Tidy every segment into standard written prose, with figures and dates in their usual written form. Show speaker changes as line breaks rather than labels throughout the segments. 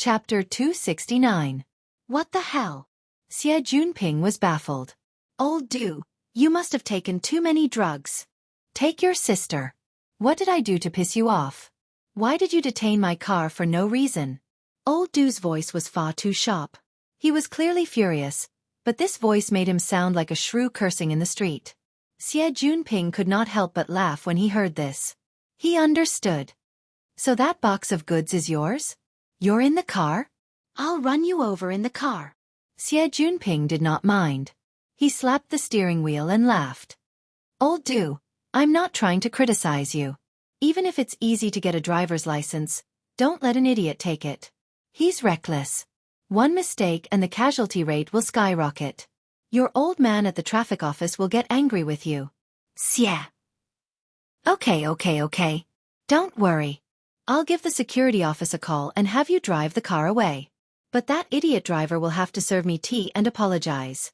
Chapter 269. What the hell? Xie Junping was baffled. Old Du, you must have taken too many drugs. Take your sister. What did I do to piss you off? Why did you detain my car for no reason? Old Du's voice was far too sharp. He was clearly furious, but this voice made him sound like a shrew cursing in the street. Xie Junping could not help but laugh when he heard this. He understood. So that box of goods is yours? You're in the car? I'll run you over in the car. Xie Junping did not mind. He slapped the steering wheel and laughed. Old Du, I'm not trying to criticize you. Even if it's easy to get a driver's license, don't let an idiot take it. He's reckless. One mistake and the casualty rate will skyrocket. Your old man at the traffic office will get angry with you. Xie. Okay. Don't worry. I'll give the security office a call and have you drive the car away. But that idiot driver will have to serve me tea and apologize.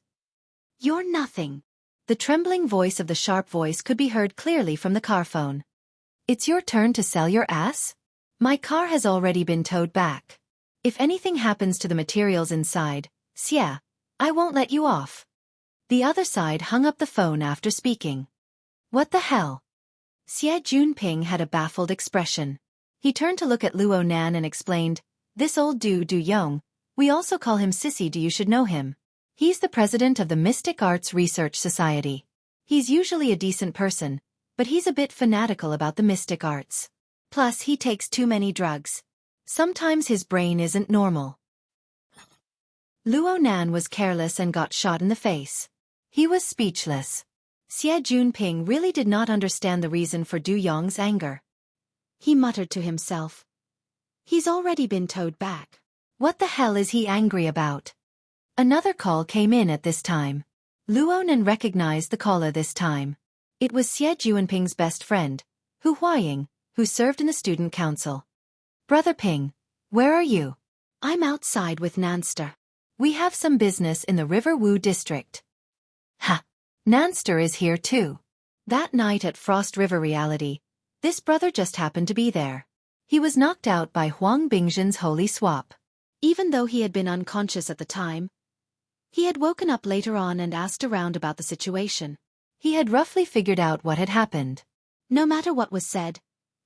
You're nothing. The trembling voice of the sharp voice could be heard clearly from the car phone. It's your turn to sell your ass? My car has already been towed back. If anything happens to the materials inside, Xie, I won't let you off. The other side hung up the phone after speaking. What the hell? Xie Junping had a baffled expression. He turned to look at Luo Nan and explained, this old Du Yong, we also call him Sissy Du, you should know him. He's the president of the Mystic Arts Research Society. He's usually a decent person, but he's a bit fanatical about the mystic arts. Plus he takes too many drugs. Sometimes his brain isn't normal. Luo Nan was careless and got shot in the face. He was speechless. Xie Junping really did not understand the reason for Du Yong's anger. He muttered to himself. He's already been towed back. What the hell is he angry about? Another call came in at this time. Luo Nan recognized the caller this time. It was Xie Junping's best friend, Hu Huaying, who served in the student council. Brother Ping, where are you? I'm outside with Nanster. We have some business in the River Wu district. Ha! Nanster is here too. That night at Frost River Reality, this brother just happened to be there. He was knocked out by Huang Bingzhen's holy swap. Even though he had been unconscious at the time, he had woken up later on and asked around about the situation. He had roughly figured out what had happened. No matter what was said,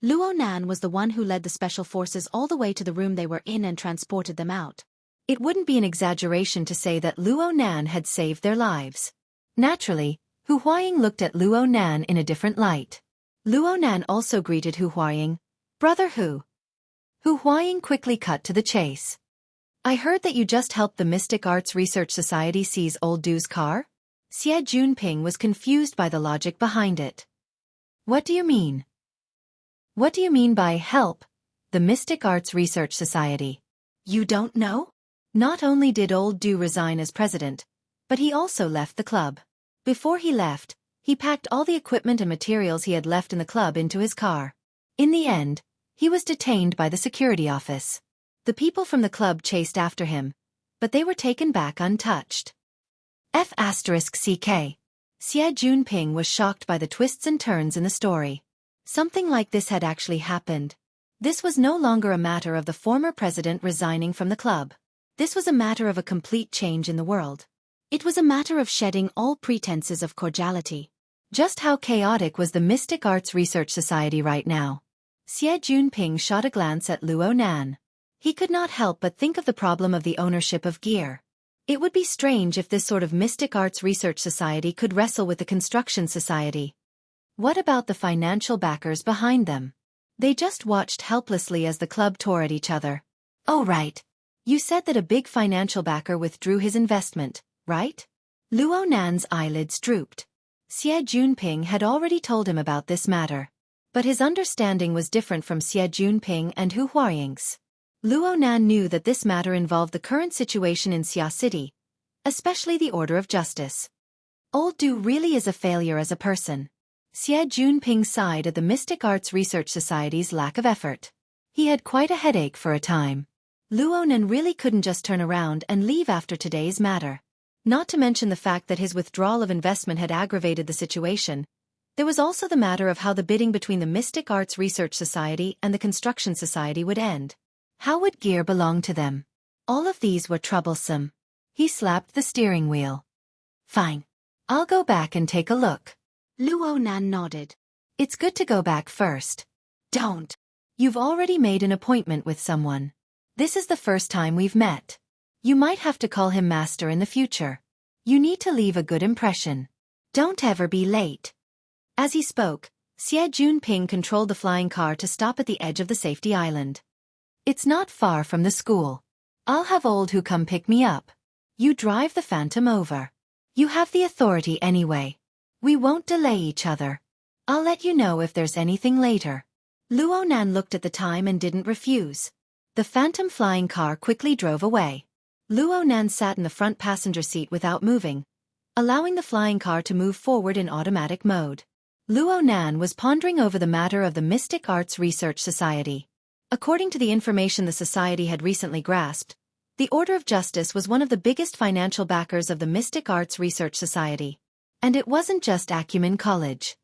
Luo Nan was the one who led the special forces all the way to the room they were in and transported them out. It wouldn't be an exaggeration to say that Luo Nan had saved their lives. Naturally, Hu Huaying looked at Luo Nan in a different light. Luo Nan also greeted Hu Huaying, Brother Hu. Hu Huaying quickly cut to the chase. I heard that you just helped the Mystic Arts Research Society seize old Du's car? Xie Junping was confused by the logic behind it. What do you mean? What do you mean by help, the Mystic Arts Research Society? You don't know? Not only did old Du resign as president, but he also left the club. Before he left, he packed all the equipment and materials he had left in the club into his car. In the end, he was detained by the security office. The people from the club chased after him, but they were taken back untouched. F***ck. Xie Junping was shocked by the twists and turns in the story. Something like this had actually happened. This was no longer a matter of the former president resigning from the club. This was a matter of a complete change in the world. It was a matter of shedding all pretenses of cordiality. Just how chaotic was the Mystic Arts Research Society right now? Xie Junping shot a glance at Luo Nan. He could not help but think of the problem of the ownership of gear. It would be strange if this sort of Mystic Arts Research Society could wrestle with the Construction Society. What about the financial backers behind them? They just watched helplessly as the club tore at each other. Oh right. You said that a big financial backer withdrew his investment, right? Luo Nan's eyelids drooped. Xie Junping had already told him about this matter. But his understanding was different from Xie Junping and Hu Huaying's. Luo Nan knew that this matter involved the current situation in Xia City, especially the order of justice. Old Du really is a failure as a person. Xie Junping sighed at the Mystic Arts Research Society's lack of effort. He had quite a headache for a time. Luo Nan really couldn't just turn around and leave after today's matter. Not to mention the fact that his withdrawal of investment had aggravated the situation. There was also the matter of how the bidding between the Mystic Arts Research Society and the Construction Society would end. How would gear belong to them? All of these were troublesome. He slapped the steering wheel. Fine. I'll go back and take a look. Luo Nan nodded. It's good to go back first. Don't. You've already made an appointment with someone. This is the first time we've met. You might have to call him master in the future. You need to leave a good impression. Don't ever be late. As he spoke, Xie Junping controlled the flying car to stop at the edge of the safety island. It's not far from the school. I'll have Old Who come pick me up. You drive the Phantom over. You have the authority anyway. We won't delay each other. I'll let you know if there's anything later. Luo Nan looked at the time and didn't refuse. The Phantom flying car quickly drove away. Luo Nan sat in the front passenger seat without moving, allowing the flying car to move forward in automatic mode. Luo Nan was pondering over the matter of the Mystic Arts Research Society. According to the information the society had recently grasped, the Order of Justice was one of the biggest financial backers of the Mystic Arts Research Society. And it wasn't just Acumen College.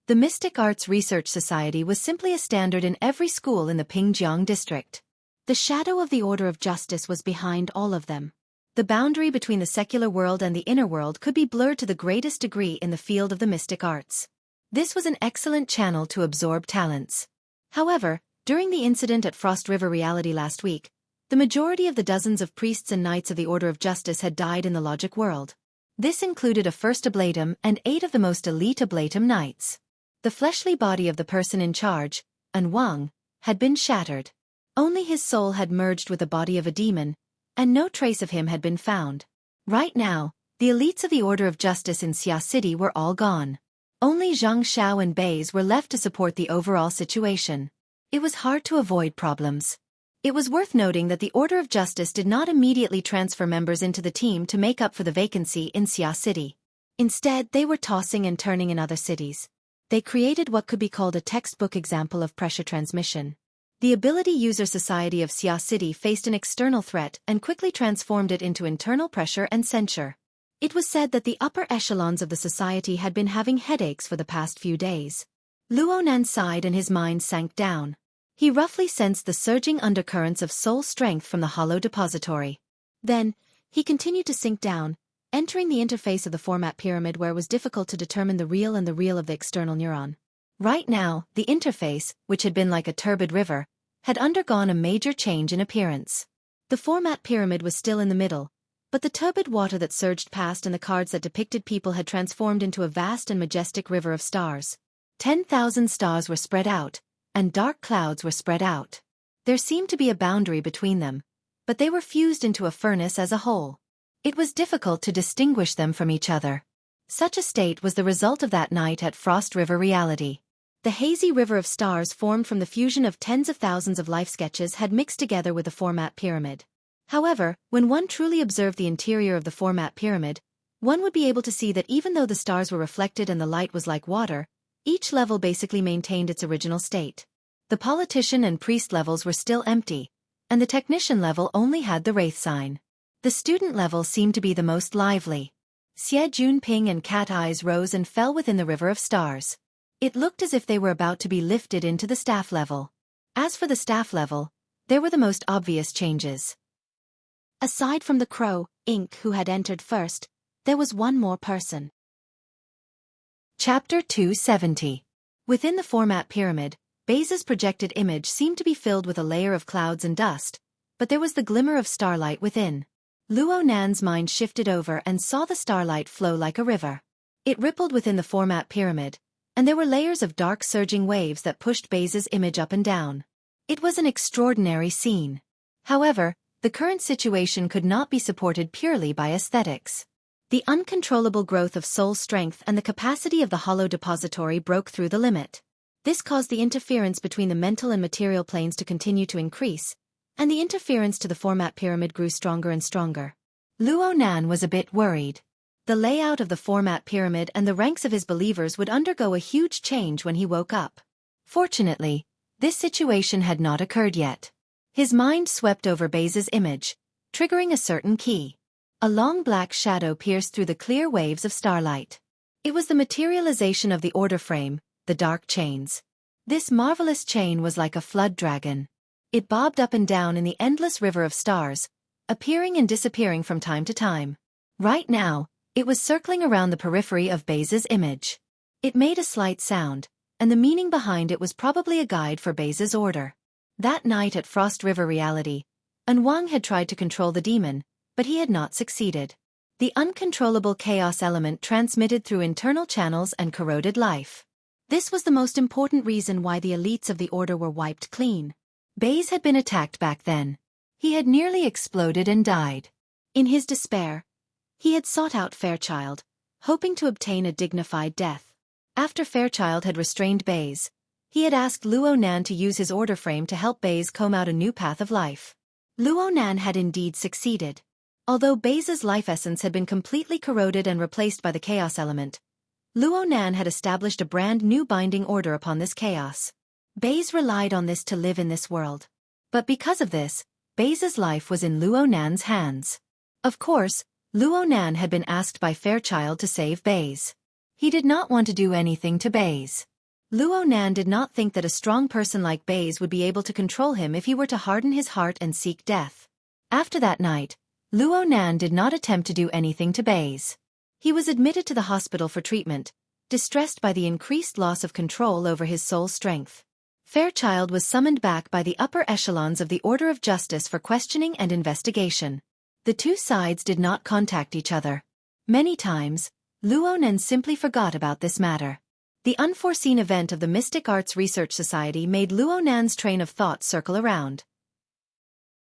The Mystic Arts Research Society was simply a standard in every school in the Pingjiang district. The shadow of the Order of Justice was behind all of them. The boundary between the secular world and the inner world could be blurred to the greatest degree in the field of the mystic arts. This was an excellent channel to absorb talents. However, during the incident at Frost River Reality last week, the majority of the dozens of priests and knights of the Order of Justice had died in the logic world. This included a first oblatum and 8 of the most elite oblatum knights. The fleshly body of the person in charge, An Wang, had been shattered. Only his soul had merged with the body of a demon, and no trace of him had been found. Right now, the elites of the Order of Justice in Xia City were all gone. Only Zhang Xiao and Bei's were left to support the overall situation. It was hard to avoid problems. It was worth noting that the Order of Justice did not immediately transfer members into the team to make up for the vacancy in Xia City. Instead, they were tossing and turning in other cities. They created what could be called a textbook example of pressure transmission. The Ability User Society of Xia City faced an external threat and quickly transformed it into internal pressure and censure. It was said that the upper echelons of the society had been having headaches for the past few days. Luo Nan sighed and his mind sank down. He roughly sensed the surging undercurrents of soul strength from the hollow depository. Then, he continued to sink down, entering the interface of the format pyramid where it was difficult to determine the real and the real of the external neuron. Right now, the interface, which had been like a turbid river, had undergone a major change in appearance. The format pyramid was still in the middle, but the turbid water that surged past and the cards that depicted people had transformed into a vast and majestic river of stars. 10,000 stars were spread out, and dark clouds were spread out. There seemed to be a boundary between them, but they were fused into a furnace as a whole. It was difficult to distinguish them from each other. Such a state was the result of that night at Frost River Reality. The hazy river of stars formed from the fusion of tens of thousands of life sketches had mixed together with the format pyramid. However, when one truly observed the interior of the format pyramid, one would be able to see that even though the stars were reflected and the light was like water, each level basically maintained its original state. The politician and priest levels were still empty, and the technician level only had the wraith sign. The student level seemed to be the most lively. Xie Junping and Cat Eyes rose and fell within the river of stars. It looked as if they were about to be lifted into the staff level. As for the staff level, there were the most obvious changes. Aside from the crow, Ink, who had entered first, there was one more person. Chapter 270. Within the format pyramid, Bei's projected image seemed to be filled with a layer of clouds and dust, but there was the glimmer of starlight within. Luo Nan's mind shifted over and saw the starlight flow like a river. It rippled within the format pyramid, and there were layers of dark surging waves that pushed Bei's image up and down. It was an extraordinary scene. However, the current situation could not be supported purely by aesthetics. The uncontrollable growth of soul strength and the capacity of the hollow depository broke through the limit. This caused the interference between the mental and material planes to continue to increase, and the interference to the format pyramid grew stronger and stronger. Luo Nan was a bit worried. The layout of the format pyramid and the ranks of his believers would undergo a huge change when he woke up. Fortunately, this situation had not occurred yet. His mind swept over Bei's image, triggering a certain key. A long black shadow pierced through the clear waves of starlight. It was the materialization of the order frame, the dark chains. This marvelous chain was like a flood dragon. It bobbed up and down in the endless river of stars, appearing and disappearing from time to time. Right now, it was circling around the periphery of Baze's image. It made a slight sound, and the meaning behind it was probably a guide for Baze's order. That night at Frost River Reality, Wang had tried to control the demon, but he had not succeeded. The uncontrollable chaos element transmitted through internal channels and corroded life. This was the most important reason why the elites of the order were wiped clean. Baze had been attacked back then. He had nearly exploded and died. In his despair, he had sought out Fairchild, hoping to obtain a dignified death. After Fairchild had restrained Baze, he had asked Luo Nan to use his order frame to help Baze comb out a new path of life. Luo Nan had indeed succeeded. Although Baze's life essence had been completely corroded and replaced by the chaos element, Luo Nan had established a brand new binding order upon this chaos. Baze relied on this to live in this world. But because of this, Baze's life was in Luo Nan's hands. Of course, Luo Nan had been asked by Fairchild to save Baze. He did not want to do anything to Baze. Luo Nan did not think that a strong person like Baze would be able to control him if he were to harden his heart and seek death. After that night, Luo Nan did not attempt to do anything to Baze. He was admitted to the hospital for treatment, distressed by the increased loss of control over his soul strength. Fairchild was summoned back by the upper echelons of the Order of Justice for questioning and investigation. The two sides did not contact each other. Many times, Luo Nan simply forgot about this matter. The unforeseen event of the Mystic Arts Research Society made Luo Nan's train of thought circle around.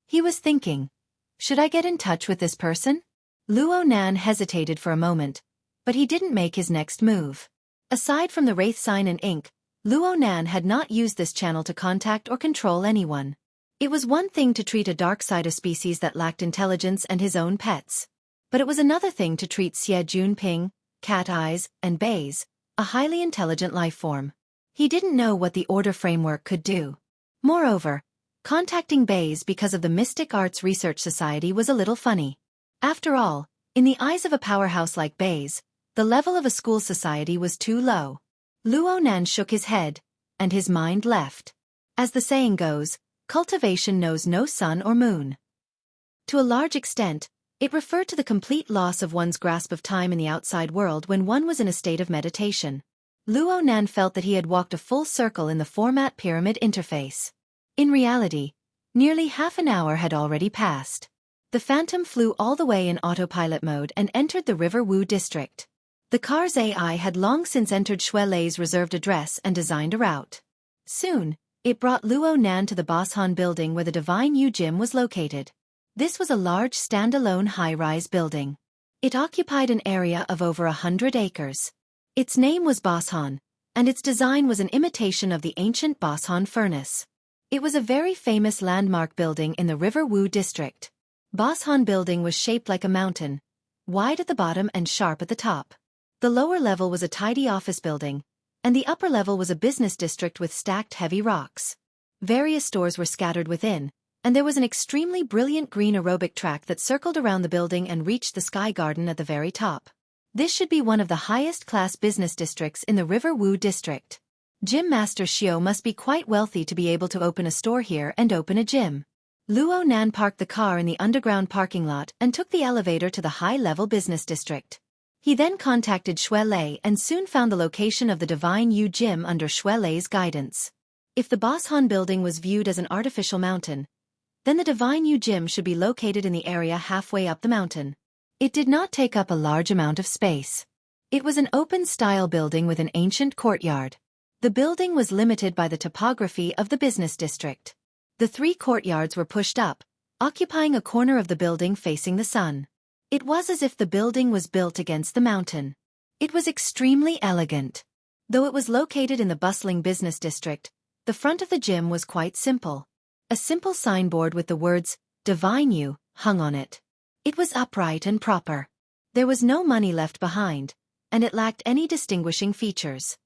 He was thinking, should I get in touch with this person? Luo Nan hesitated for a moment, but he didn't make his next move. Aside from the Wraith sign and ink, Luo Nan had not used this channel to contact or control anyone. It was one thing to treat a dark side of species that lacked intelligence and his own pets. But it was another thing to treat Xie Junping, Cat Eyes, and Baze, a highly intelligent life form. He didn't know what the order framework could do. Moreover, contacting Baze because of the Mystic Arts Research Society was a little funny. After all, in the eyes of a powerhouse like Baze, the level of a school society was too low. Luo Nan shook his head, and his mind left. As the saying goes, cultivation knows no sun or moon. To a large extent, it referred to the complete loss of one's grasp of time in the outside world when one was in a state of meditation. Luo Nan felt that he had walked a full circle in the format pyramid interface. In reality, nearly half an hour had already passed. The Phantom flew all the way in autopilot mode and entered the River Wu district. The car's AI had long since entered Xue Lei's reserved address and designed a route. Soon, it brought Luo Nan to the Boshan building where the Divine Yu Gym was located. This was a large standalone high-rise building. It occupied an area of over 100 acres. Its name was Boshan, and its design was an imitation of the ancient Boshan furnace. It was a very famous landmark building in the River Wu district. Boshan building was shaped like a mountain, wide at the bottom and sharp at the top. The lower level was a tidy office building, and the upper level was a business district with stacked heavy rocks. Various stores were scattered within, and there was an extremely brilliant green aerobic track that circled around the building and reached the Sky Garden at the very top. This should be one of the highest-class business districts in the River Wu district. Gym Master Xiao must be quite wealthy to be able to open a store here and open a gym. Luo Nan parked the car in the underground parking lot and took the elevator to the high-level business district. He then contacted Xue Lei and soon found the location of the Divine Yu Gym under Xue Lei's guidance. If the Boshan building was viewed as an artificial mountain, then the Divine Yu Gym should be located in the area halfway up the mountain. It did not take up a large amount of space. It was an open-style building with an ancient courtyard. The building was limited by the topography of the business district. The 3 courtyards were pushed up, occupying a corner of the building facing the sun. It was as if the building was built against the mountain. It was extremely elegant. Though it was located in the bustling business district, the front of the gym was quite simple. A simple signboard with the words, Divine Yu, hung on it. It was upright and proper. There was no money left behind, and it lacked any distinguishing features.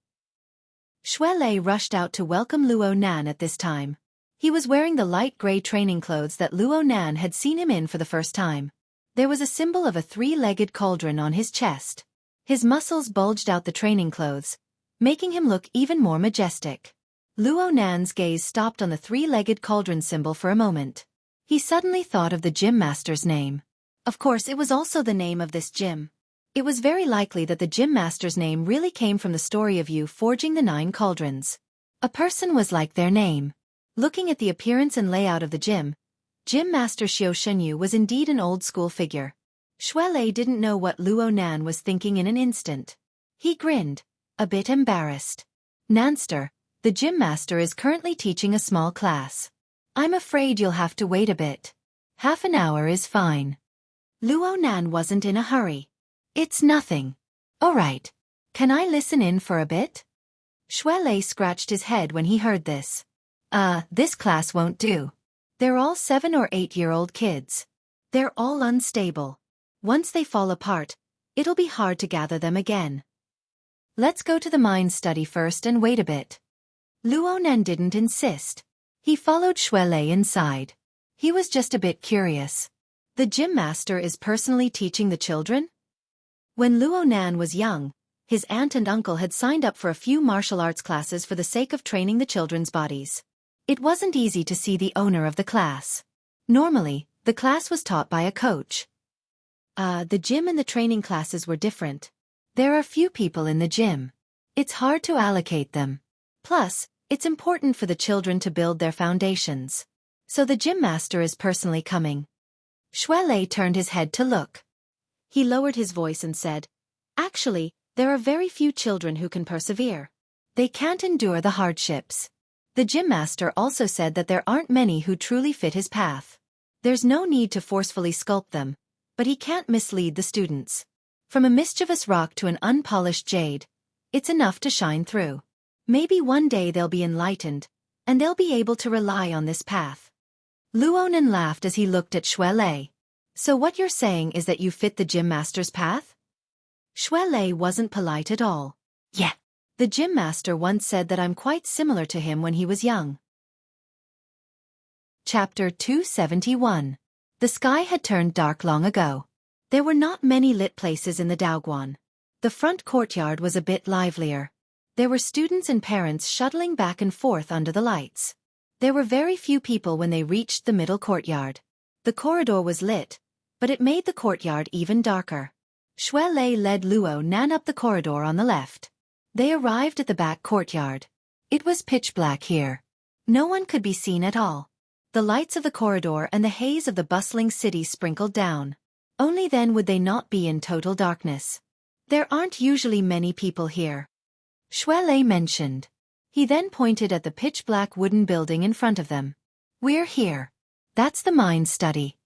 Xue Lei rushed out to welcome Luo Nan at this time. He was wearing the light gray training clothes that Luo Nan had seen him in for the first time. There was a symbol of a 3-legged cauldron on his chest. His muscles bulged out the training clothes, making him look even more majestic. Luo Nan's gaze stopped on the three-legged cauldron symbol for a moment. He suddenly thought of the gym master's name. Of course, it was also the name of this gym. It was very likely that the gym master's name really came from the story of you forging the 9 cauldrons. A person was like their name. Looking at the appearance and layout of the gym master Xiaofan was indeed an old-school figure. Shuelei didn't know what Luo Nan was thinking in an instant. He grinned, a bit embarrassed. Nanster, the gym master is currently teaching a small class. I'm afraid you'll have to wait a bit. Half an hour is fine. Luo Nan wasn't in a hurry. It's nothing. All right. Can I listen in for a bit? Shuelei scratched his head when he heard this. This class won't do. They're all 7 or 8-year-old kids. They're all unstable. Once they fall apart, it'll be hard to gather them again. Let's go to the mind study first and wait a bit. Luo Nan didn't insist. He followed Shuelei inside. He was just a bit curious. The gym master is personally teaching the children? When Luo Nan was young, his aunt and uncle had signed up for a few martial arts classes for the sake of training the children's bodies. It wasn't easy to see the owner of the class. Normally, the class was taught by a coach. The gym and the training classes were different. There are few people in the gym. It's hard to allocate them. Plus, it's important for the children to build their foundations. So the gym master is personally coming. Shuelei turned his head to look. He lowered his voice and said, Actually, there are very few children who can persevere. They can't endure the hardships. The gym master also said that there aren't many who truly fit his path. There's no need to forcefully sculpt them, but he can't mislead the students. From a mischievous rock to an unpolished jade, it's enough to shine through. Maybe one day they'll be enlightened, and they'll be able to rely on this path. Luo Nan laughed as he looked at Shuelei. So what you're saying is that you fit the gym master's path? Shuelei wasn't polite at all. Yeah. The gym master once said that I'm quite similar to him when he was young. Chapter 271. The sky had turned dark long ago. There were not many lit places in the Daoguan. The front courtyard was a bit livelier. There were students and parents shuttling back and forth under the lights. There were very few people when they reached the middle courtyard. The corridor was lit, but it made the courtyard even darker. Shuelei led Luo Nan up the corridor on the left. They arrived at the back courtyard. It was pitch black here. No one could be seen at all. The lights of the corridor and the haze of the bustling city sprinkled down. Only then would they not be in total darkness. There aren't usually many people here, Shuelei mentioned. He then pointed at the pitch-black wooden building in front of them. We're here. That's the mind study.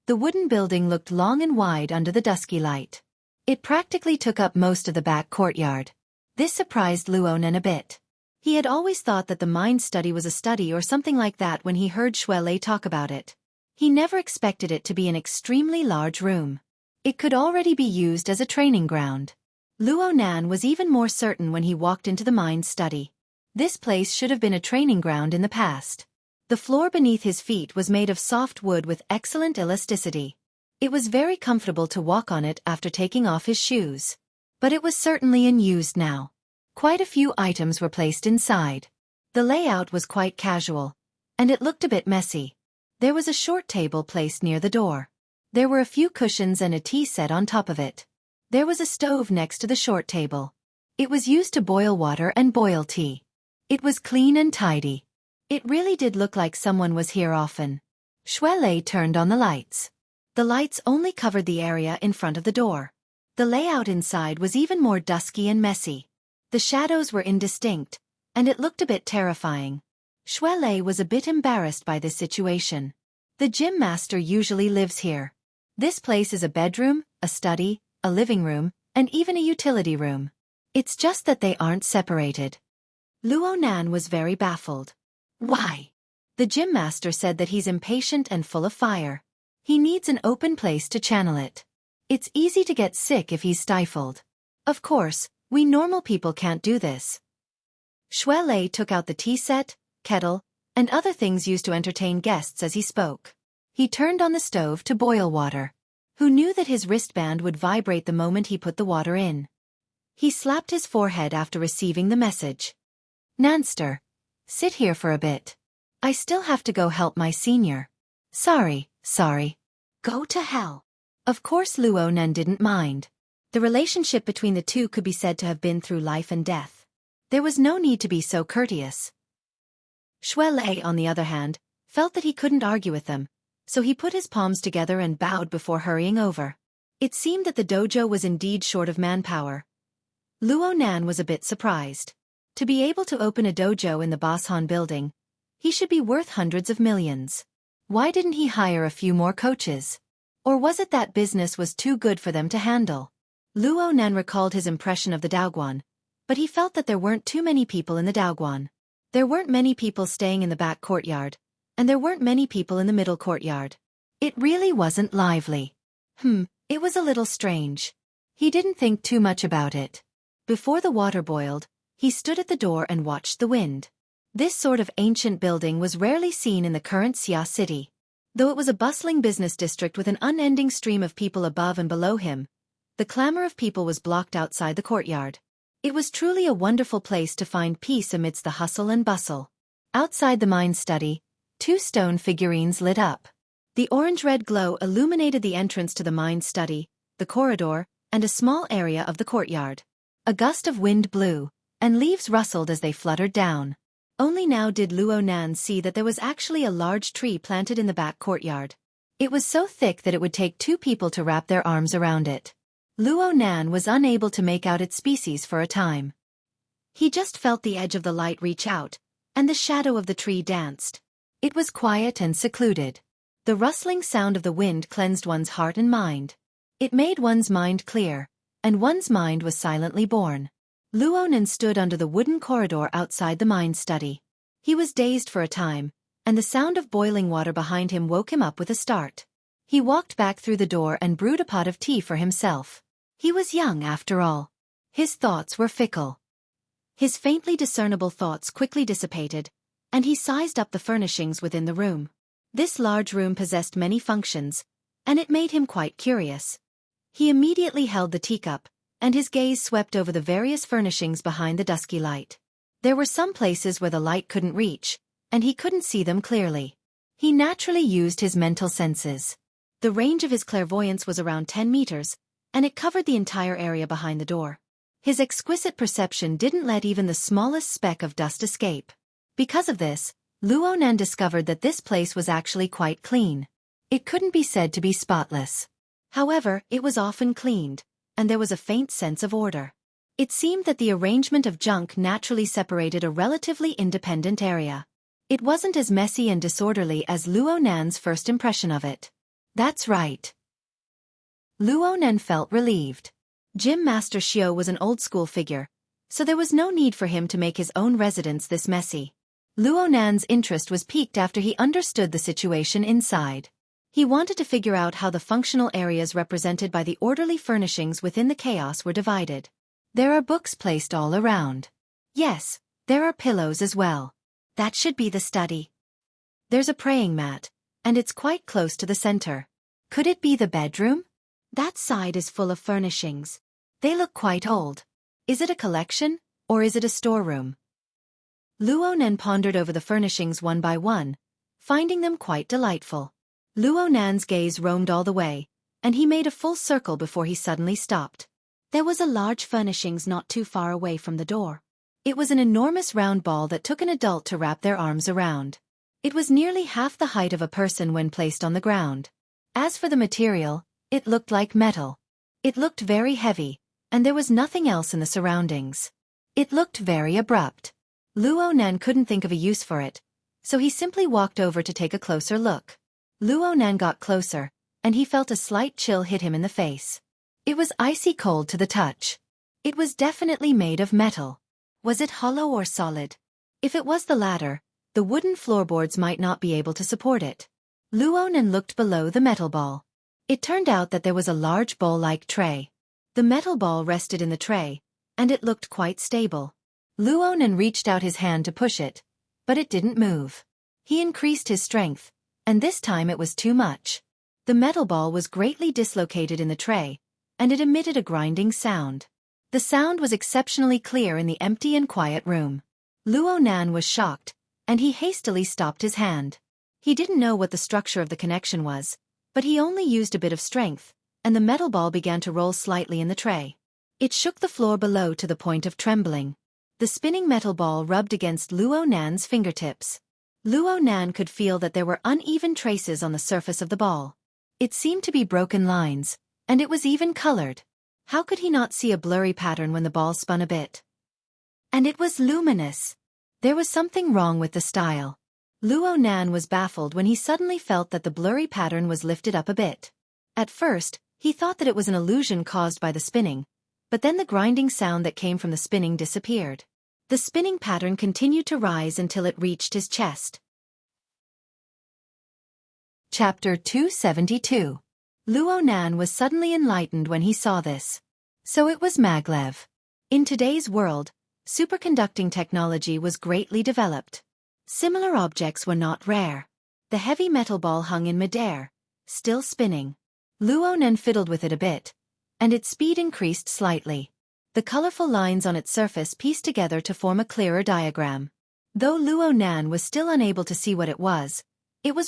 The wooden building looked long and wide under the dusky light. It practically took up most of the back courtyard. This surprised Luo Nan a bit. He had always thought that the mind study was a study or something like that when he heard Shuelei talk about it. He never expected it to be an extremely large room. It could already be used as a training ground. Luo Nan was even more certain when he walked into the mind study. This place should have been a training ground in the past. The floor beneath his feet was made of soft wood with excellent elasticity. It was very comfortable to walk on it after taking off his shoes. But it was certainly unused now. Quite a few items were placed inside. The layout was quite casual, and it looked a bit messy. There was a short table placed near the door. There were a few cushions and a tea set on top of it. There was a stove next to the short table. It was used to boil water and boil tea. It was clean and tidy. It really did look like someone was here often. Shuelei turned on the lights. The lights only covered the area in front of the door. The layout inside was even more dusky and messy. The shadows were indistinct, and it looked a bit terrifying. Shuelei was a bit embarrassed by this situation. The gym master usually lives here. This place is a bedroom, a study, a living room, and even a utility room. It's just that they aren't separated. Luo Nan was very baffled. Why? The gym master said that he's impatient and full of fire. He needs an open place to channel it. It's easy to get sick if he's stifled. Of course, we normal people can't do this. Shuelei took out the tea set, kettle, and other things used to entertain guests as he spoke. He turned on the stove to boil water. Who knew that his wristband would vibrate the moment he put the water in? He slapped his forehead after receiving the message. Nanster, Sit here for a bit. I still have to go help my senior. Sorry. Go to hell. Of course Luo Nen didn't mind. The relationship between the two could be said to have been through life and death. There was no need to be so courteous. Shui Lei, on the other hand, felt that he couldn't argue with them, so he put his palms together and bowed before hurrying over. It seemed that the dojo was indeed short of manpower. Luo Nan was a bit surprised. To be able to open a dojo in the Bashan building, he should be worth hundreds of millions. Why didn't he hire a few more coaches? Or was it that business was too good for them to handle? Luo Nan recalled his impression of the Daoguan, but he felt that there weren't too many people in the Daoguan. There weren't many people staying in the back courtyard, and there weren't many people in the middle courtyard. It really wasn't lively. It was a little strange. He didn't think too much about it. Before the water boiled, he stood at the door and watched the wind. This sort of ancient building was rarely seen in the current Xia city. Though it was a bustling business district with an unending stream of people above and below him, the clamor of people was blocked outside the courtyard. It was truly a wonderful place to find peace amidst the hustle and bustle. Outside the mine study, 2 stone figurines lit up. The orange-red glow illuminated the entrance to the mine study, the corridor, and a small area of the courtyard. A gust of wind blew, and leaves rustled as they fluttered down. Only now did Luo Nan see that there was actually a large tree planted in the back courtyard. It was so thick that it would take 2 people to wrap their arms around it. Luo Nan was unable to make out its species for a time. He just felt the edge of the light reach out, and the shadow of the tree danced. It was quiet and secluded. The rustling sound of the wind cleansed one's heart and mind. It made one's mind clear, and one's mind was silently born. Luo Nan stood under the wooden corridor outside the mine study. He was dazed for a time, and the sound of boiling water behind him woke him up with a start. He walked back through the door and brewed a pot of tea for himself. He was young after all. His thoughts were fickle. His faintly discernible thoughts quickly dissipated, and he sized up the furnishings within the room. This large room possessed many functions, and it made him quite curious. He immediately held the teacup, and his gaze swept over the various furnishings behind the dusky light. There were some places where the light couldn't reach, and he couldn't see them clearly. He naturally used his mental senses. The range of his clairvoyance was around 10 meters, and it covered the entire area behind the door. His exquisite perception didn't let even the smallest speck of dust escape. Because of this, Luo Nan discovered that this place was actually quite clean. It couldn't be said to be spotless. However, it was often cleaned, and there was a faint sense of order. It seemed that the arrangement of junk naturally separated a relatively independent area. It wasn't as messy and disorderly as Luo Nan's first impression of it. That's right. Luo Nan felt relieved. Gym Master Xiao was an old-school figure, so there was no need for him to make his own residence this messy. Luo Nan's interest was piqued after he understood the situation inside. He wanted to figure out how the functional areas represented by the orderly furnishings within the chaos were divided. There are books placed all around. Yes, there are pillows as well. That should be the study. There's a praying mat, and it's quite close to the center. Could it be the bedroom? That side is full of furnishings. They look quite old. Is it a collection, or is it a storeroom? Luo Nan pondered over the furnishings one by one, finding them quite delightful. Luo Nan's gaze roamed all the way, and he made a full circle before he suddenly stopped. There was a large furnishings not too far away from the door. It was an enormous round ball that took an adult to wrap their arms around. It was nearly half the height of a person when placed on the ground. As for the material, it looked like metal. It looked very heavy, and there was nothing else in the surroundings. It looked very abrupt. Luo Nan couldn't think of a use for it, so he simply walked over to take a closer look. Luo Nan got closer, and he felt a slight chill hit him in the face. It was icy cold to the touch. It was definitely made of metal. Was it hollow or solid? If it was the latter, the wooden floorboards might not be able to support it. Luo Nan looked below the metal ball. It turned out that there was a large bowl-like tray. The metal ball rested in the tray, and it looked quite stable. Luo Nan reached out his hand to push it, but it didn't move. He increased his strength, and this time it was too much. The metal ball was greatly dislocated in the tray, and it emitted a grinding sound. The sound was exceptionally clear in the empty and quiet room. Luo Nan was shocked, and he hastily stopped his hand. He didn't know what the structure of the connection was, but he only used a bit of strength, and the metal ball began to roll slightly in the tray. It shook the floor below to the point of trembling. The spinning metal ball rubbed against Luo Nan's fingertips. Luo Nan could feel that there were uneven traces on the surface of the ball. It seemed to be broken lines, and it was even colored. How could he not see a blurry pattern when the ball spun a bit? And it was luminous. There was something wrong with the style. Luo Nan was baffled when he suddenly felt that the blurry pattern was lifted up a bit. At first, he thought that it was an illusion caused by the spinning, but then the grinding sound that came from the spinning disappeared. The spinning pattern continued to rise until it reached his chest. Chapter 272. Luo Nan was suddenly enlightened when he saw this. So it was maglev. In today's world, superconducting technology was greatly developed. Similar objects were not rare. The heavy metal ball hung in midair, still spinning. Luo Nan fiddled with it a bit, and its speed increased slightly. The colorful lines on its surface pieced together to form a clearer diagram. Though Luo Nan was still unable to see what it was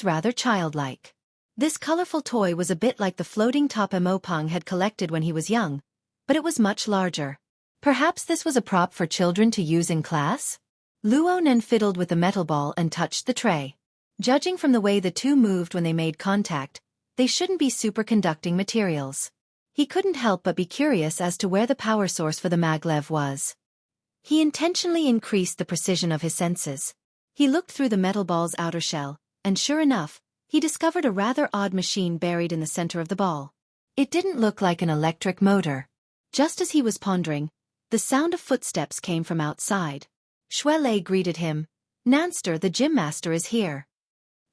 rather childlike. This colorful toy was a bit like the floating top Emopang had collected when he was young, but it was much larger. Perhaps this was a prop for children to use in class? Luo Nan fiddled with the metal ball and touched the tray. Judging from the way the two moved when they made contact, they shouldn't be superconducting materials. He couldn't help but be curious as to where the power source for the maglev was. He intentionally increased the precision of his senses. He looked through the metal ball's outer shell, and sure enough, he discovered a rather odd machine buried in the center of the ball. It didn't look like an electric motor. Just as he was pondering, the sound of footsteps came from outside. Shuelei greeted him. "Nanster, the gym master is here."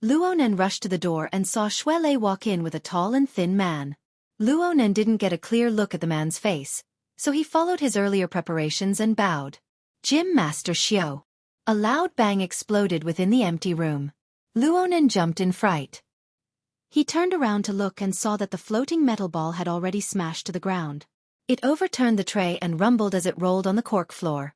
Luo Nan rushed to the door and saw Shuelei walk in with a tall and thin man. Luo Nan didn't get a clear look at the man's face, so he followed his earlier preparations and bowed. "Gym Master Xiao." A loud bang exploded within the empty room. Luo Nan jumped in fright. He turned around to look and saw that the floating metal ball had already smashed to the ground. It overturned the tray and rumbled as it rolled on the cork floor.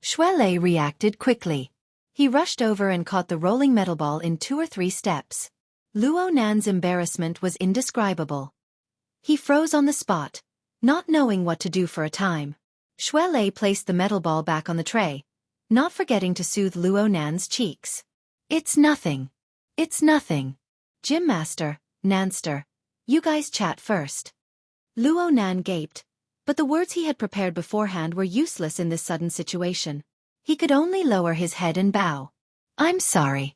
Shuelei reacted quickly. He rushed over and caught the rolling metal ball in 2 or 3 steps. Luo Nan's embarrassment was indescribable. He froze on the spot, not knowing what to do for a time. Shuelei placed the metal ball back on the tray, not forgetting to soothe Luo Nan's cheeks. "It's nothing. It's nothing. Gym Master, Nanster, you guys chat first." Luo Nan gaped, but the words he had prepared beforehand were useless in this sudden situation. He could only lower his head and bow. "I'm sorry.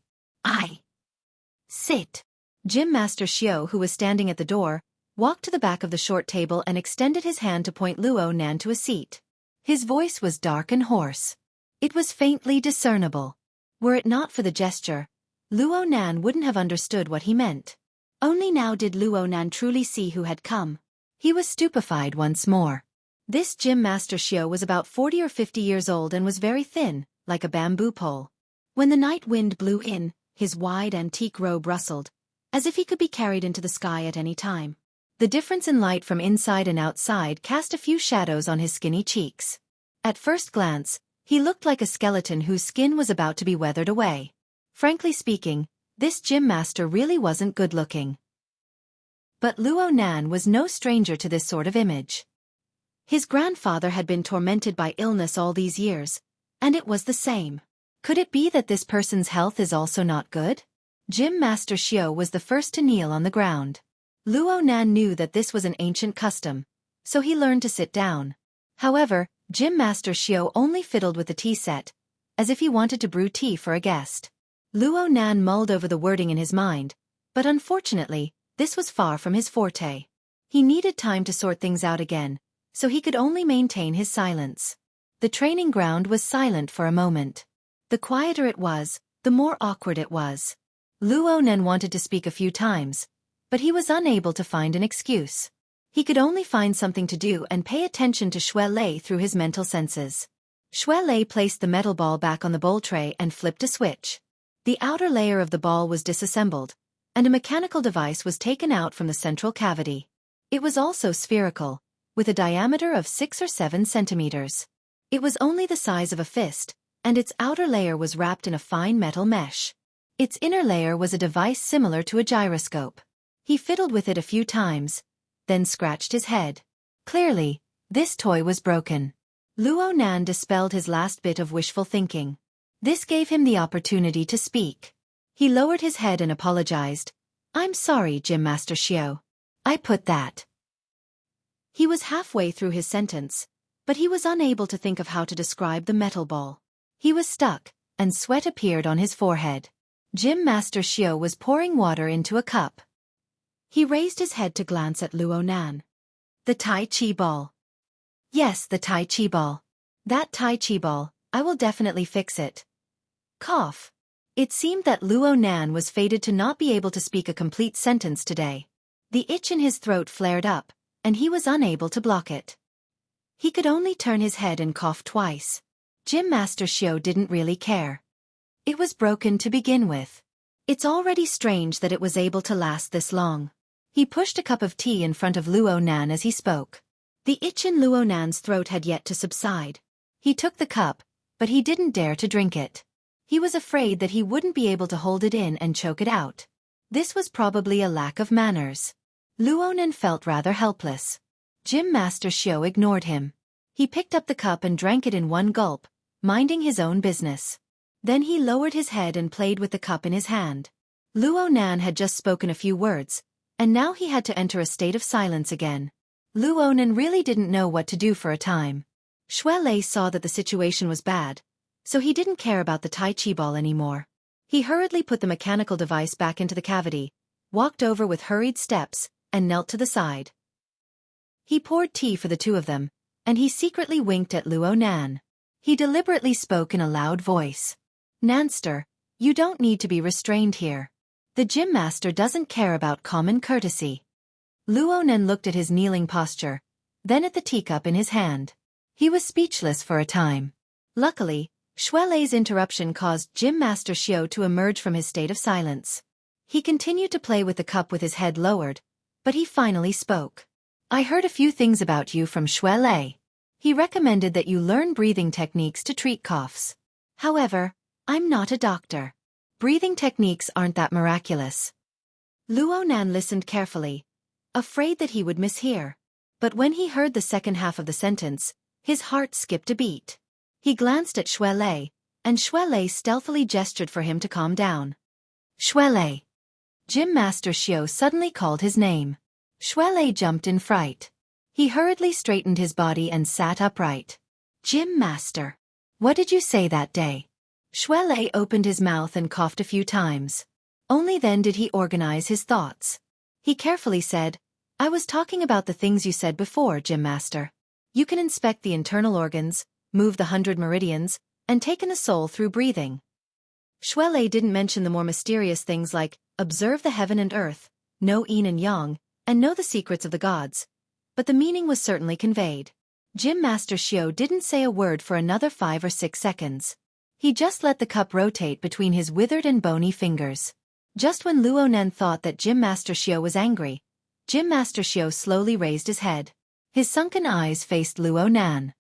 Sit." Gym Master Xiao, who was standing at the door, walked to the back of the short table and extended his hand to point Luo Nan to a seat. His voice was dark and hoarse. It was faintly discernible. Were it not for the gesture, Luo Nan wouldn't have understood what he meant. Only now did Luo Nan truly see who had come. He was stupefied once more. This Gym Master Xiao was about 40 or 50 years old and was very thin, like a bamboo pole. When the night wind blew in, his wide antique robe rustled, as if he could be carried into the sky at any time. The difference in light from inside and outside cast a few shadows on his skinny cheeks. At first glance, he looked like a skeleton whose skin was about to be weathered away. Frankly speaking, this gym master really wasn't good-looking. But Luo Nan was no stranger to this sort of image. His grandfather had been tormented by illness all these years, and it was the same. Could it be that this person's health is also not good? Gym Master Xiao was the first to kneel on the ground. Luo Nan knew that this was an ancient custom, so he learned to sit down. However, Gym Master Xiao only fiddled with the tea set, as if he wanted to brew tea for a guest. Luo Nan mulled over the wording in his mind, but unfortunately, this was far from his forte. He needed time to sort things out again, so he could only maintain his silence. The training ground was silent for a moment. The quieter it was, the more awkward it was. Luo Nan wanted to speak a few times, but he was unable to find an excuse. He could only find something to do and pay attention to Shuelei through his mental senses. Shuelei placed the metal ball back on the bowl tray and flipped a switch. The outer layer of the ball was disassembled, and a mechanical device was taken out from the central cavity. It was also spherical, with a diameter of 6 or 7 centimeters. It was only the size of a fist, and its outer layer was wrapped in a fine metal mesh. Its inner layer was a device similar to a gyroscope. He fiddled with it a few times, then scratched his head. Clearly, this toy was broken. Luo Nan dispelled his last bit of wishful thinking. This gave him the opportunity to speak. He lowered his head and apologized. "I'm sorry, Gym Master Xiao. I put that." He was halfway through his sentence, but he was unable to think of how to describe the metal ball. He was stuck, and sweat appeared on his forehead. Gym Master Xiao was pouring water into a cup. He raised his head to glance at Luo Nan. "The Tai Chi ball." "Yes, the Tai Chi ball. That Tai Chi ball, I will definitely fix it." Cough. It seemed that Luo Nan was fated to not be able to speak a complete sentence today. The itch in his throat flared up, and he was unable to block it. He could only turn his head and cough twice. Gym Master Xiao didn't really care. It was broken to begin with. It's already strange that it was able to last this long. He pushed a cup of tea in front of Luo Nan as he spoke. The itch in Luo Nan's throat had yet to subside. He took the cup, but he didn't dare to drink it. He was afraid that he wouldn't be able to hold it in and choke it out. This was probably a lack of manners. Luo Nan felt rather helpless. Gym Master Xiao ignored him. He picked up the cup and drank it in one gulp, minding his own business. Then he lowered his head and played with the cup in his hand. Luo Nan had just spoken a few words, and now he had to enter a state of silence again. Luo Nan really didn't know what to do for a time. Xue Lei saw that the situation was bad, so he didn't care about the Tai Chi ball anymore. He hurriedly put the mechanical device back into the cavity, walked over with hurried steps, and knelt to the side. He poured tea for the two of them, and he secretly winked at Luo Nan. He deliberately spoke in a loud voice. "Nanster, you don't need to be restrained here. The gym master doesn't care about common courtesy." Luo Nan looked at his kneeling posture, then at the teacup in his hand. He was speechless for a time. Luckily, Xue Lei's interruption caused Gym Master Xiao to emerge from his state of silence. He continued to play with the cup with his head lowered, but he finally spoke. "I heard a few things about you from Xue Lei. He recommended that you learn breathing techniques to treat coughs. However, I'm not a doctor. Breathing techniques aren't that miraculous." Luo Nan listened carefully, afraid that he would mishear. But when he heard the second half of the sentence, his heart skipped a beat. He glanced at Xue Lei, and Xue Lei stealthily gestured for him to calm down. "Xue Lei." Gym Master Xiao suddenly called his name. Xue Lei jumped in fright. He hurriedly straightened his body and sat upright. "Gym Master, what did you say that day?" Xue Lei opened his mouth and coughed a few times. Only then did he organize his thoughts. He carefully said, "I was talking about the things you said before, Gym Master. You can inspect the internal organs, move the 100 meridians, and take in the soul through breathing." Xue Lei didn't mention the more mysterious things like, observe the heaven and earth, know yin and yang, and know the secrets of the gods. But the meaning was certainly conveyed. Gym Master Xiao didn't say a word for another 5 or 6 seconds. He just let the cup rotate between his withered and bony fingers. Just when Luo Nan thought that Gym Master Xiao was angry, Gym Master Xiao slowly raised his head. His sunken eyes faced Luo Nan.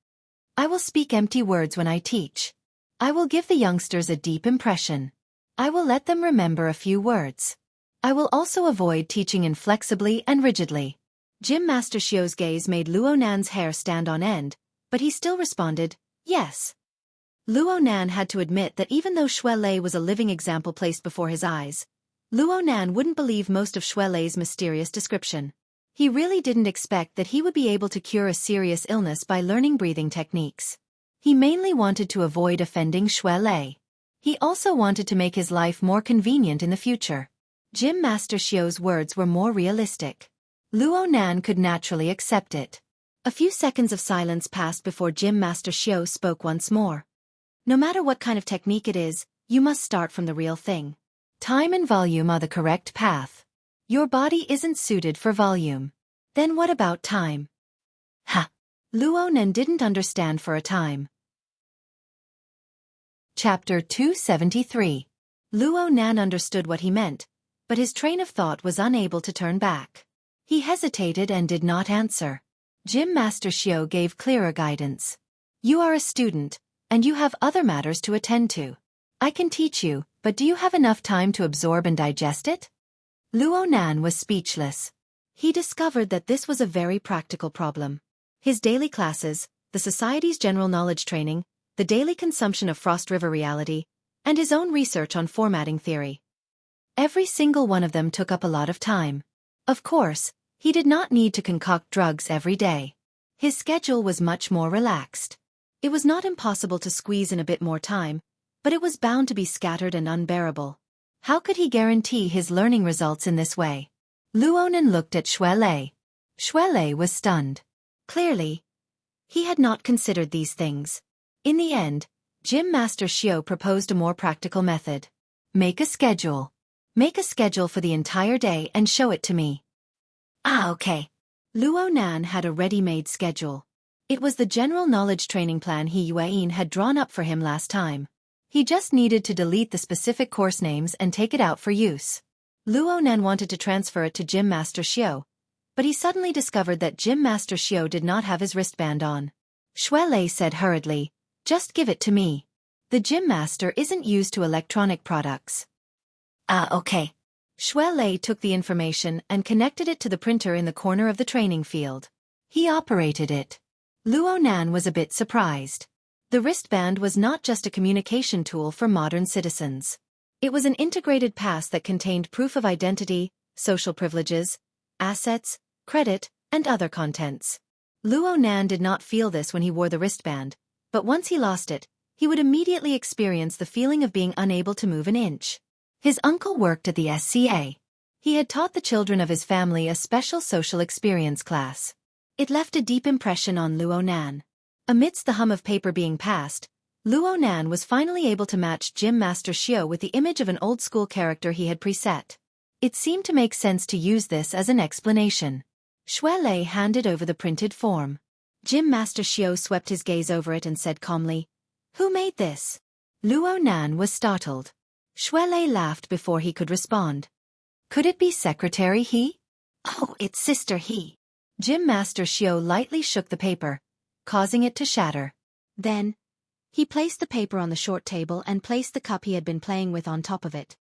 "I will speak empty words when I teach. I will give the youngsters a deep impression. I will let them remember a few words. I will also avoid teaching inflexibly and rigidly." Gym Master Xiao's gaze made Luo Nan's hair stand on end, but he still responded, "Yes." Luo Nan had to admit that even though Xue Lei was a living example placed before his eyes, Luo Nan wouldn't believe most of Xue Lei's mysterious description. He really didn't expect that he would be able to cure a serious illness by learning breathing techniques. He mainly wanted to avoid offending Xue Lei. He also wanted to make his life more convenient in the future. Gym Master Xiao's words were more realistic. Luo Nan could naturally accept it. A few seconds of silence passed before Gym Master Xiao spoke once more. "No matter what kind of technique it is, you must start from the real thing. Time and volume are the correct path. Your body isn't suited for volume. Then what about time?" Ha! Luo Nan didn't understand for a time. Chapter 273. Luo Nan understood what he meant, but his train of thought was unable to turn back. He hesitated and did not answer. Gym Master Xiao gave clearer guidance. "You are a student, and you have other matters to attend to. I can teach you, but do you have enough time to absorb and digest it? Luo Nan was speechless. He discovered that this was a very practical problem. His daily classes, the Society's general knowledge training, the daily consumption of Frost River reality, and his own research on formatting theory. Every single one of them took up a lot of time. Of course, he did not need to concoct drugs every day. His schedule was much more relaxed. It was not impossible to squeeze in a bit more time, but it was bound to be scattered and unbearable. How could he guarantee his learning results in this way? Luonan looked at Xuelei. Xuelei was stunned. Clearly, he had not considered these things. In the end, Gym Master Xiao proposed a more practical method. Make a schedule. Make a schedule for the entire day and show it to me. Ah, okay. Luo Nan had a ready-made schedule. It was the general knowledge training plan He Yuan had drawn up for him last time. He just needed to delete the specific course names and take it out for use. Luo Nan wanted to transfer it to Gym Master Xiao, but he suddenly discovered that Gym Master Xiao did not have his wristband on. Xuelei said hurriedly, "Just give it to me. The Gym Master isn't used to electronic products." Ah, okay. Xuelei took the information and connected it to the printer in the corner of the training field. He operated it. Luo Nan was a bit surprised. The wristband was not just a communication tool for modern citizens. It was an integrated pass that contained proof of identity, social privileges, assets, credit, and other contents. Luo Nan did not feel this when he wore the wristband, but once he lost it, he would immediately experience the feeling of being unable to move an inch. His uncle worked at the SCA. He had taught the children of his family a special social experience class. It left a deep impression on Luo Nan. Amidst the hum of paper being passed, Luo Nan was finally able to match Gym Master Xiao with the image of an old-school character he had preset. It seemed to make sense to use this as an explanation. Xuelei handed over the printed form. Gym Master Xiao swept his gaze over it and said calmly, "Who made this?" Luo Nan was startled. Xuelei laughed before he could respond. "Could it be Secretary He?" "Oh, it's Sister He." Gym Master Xiao lightly shook the paper, causing it to shatter. Then, he placed the paper on the short table and placed the cup he had been playing with on top of it.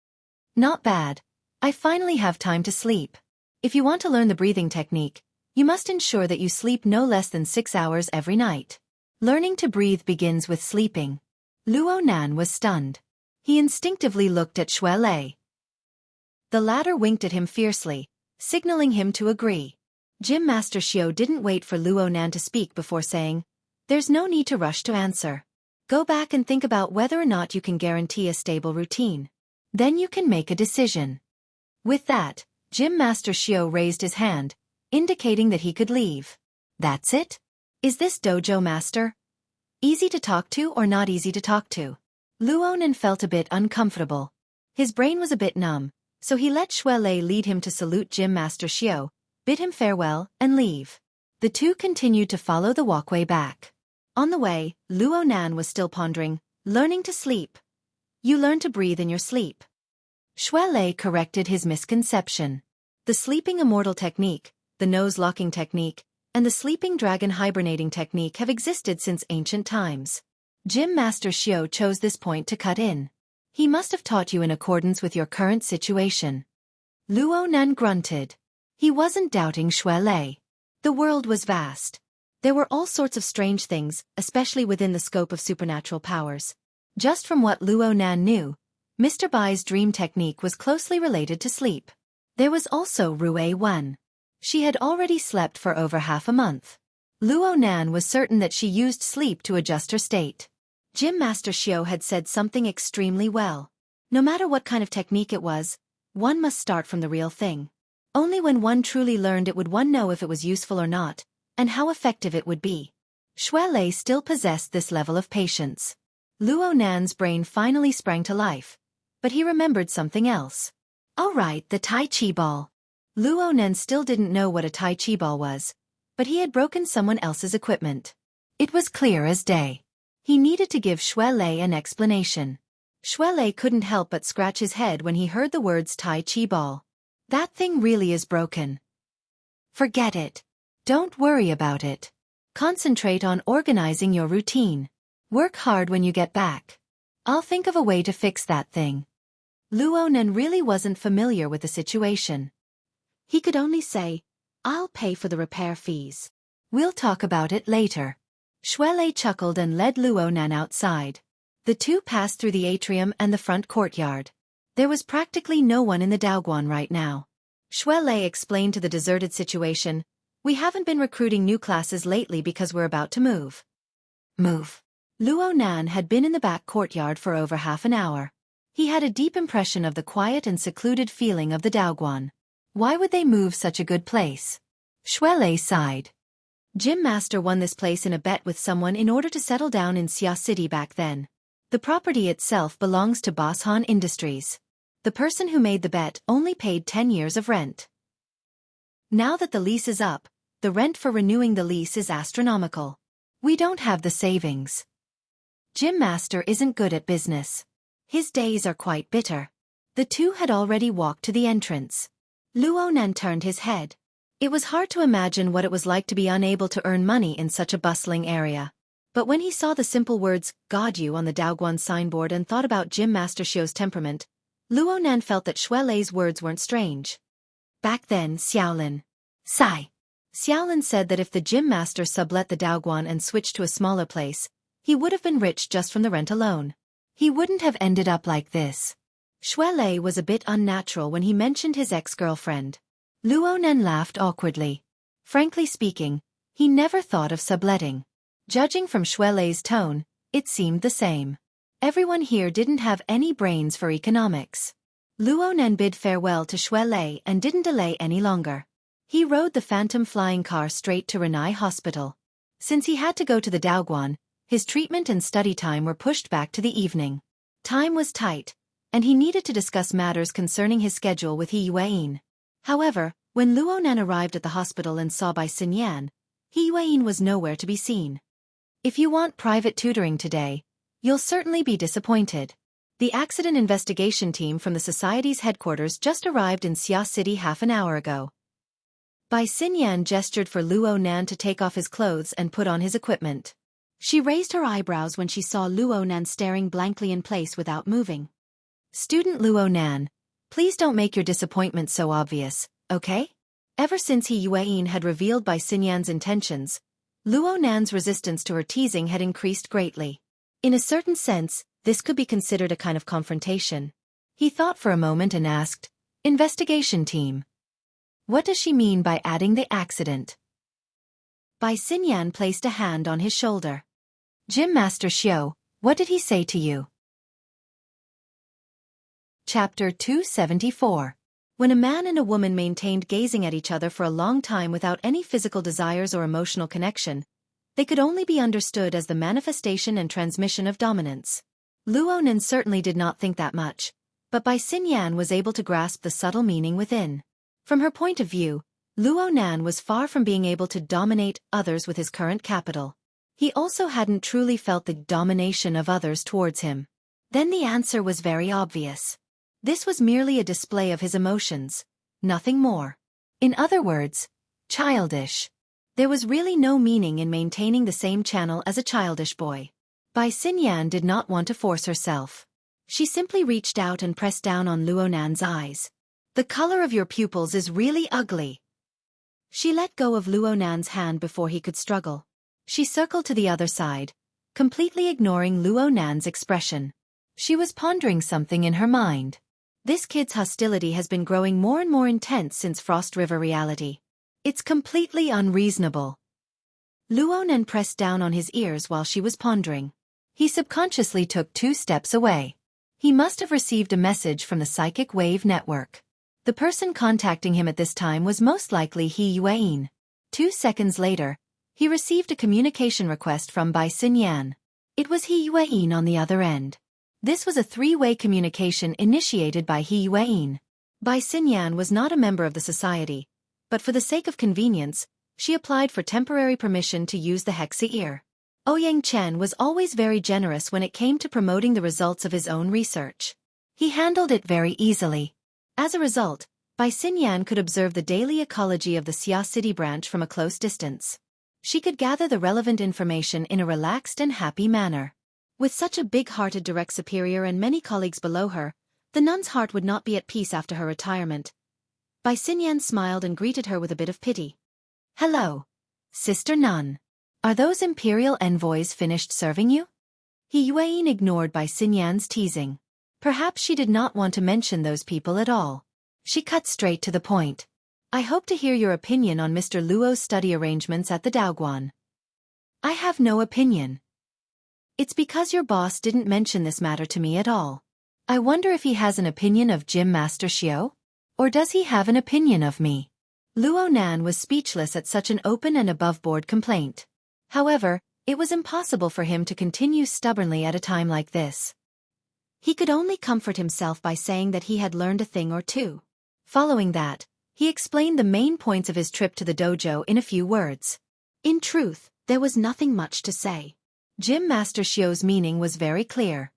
"Not bad. I finally have time to sleep. If you want to learn the breathing technique, you must ensure that you sleep no less than 6 hours every night. Learning to breathe begins with sleeping." Luo Nan was stunned. He instinctively looked at Xuelei. The latter winked at him fiercely, signaling him to agree. Gym Master Xiao didn't wait for Luo Nan to speak before saying, "There's no need to rush to answer. Go back and think about whether or not you can guarantee a stable routine. Then you can make a decision." With that, Gym Master Xiao raised his hand, indicating that he could leave. "That's it? Is this dojo master easy to talk to or not easy to talk to?" Luo Nan felt a bit uncomfortable. His brain was a bit numb, so he let Xuelei lead him to salute Gym Master Xiao, bid him farewell, and leave. The two continued to follow the walkway back. On the way, Luo Nan was still pondering, learning to sleep. You learn to breathe in your sleep. Xuelei corrected his misconception. The sleeping immortal technique, the nose-locking technique, and the sleeping dragon hibernating technique have existed since ancient times. Gym Master Xiao chose this point to cut in. He must have taught you in accordance with your current situation. Luo Nan grunted. He wasn't doubting Xuelei. The world was vast. There were all sorts of strange things, especially within the scope of supernatural powers. Just from what Luo Nan knew, Mr. Bai's dream technique was closely related to sleep. There was also Rue 1. She had already slept for over half a month. Luo Nan was certain that she used sleep to adjust her state. Gym Master Xiao had said something extremely well. No matter what kind of technique it was, one must start from the real thing. Only when one truly learned it would one know if it was useful or not, and how effective it would be. Xuelei still possessed this level of patience. Luo Nan's brain finally sprang to life, but he remembered something else. Oh right, the Tai Chi ball. Luo Nan still didn't know what a Tai Chi ball was, but he had broken someone else's equipment. It was clear as day. He needed to give Xuelei an explanation. Xuelei couldn't help but scratch his head when he heard the words Tai Chi ball. That thing really is broken. Forget it. Don't worry about it. Concentrate on organizing your routine. Work hard when you get back. I'll think of a way to fix that thing. Luonan really wasn't familiar with the situation. He could only say, I'll pay for the repair fees. We'll talk about it later. Xuelei chuckled and led Luonan outside. The two passed through the atrium and the front courtyard. There was practically no one in the Daoguan right now. Xuelei explained to the deserted situation, we haven't been recruiting new classes lately because we're about to move. Move. Luonan had been in the back courtyard for over half an hour. He had a deep impression of the quiet and secluded feeling of the Daoguan. Why would they move such a good place? Xuelei sighed. Gym Master won this place in a bet with someone in order to settle down in Xia City back then. The property itself belongs to Boss Han Industries. The person who made the bet only paid 10 years of rent. Now that the lease is up, the rent for renewing the lease is astronomical. We don't have the savings. Gym Master isn't good at business. His days are quite bitter. The two had already walked to the entrance. Luonan turned his head. It was hard to imagine what it was like to be unable to earn money in such a bustling area. But when he saw the simple words, God you on the Daoguan signboard and thought about Gym Master Xiu's temperament, Luonan felt that Xuelei's words weren't strange. Back then, Xiaolin. Sigh. Xiaolin said that if the Gym Master sublet the Daoguan and switched to a smaller place, he would have been rich just from the rent alone. He wouldn't have ended up like this. Xuelei was a bit unnatural when he mentioned his ex-girlfriend. Luonan laughed awkwardly. Frankly speaking, he never thought of subletting. Judging from Xuelei's tone, it seemed the same. Everyone here didn't have any brains for economics. Luonan bid farewell to Xuelei and didn't delay any longer. He rode the phantom flying car straight to Renai Hospital. Since he had to go to the Daoguan, his treatment and study time were pushed back to the evening. Time was tight, and he needed to discuss matters concerning his schedule with He Yueyin. However, when Luonan arrived at the hospital and saw Bai Xinyan, He Yueyin was nowhere to be seen. If you want private tutoring today, you'll certainly be disappointed. The accident investigation team from the society's headquarters just arrived in Xia City half an hour ago. Bai Xinyan gestured for Luonan to take off his clothes and put on his equipment. She raised her eyebrows when she saw Luonan staring blankly in place without moving. Student Luonan, please don't make your disappointment so obvious, okay? Ever since He Yueyin had revealed Bai Xinyan's intentions, Luonan's resistance to her teasing had increased greatly. In a certain sense, this could be considered a kind of confrontation. He thought for a moment and asked, Investigation team. What does she mean by adding the accident? Bai Xinyan placed a hand on his shoulder. Gym Master Xiu, what did he say to you? Chapter 274. When a man and a woman maintained gazing at each other for a long time without any physical desires or emotional connection, they could only be understood as the manifestation and transmission of dominance. Luonan certainly did not think that much, but Bai Xinyan was able to grasp the subtle meaning within. From her point of view, Luonan was far from being able to dominate others with his current capital. He also hadn't truly felt the domination of others towards him. Then the answer was very obvious. This was merely a display of his emotions, nothing more. In other words, childish. There was really no meaning in maintaining the same channel as a childish boy. Bai Xinyan did not want to force herself. She simply reached out and pressed down on Luonan's eyes. The color of your pupils is really ugly. She let go of Luonan's hand before he could struggle. She circled to the other side, completely ignoring Luonan's expression. She was pondering something in her mind. This kid's hostility has been growing more and more intense since Frost River reality. It's completely unreasonable. Luonan pressed down on his ears while she was pondering. He subconsciously took 2 steps away. He must have received a message from the psychic wave network. The person contacting him at this time was most likely He Yueyin. 2 seconds later, he received a communication request from Bai Xinyan. It was He Yueyin on the other end. This was a 3-way communication initiated by He Yueyin. Bai Xinyan was not a member of the society, but for the sake of convenience, she applied for temporary permission to use the Hexa-ear. Ouyang Chen was always very generous when it came to promoting the results of his own research. He handled it very easily. As a result, Bai Xinyan could observe the daily ecology of the Xia City branch from a close distance. She could gather the relevant information in a relaxed and happy manner. With such a big-hearted direct superior and many colleagues below her, the nun's heart would not be at peace after her retirement. Bai Xinyan smiled and greeted her with a bit of pity. "Hello, Sister Nun. Are those imperial envoys finished serving you?" He Yueyin ignored Bai Xinyan's teasing. Perhaps she did not want to mention those people at all. She cut straight to the point. "I hope to hear your opinion on Mr. Luo's study arrangements at the Daoguan." "I have no opinion. It's because your boss didn't mention this matter to me at all. I wonder if he has an opinion of Gym Master Xiao? Or does he have an opinion of me?" Luo Nan was speechless at such an open and above-board complaint. However, it was impossible for him to continue stubbornly at a time like this. He could only comfort himself by saying that he had learned a thing or two. Following that, he explained the main points of his trip to the dojo in a few words. In truth, there was nothing much to say. Gym Master Xiao's meaning was very clear.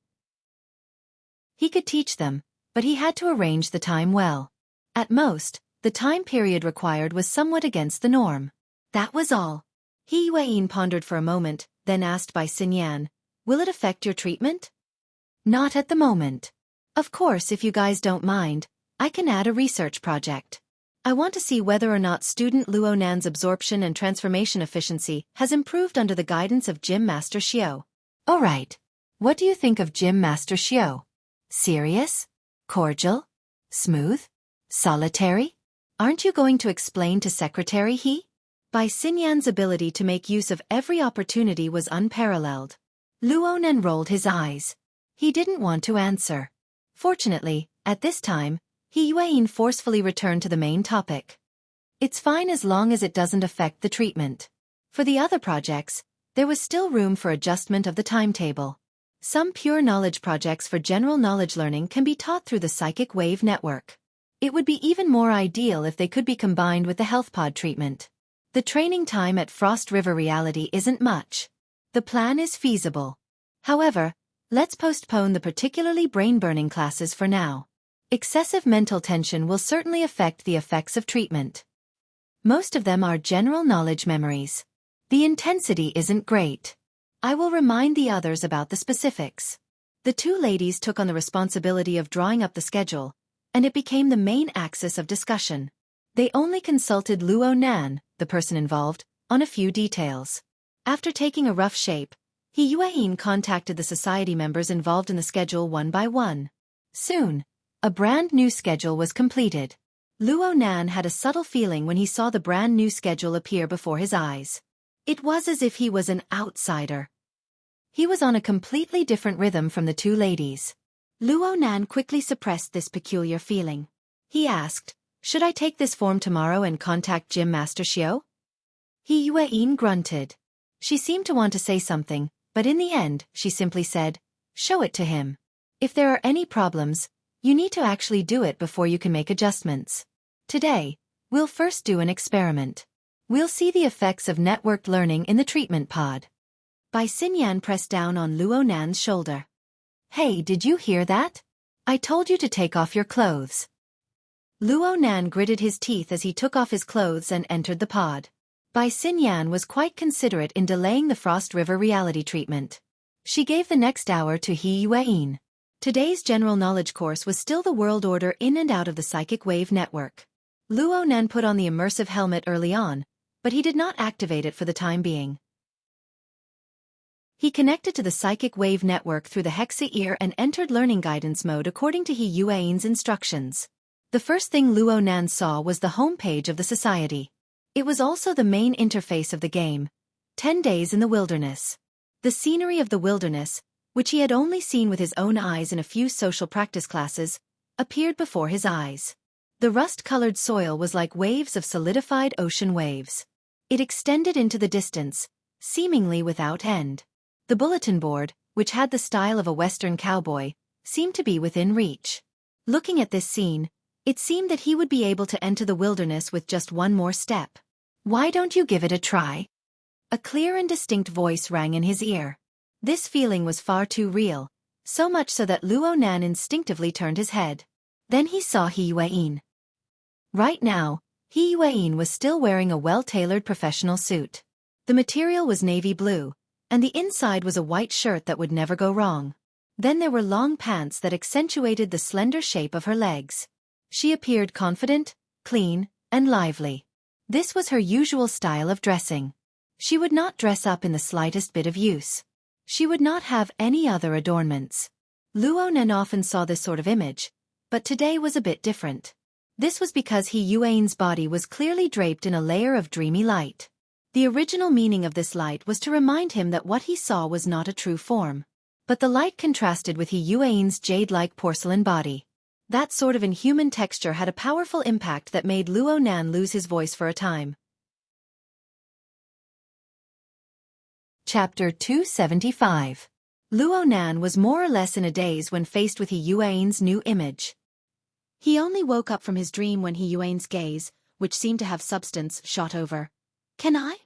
He could teach them, but he had to arrange the time well. At most, the time period required was somewhat against the norm. That was all. He Yueyin pondered for a moment, then asked Bai Xinyan, "Will it affect your treatment?" "Not at the moment. Of course, if you guys don't mind, I can add a research project. I want to see whether or not student Luo Nan's absorption and transformation efficiency has improved under the guidance of Gym Master Xiao." "All right. What do you think of Gym Master Xiao? Serious? Cordial? Smooth? Solitary? Aren't you going to explain to Secretary He?" Bai Xinyan's ability to make use of every opportunity was unparalleled. Luo Nan rolled his eyes. He didn't want to answer. Fortunately, at this time, He Yueyin forcefully returned to the main topic. "It's fine as long as it doesn't affect the treatment. For the other projects, there was still room for adjustment of the timetable. Some pure knowledge projects for general knowledge learning can be taught through the psychic wave network. It would be even more ideal if they could be combined with the health pod treatment. The training time at Frost River Reality isn't much. The plan is feasible. However, let's postpone the particularly brain-burning classes for now. Excessive mental tension will certainly affect the effects of treatment. Most of them are general knowledge memories. The intensity isn't great. I will remind the others about the specifics." The two ladies took on the responsibility of drawing up the schedule, and it became the main axis of discussion. They only consulted Luo Nan, the person involved, on a few details. After taking a rough shape, He Yueyin contacted the society members involved in the schedule one by one. Soon, a brand new schedule was completed. Luo Nan had a subtle feeling when he saw the brand new schedule appear before his eyes. It was as if he was an outsider. He was on a completely different rhythm from the two ladies. Luo Nan quickly suppressed this peculiar feeling. He asked, "Should I take this form tomorrow and contact Gym Master Xiao?" He Yueyin grunted. She seemed to want to say something, but in the end, she simply said, "Show it to him. If there are any problems, you need to actually do it before you can make adjustments. Today, we'll first do an experiment. We'll see the effects of networked learning in the treatment pod." Bai Xinyan pressed down on Luo Nan's shoulder. "Hey, did you hear that? I told you to take off your clothes." Luo Nan gritted his teeth as he took off his clothes and entered the pod. Bai Xinyan was quite considerate in delaying the Frost River reality treatment. She gave the next hour to He Yueyin. Today's general knowledge course was still the world order in and out of the psychic wave network. Luo Nan put on the immersive helmet early on, but he did not activate it for the time being. He connected to the psychic wave network through the Hexa ear and entered learning guidance mode according to He Yueyin's instructions. The first thing Luo Nan saw was the homepage of the society. It was also the main interface of the game, 10 Days in the Wilderness. The scenery of the wilderness, which he had only seen with his own eyes in a few social practice classes, appeared before his eyes. The rust-colored soil was like waves of solidified ocean waves. It extended into the distance, seemingly without end. The bulletin board, which had the style of a Western cowboy, seemed to be within reach. Looking at this scene, it seemed that he would be able to enter the wilderness with just one more step. "Why don't you give it a try?" A clear and distinct voice rang in his ear. This feeling was far too real, so much so that Luo Nan instinctively turned his head. Then he saw He Yueyin. Right now, He Yueyin was still wearing a well-tailored professional suit. The material was navy blue, and the inside was a white shirt that would never go wrong. Then there were long pants that accentuated the slender shape of her legs. She appeared confident, clean, and lively. This was her usual style of dressing. She would not dress up in the slightest bit of use. She would not have any other adornments. Luo Nan often saw this sort of image, but today was a bit different. This was because Yuan's body was clearly draped in a layer of dreamy light. The original meaning of this light was to remind him that what he saw was not a true form. But the light contrasted with Yuan's jade-like porcelain body. That sort of inhuman texture had a powerful impact that made Luo Nan lose his voice for a time. Chapter 275. Luo Nan was more or less in a daze when faced with Yuan's new image. He only woke up from his dream when Yuan's gaze, which seemed to have substance, shot over. Can I?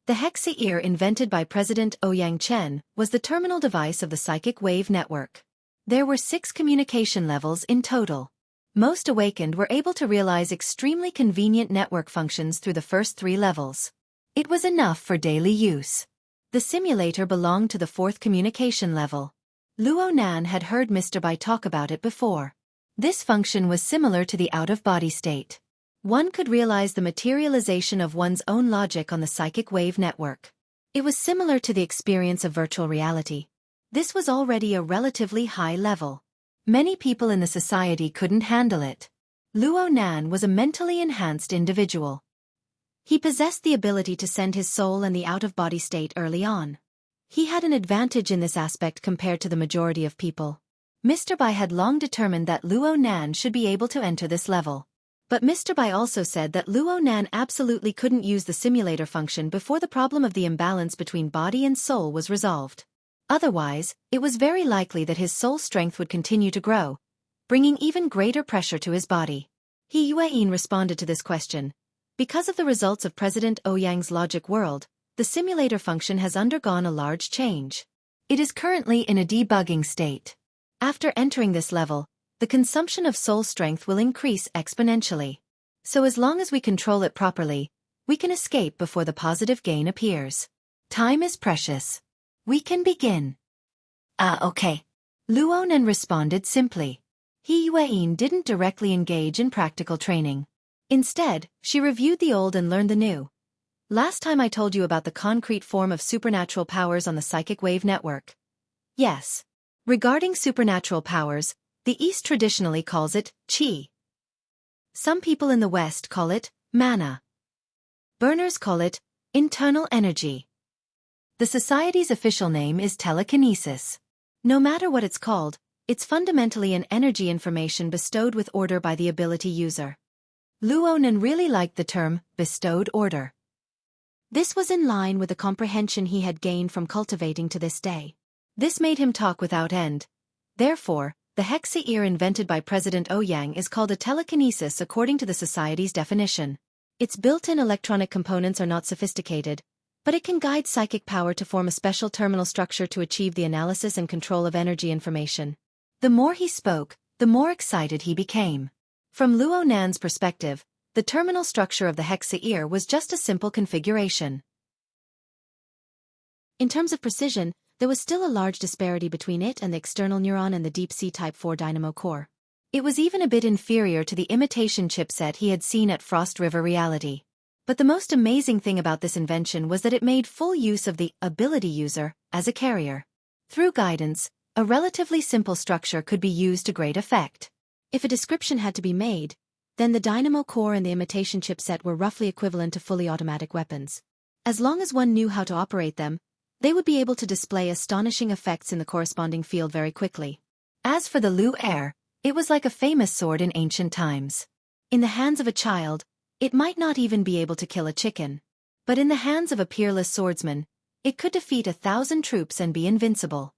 The Hexa ear invented by President Ouyang Chen was the terminal device of the psychic wave network. There were 6 communication levels in total. Most awakened were able to realize extremely convenient network functions through the first 3 levels. It was enough for daily use. The simulator belonged to the 4th communication level. Luo Nan had heard Mr. Bai talk about it before. This function was similar to the out-of-body state. One could realize the materialization of one's own logic on the psychic wave network. It was similar to the experience of virtual reality. This was already a relatively high level. Many people in the society couldn't handle it. Luo Nan was a mentally enhanced individual. He possessed the ability to send his soul in the out-of-body state early on. He had an advantage in this aspect compared to the majority of people. Mr. Bai had long determined that Luo Nan should be able to enter this level. But Mr. Bai also said that Luo Nan absolutely couldn't use the simulator function before the problem of the imbalance between body and soul was resolved. Otherwise, it was very likely that his soul strength would continue to grow, bringing even greater pressure to his body. Yuan responded to this question. Because of the results of President Ouyang's logic world, the simulator function has undergone a large change. It is currently in a debugging state. After entering this level, the consumption of soul strength will increase exponentially. So as long as we control it properly, we can escape before the positive gain appears. Time is precious. We can begin. Okay. Luo Nan responded simply. Yuan didn't directly engage in practical training. Instead, she reviewed the old and learned the new. Last time I told you about the concrete form of supernatural powers on the psychic wave network. Yes. Regarding supernatural powers, the East traditionally calls it qi. Some people in the West call it mana. Burners call it internal energy. The society's official name is telekinesis. No matter what it's called, it's fundamentally an energy information bestowed with order by the ability user. Luo Nan really liked the term bestowed order. This was in line with the comprehension he had gained from cultivating to this day. This made him talk without end. Therefore, the Hexa ear invented by President Ouyang is called a telekinesis according to the society's definition. Its built-in electronic components are not sophisticated, but it can guide psychic power to form a special terminal structure to achieve the analysis and control of energy information. The more he spoke, the more excited he became. From Luo Nan's perspective, the terminal structure of the Hexa ear was just a simple configuration. In terms of precision, there was still a large disparity between it and the external neuron and the deep-sea Type 4 dynamo core. It was even a bit inferior to the imitation chipset he had seen at Frost River Reality. But the most amazing thing about this invention was that it made full use of the ability user as a carrier. Through guidance, a relatively simple structure could be used to great effect. If a description had to be made, then the dynamo core and the imitation chipset were roughly equivalent to fully automatic weapons. As long as one knew how to operate them, they would be able to display astonishing effects in the corresponding field very quickly. As for the Lu Er, it was like a famous sword in ancient times. In the hands of a child, it might not even be able to kill a chicken. But in the hands of a peerless swordsman, it could defeat 1,000 troops and be invincible.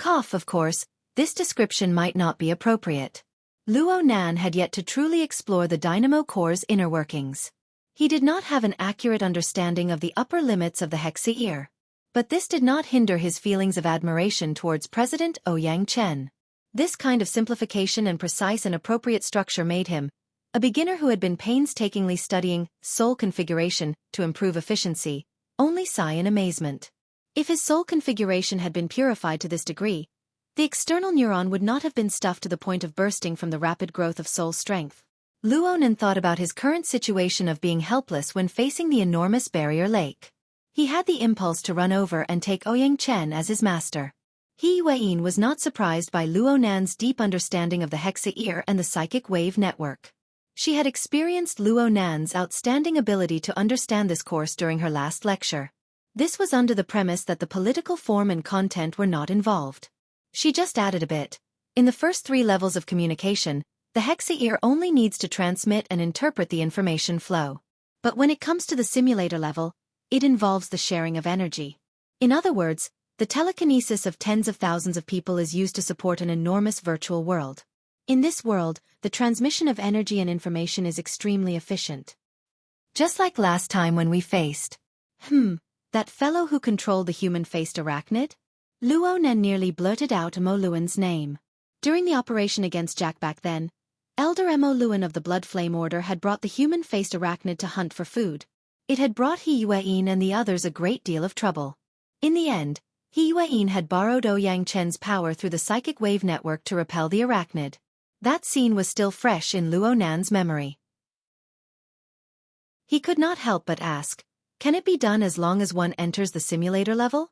Of course, this description might not be appropriate. Luo Nan had yet to truly explore the dynamo core's inner workings. He did not have an accurate understanding of the upper limits of the Hexa ear. But this did not hinder his feelings of admiration towards President Ouyang Chen. This kind of simplification and precise and appropriate structure made him, a beginner who had been painstakingly studying soul configuration to improve efficiency, only sigh in amazement. If his soul configuration had been purified to this degree, the external neuron would not have been stuffed to the point of bursting from the rapid growth of soul strength. Luonan thought about his current situation of being helpless when facing the enormous barrier lake. He had the impulse to run over and take Ouyang Chen as his master. He Yueyin was not surprised by Luonan's deep understanding of the hexa-ear and the psychic wave network. She had experienced Luonan's outstanding ability to understand this course during her last lecture. This was under the premise that the political form and content were not involved. She just added a bit. In the first 3 levels of communication, the hexa-ear only needs to transmit and interpret the information flow. But when it comes to the simulator level, it involves the sharing of energy. In other words, the telekinesis of tens of thousands of people is used to support an enormous virtual world. In this world, the transmission of energy and information is extremely efficient. Just like last time when we faced, that fellow who controlled the human-faced arachnid? Luonan nearly blurted out Mo Luan's name. During the operation against Jack back then, Elder Mo Luan of the Blood Flame Order had brought the human-faced arachnid to hunt for food. It had brought He Yueyin and the others a great deal of trouble. In the end, He Yueyin had borrowed Ouyang Chen's power through the psychic wave network to repel the arachnid. That scene was still fresh in Luonan's memory. He could not help but ask, can it be done as long as one enters the simulator level?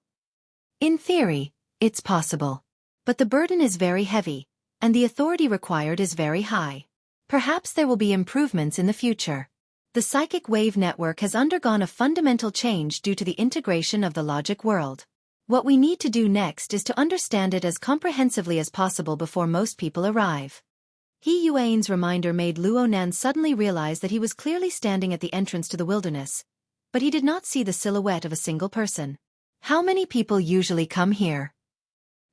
In theory, it's possible. But the burden is very heavy, and the authority required is very high. Perhaps there will be improvements in the future. The psychic wave network has undergone a fundamental change due to the integration of the logic world. What we need to do next is to understand it as comprehensively as possible before most people arrive. He Yuein's reminder made Luonan suddenly realize that he was clearly standing at the entrance to the wilderness, but he did not see the silhouette of a single person. How many people usually come here?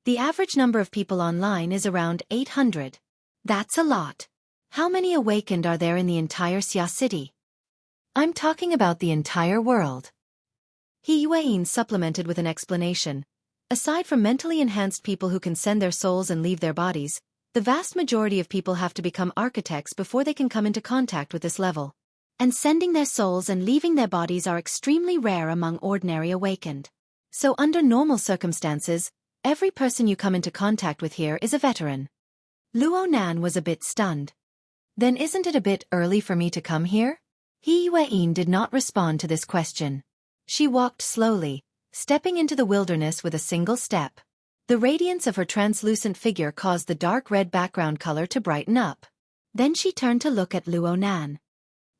The average number of people online is around 800. That's a lot. How many awakened are there in the entire Xia city? I'm talking about the entire world. He Yueyin supplemented with an explanation. Aside from mentally enhanced people who can send their souls and leave their bodies, the vast majority of people have to become architects before they can come into contact with this level. And sending their souls and leaving their bodies are extremely rare among ordinary awakened. So under normal circumstances, every person you come into contact with here is a veteran. Luonan was a bit stunned. Then isn't it a bit early for me to come here? He Yueyin did not respond to this question. She walked slowly, stepping into the wilderness with a single step. The radiance of her translucent figure caused the dark red background color to brighten up. Then she turned to look at Luonan.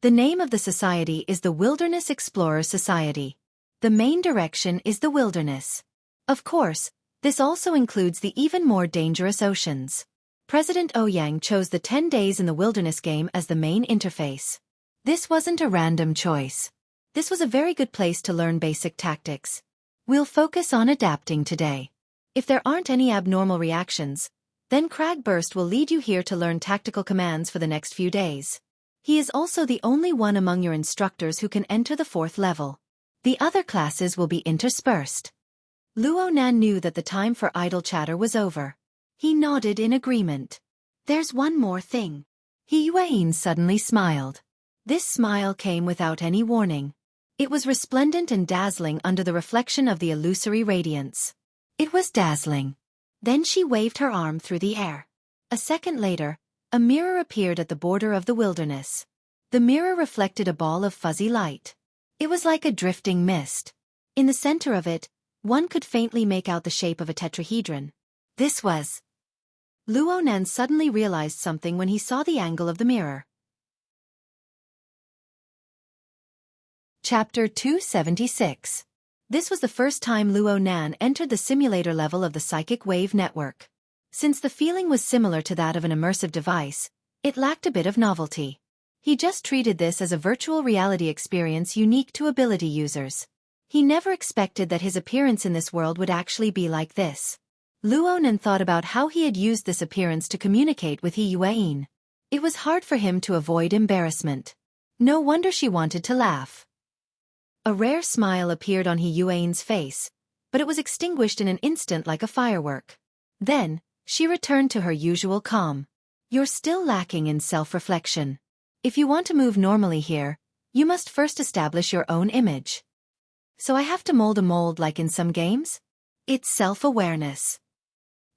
The name of the society is the Wilderness Explorers Society. The main direction is the wilderness. Of course, this also includes the even more dangerous oceans. President Ouyang chose the 10 days in the wilderness game as the main interface. This wasn't a random choice. This was a very good place to learn basic tactics. We'll focus on adapting today. If there aren't any abnormal reactions, then Cragburst will lead you here to learn tactical commands for the next few days. He is also the only one among your instructors who can enter the 4th level. The other classes will be interspersed. Luonan knew that the time for idle chatter was over. He nodded in agreement. There's one more thing. He Yueyin suddenly smiled. This smile came without any warning. It was resplendent and dazzling under the reflection of the illusory radiance. It was dazzling. Then she waved her arm through the air. A second later, a mirror appeared at the border of the wilderness. The mirror reflected a ball of fuzzy light. It was like a drifting mist. In the center of it, one could faintly make out the shape of a tetrahedron. This was... Luonan suddenly realized something when he saw the angle of the mirror. Chapter 276. This was the first time Luonan entered the simulator level of the psychic wave network. Since the feeling was similar to that of an immersive device, it lacked a bit of novelty. He just treated this as a virtual reality experience unique to ability users. He never expected that his appearance in this world would actually be like this. Luonan thought about how he had used this appearance to communicate with He Yueyin. It was hard for him to avoid embarrassment. No wonder she wanted to laugh. A rare smile appeared on He Yuein's face, but it was extinguished in an instant like a firework. Then, she returned to her usual calm. You're still lacking in self-reflection. If you want to move normally here, you must first establish your own image. So I have to mold a mold like in some games? It's self-awareness.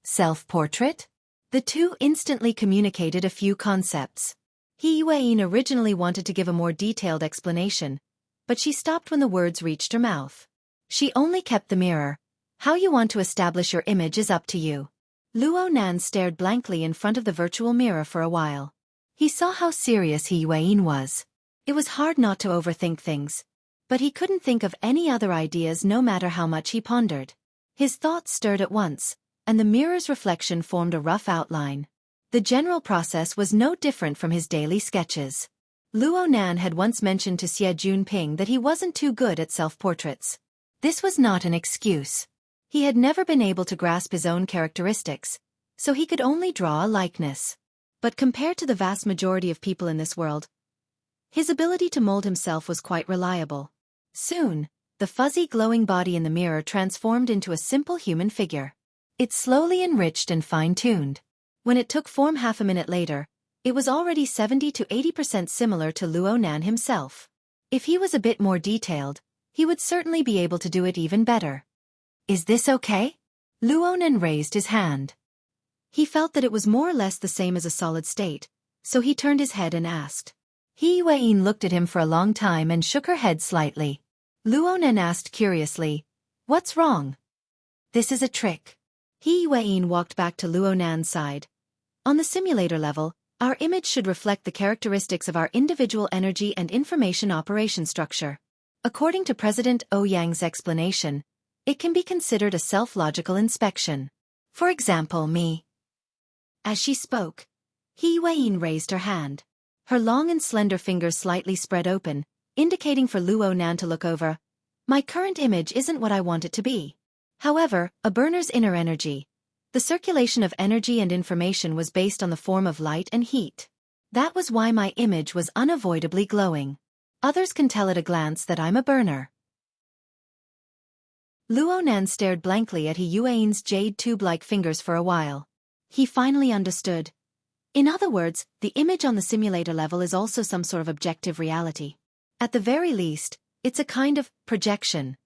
Self-portrait? The two instantly communicated a few concepts. He Yuan originally wanted to give a more detailed explanation, but she stopped when the words reached her mouth. She only kept the mirror. How you want to establish your image is up to you. Luo Nan stared blankly in front of the virtual mirror for a while. He saw how serious He Yuan was. It was hard not to overthink things, but he couldn't think of any other ideas no matter how much he pondered. His thoughts stirred at once, and the mirror's reflection formed a rough outline. The general process was no different from his daily sketches. Luo Nan had once mentioned to Xie Junping that he wasn't too good at self-portraits. This was not an excuse. He had never been able to grasp his own characteristics, so he could only draw a likeness. But compared to the vast majority of people in this world, his ability to mold himself was quite reliable. Soon, the fuzzy glowing body in the mirror transformed into a simple human figure. It slowly enriched and fine-tuned. When it took form half a minute later, it was already 70 to 80% similar to Luo Nan himself. If he was a bit more detailed, he would certainly be able to do it even better. Is this okay? Luo Nan raised his hand. He felt that it was more or less the same as a solid state, so he turned his head and asked. He Yuan looked at him for a long time and shook her head slightly. Luo Nan asked curiously, "What's wrong?" "This is a trick." He Yuan walked back to Luo Nan's side. On the simulator level, our image should reflect the characteristics of our individual energy and information operation structure. According to President Ouyang's explanation, it can be considered a self-logical inspection. For example, me. As she spoke, He Yuan raised her hand. Her long and slender fingers slightly spread open, indicating for Luo Nan to look over. My current image isn't what I want it to be. However, a burner's inner energy. The circulation of energy and information was based on the form of light and heat. That was why my image was unavoidably glowing. Others can tell at a glance that I'm a burner. Luo Nan stared blankly at He Yuan's jade tube-like fingers for a while. He finally understood. In other words, the image on the simulator level is also some sort of objective reality. At the very least, it's a kind of projection.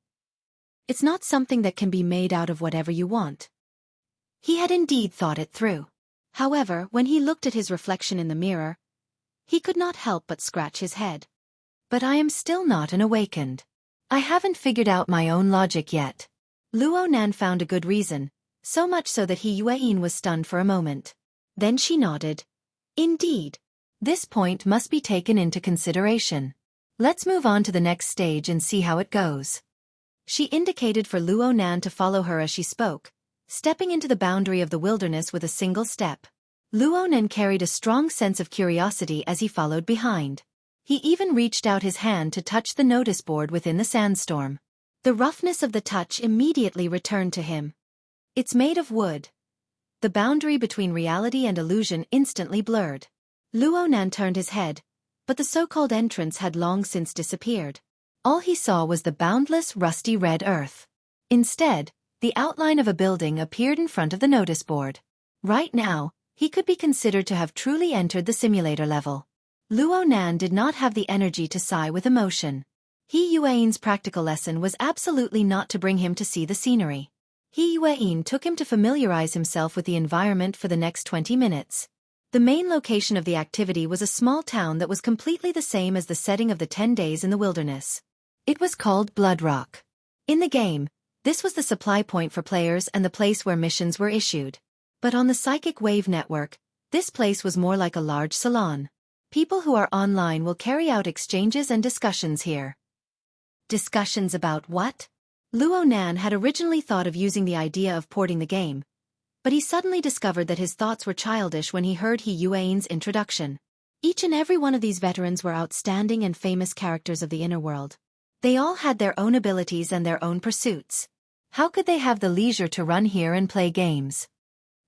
It's not something that can be made out of whatever you want. He had indeed thought it through. However, when he looked at his reflection in the mirror, he could not help but scratch his head. But I am still not an awakened. I haven't figured out my own logic yet. Luo Nan found a good reason, so much so that He Yuan was stunned for a moment. Then she nodded. Indeed. This point must be taken into consideration. Let's move on to the next stage and see how it goes. She indicated for Luo Nan to follow her as she spoke, stepping into the boundary of the wilderness with a single step. Luo Nan carried a strong sense of curiosity as he followed behind. He even reached out his hand to touch the notice board within the sandstorm. The roughness of the touch immediately returned to him. It's made of wood. The boundary between reality and illusion instantly blurred. Luo Nan turned his head, but the so-called entrance had long since disappeared. All he saw was the boundless, rusty red earth. Instead, the outline of a building appeared in front of the notice board. Right now, he could be considered to have truly entered the simulator level. Luo Nan did not have the energy to sigh with emotion. He Yuan's practical lesson was absolutely not to bring him to see the scenery. He Yuan took him to familiarize himself with the environment for the next 20 minutes. The main location of the activity was a small town that was completely the same as the setting of the 10 days in the wilderness. It was called Blood Rock. In the game, this was the supply point for players and the place where missions were issued. But on the Psychic Wave Network, this place was more like a large salon. People who are online will carry out exchanges and discussions here. Discussions about what? Luo Nan had originally thought of using the idea of porting the game, but he suddenly discovered that his thoughts were childish when he heard He Yuan's introduction. Each and every one of these veterans were outstanding and famous characters of the inner world. They all had their own abilities and their own pursuits. How could they have the leisure to run here and play games?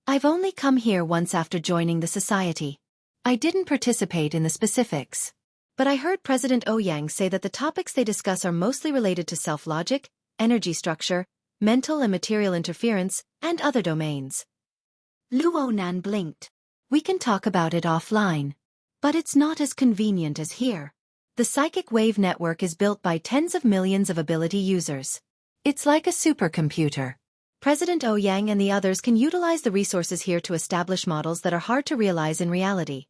I've only come here once after joining the society. I didn't participate in the specifics. But I heard President Ouyang say that the topics they discuss are mostly related to self-logic, energy structure, mental and material interference, and other domains. Luo Nan blinked. We can talk about it offline. But it's not as convenient as here. The psychic wave network is built by tens of millions of ability users. It's like a supercomputer. President Ouyang and the others can utilize the resources here to establish models that are hard to realize in reality.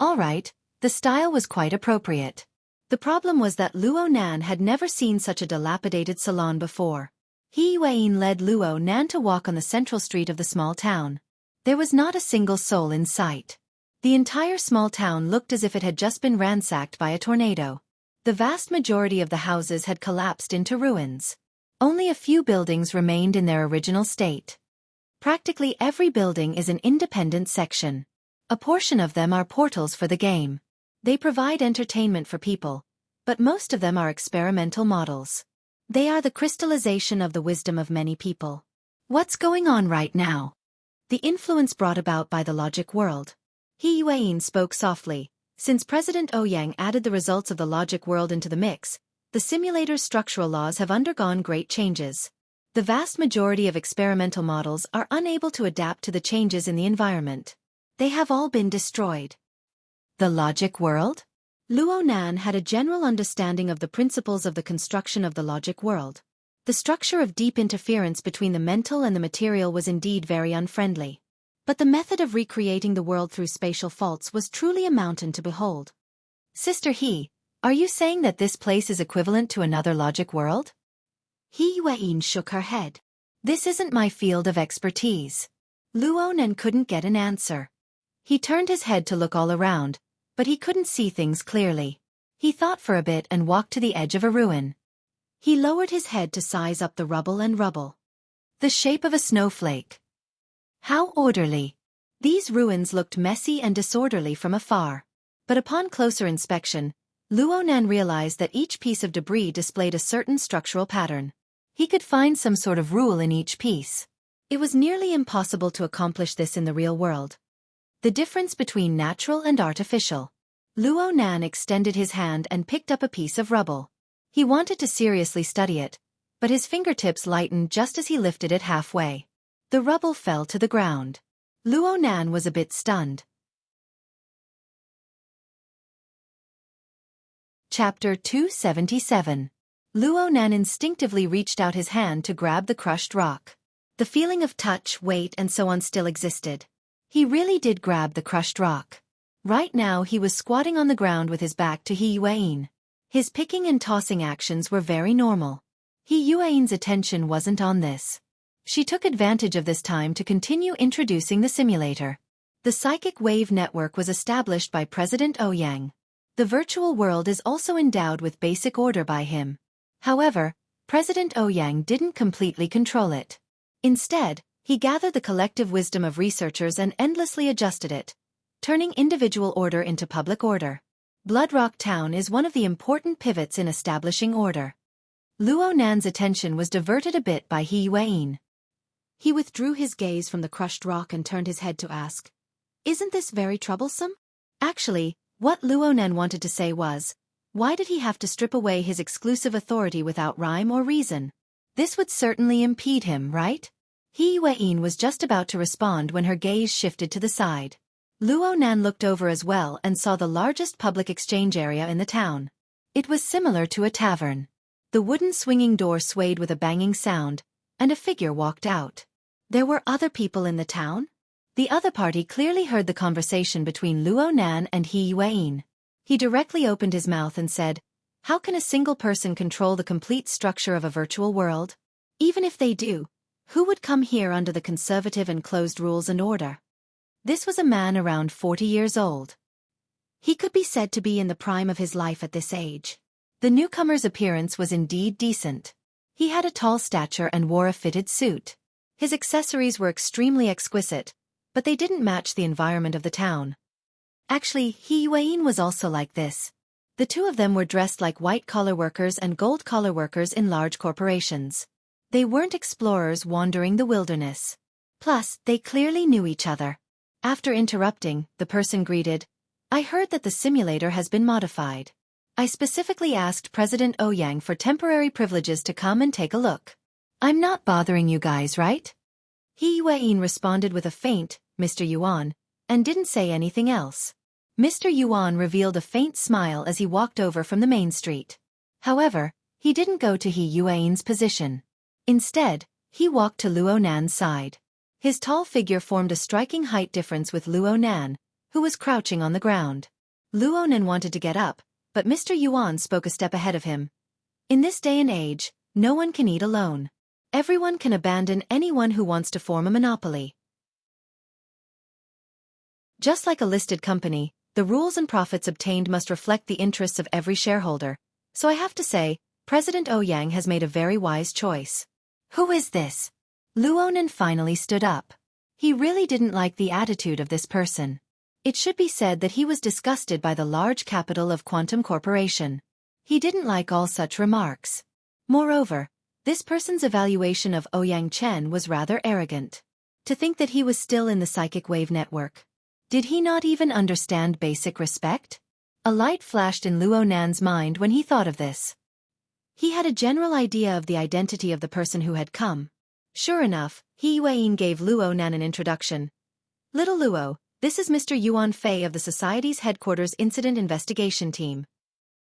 Alright, the style was quite appropriate. The problem was that Luo Nan had never seen such a dilapidated salon before. He Yuan led Luo Nan to walk on the central street of the small town. There was not a single soul in sight. The entire small town looked as if it had just been ransacked by a tornado. The vast majority of the houses had collapsed into ruins. Only a few buildings remained in their original state. Practically every building is an independent section. A portion of them are portals for the game. They provide entertainment for people, but most of them are experimental models. They are the crystallization of the wisdom of many people. What's going on right now? The influence brought about by the logic world. He Yuan spoke softly. Since President Ouyang added the results of the logic world into the mix, the simulator's structural laws have undergone great changes. The vast majority of experimental models are unable to adapt to the changes in the environment. They have all been destroyed. The logic world? Luo Nan had a general understanding of the principles of the construction of the logic world. The structure of deep interference between the mental and the material was indeed very unfriendly. But the method of recreating the world through spatial faults was truly a mountain to behold. Sister He, are you saying that this place is equivalent to another logic world? He Yuan shook her head. This isn't my field of expertise. Luo Nan couldn't get an answer. He turned his head to look all around, but he couldn't see things clearly. He thought for a bit and walked to the edge of a ruin. He lowered his head to size up the rubble and rubble. The shape of a snowflake. How orderly. These ruins looked messy and disorderly from afar. But upon closer inspection, Luo Nan realized that each piece of debris displayed a certain structural pattern. He could find some sort of rule in each piece. It was nearly impossible to accomplish this in the real world. The difference between natural and artificial. Luo Nan extended his hand and picked up a piece of rubble. He wanted to seriously study it, but his fingertips lightened just as he lifted it halfway. The rubble fell to the ground. Luo Nan was a bit stunned. Chapter 277. Luo Nan instinctively reached out his hand to grab the crushed rock. The feeling of touch, weight and so on still existed. He really did grab the crushed rock. Right now he was squatting on the ground with his back to He Yuan. His picking and tossing actions were very normal. He Yuan's attention wasn't on this. She took advantage of this time to continue introducing the simulator. The psychic wave network was established by President Ouyang. The virtual world is also endowed with basic order by him. However, President Ouyang didn't completely control it. Instead, he gathered the collective wisdom of researchers and endlessly adjusted it, turning individual order into public order. Bloodrock Town is one of the important pivots in establishing order. Luo Nan's attention was diverted a bit by He Yuan. He withdrew his gaze from the crushed rock and turned his head to ask, "Isn't this very troublesome?" Actually, what Luo Nan wanted to say was, why did he have to strip away his exclusive authority without rhyme or reason? This would certainly impede him, right? He Yuan was just about to respond when her gaze shifted to the side. Luo Nan looked over as well and saw the largest public exchange area in the town. It was similar to a tavern. The wooden swinging door swayed with a banging sound, and a figure walked out. There were other people in the town? The other party clearly heard the conversation between Luo Nan and He Yuan. He directly opened his mouth and said, "How can a single person control the complete structure of a virtual world? Even if they do, who would come here under the conservative and closed rules and order?" This was a man around 40 years old. He could be said to be in the prime of his life at this age. The newcomer's appearance was indeed decent. He had a tall stature and wore a fitted suit. His accessories were extremely exquisite, but they didn't match the environment of the town. Actually, He Yuan was also like this. The two of them were dressed like white-collar workers and gold-collar workers in large corporations. They weren't explorers wandering the wilderness. Plus, they clearly knew each other. After interrupting, the person greeted, "I heard that the simulator has been modified. I specifically asked President Ouyang for temporary privileges to come and take a look. I'm not bothering you guys, right?" He Yuan responded with a faint, "Mr. Yuan," and didn't say anything else. Mr. Yuan revealed a faint smile as he walked over from the main street. However, he didn't go to He Yuan's position. Instead, he walked to Luo Nan's side. His tall figure formed a striking height difference with Luo Nan, who was crouching on the ground. Luo Nan wanted to get up, but Mr. Yuan spoke a step ahead of him. In this day and age, no one can eat alone. Everyone can abandon anyone who wants to form a monopoly. Just like a listed company, the rules and profits obtained must reflect the interests of every shareholder. So I have to say, President Ouyang has made a very wise choice. Who is this? Luo Nan finally stood up. He really didn't like the attitude of this person. It should be said that he was disgusted by the large capital of Quantum Corporation. He didn't like all such remarks. Moreover, this person's evaluation of Ouyang Chen was rather arrogant. To think that he was still in the psychic wave network. Did he not even understand basic respect? A light flashed in Luo Nan's mind when he thought of this. He had a general idea of the identity of the person who had come. Sure enough, He Yuan gave Luo Nan an introduction. Little Luo, this is Mr. Yuan Fei of the Society's headquarters incident investigation team.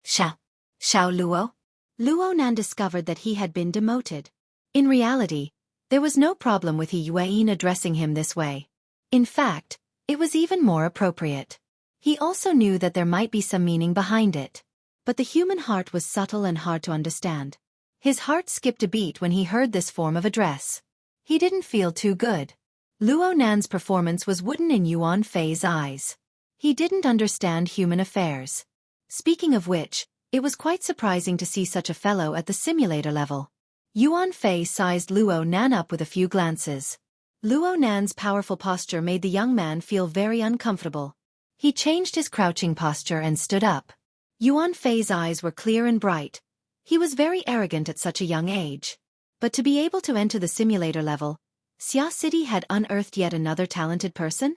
Xiao Luo? Luo Nan discovered that he had been demoted. In reality, there was no problem with He Yuan addressing him this way. In fact, it was even more appropriate. He also knew that there might be some meaning behind it. But the human heart was subtle and hard to understand. His heart skipped a beat when he heard this form of address. He didn't feel too good. Luo Nan's performance was wooden in Yuan Fei's eyes. He didn't understand human affairs. Speaking of which, it was quite surprising to see such a fellow at the simulator level. Yuan Fei sized Luo Nan up with a few glances. Luo Nan's powerful posture made the young man feel very uncomfortable. He changed his crouching posture and stood up. Yuan Fei's eyes were clear and bright. He was very arrogant at such a young age. But to be able to enter the simulator level, Xia City had unearthed yet another talented person?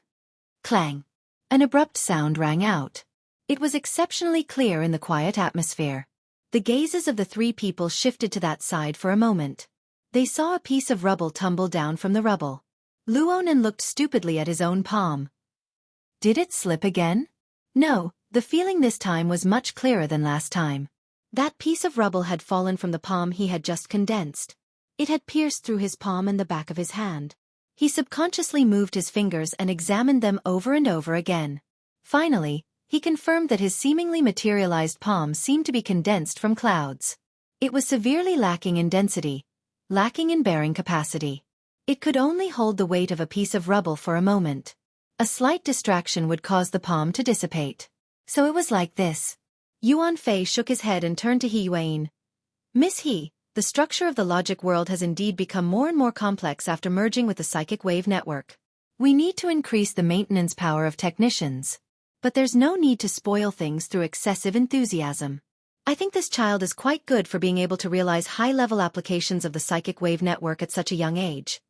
Clang! An abrupt sound rang out. It was exceptionally clear in the quiet atmosphere. The gazes of the three people shifted to that side for a moment. They saw a piece of rubble tumble down from the rubble. Luo Nan looked stupidly at his own palm. Did it slip again? No, the feeling this time was much clearer than last time. That piece of rubble had fallen from the palm he had just condensed. It had pierced through his palm and the back of his hand. He subconsciously moved his fingers and examined them over and over again. Finally, he confirmed that his seemingly materialized palm seemed to be condensed from clouds. It was severely lacking in density, lacking in bearing capacity. It could only hold the weight of a piece of rubble for a moment. A slight distraction would cause the palm to dissipate. So it was like this. Yuan Fei shook his head and turned to He Yuan. Miss He, the structure of the logic world has indeed become more and more complex after merging with the psychic wave network. We need to increase the maintenance power of technicians. But there's no need to spoil things through excessive enthusiasm. I think this child is quite good for being able to realize high-level applications of the psychic wave network at such a young age.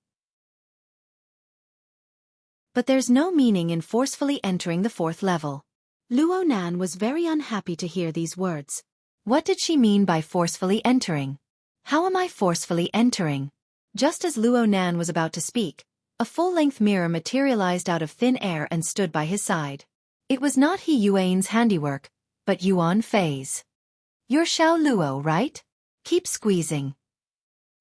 But there's no meaning in forcefully entering the fourth level. Luo Nan was very unhappy to hear these words. What did she mean by forcefully entering? How am I forcefully entering? Just as Luo Nan was about to speak, a full-length mirror materialized out of thin air and stood by his side. It was not He Yuan's handiwork, but Yuan Fei's. You're Xiao Luo, right? Keep squeezing.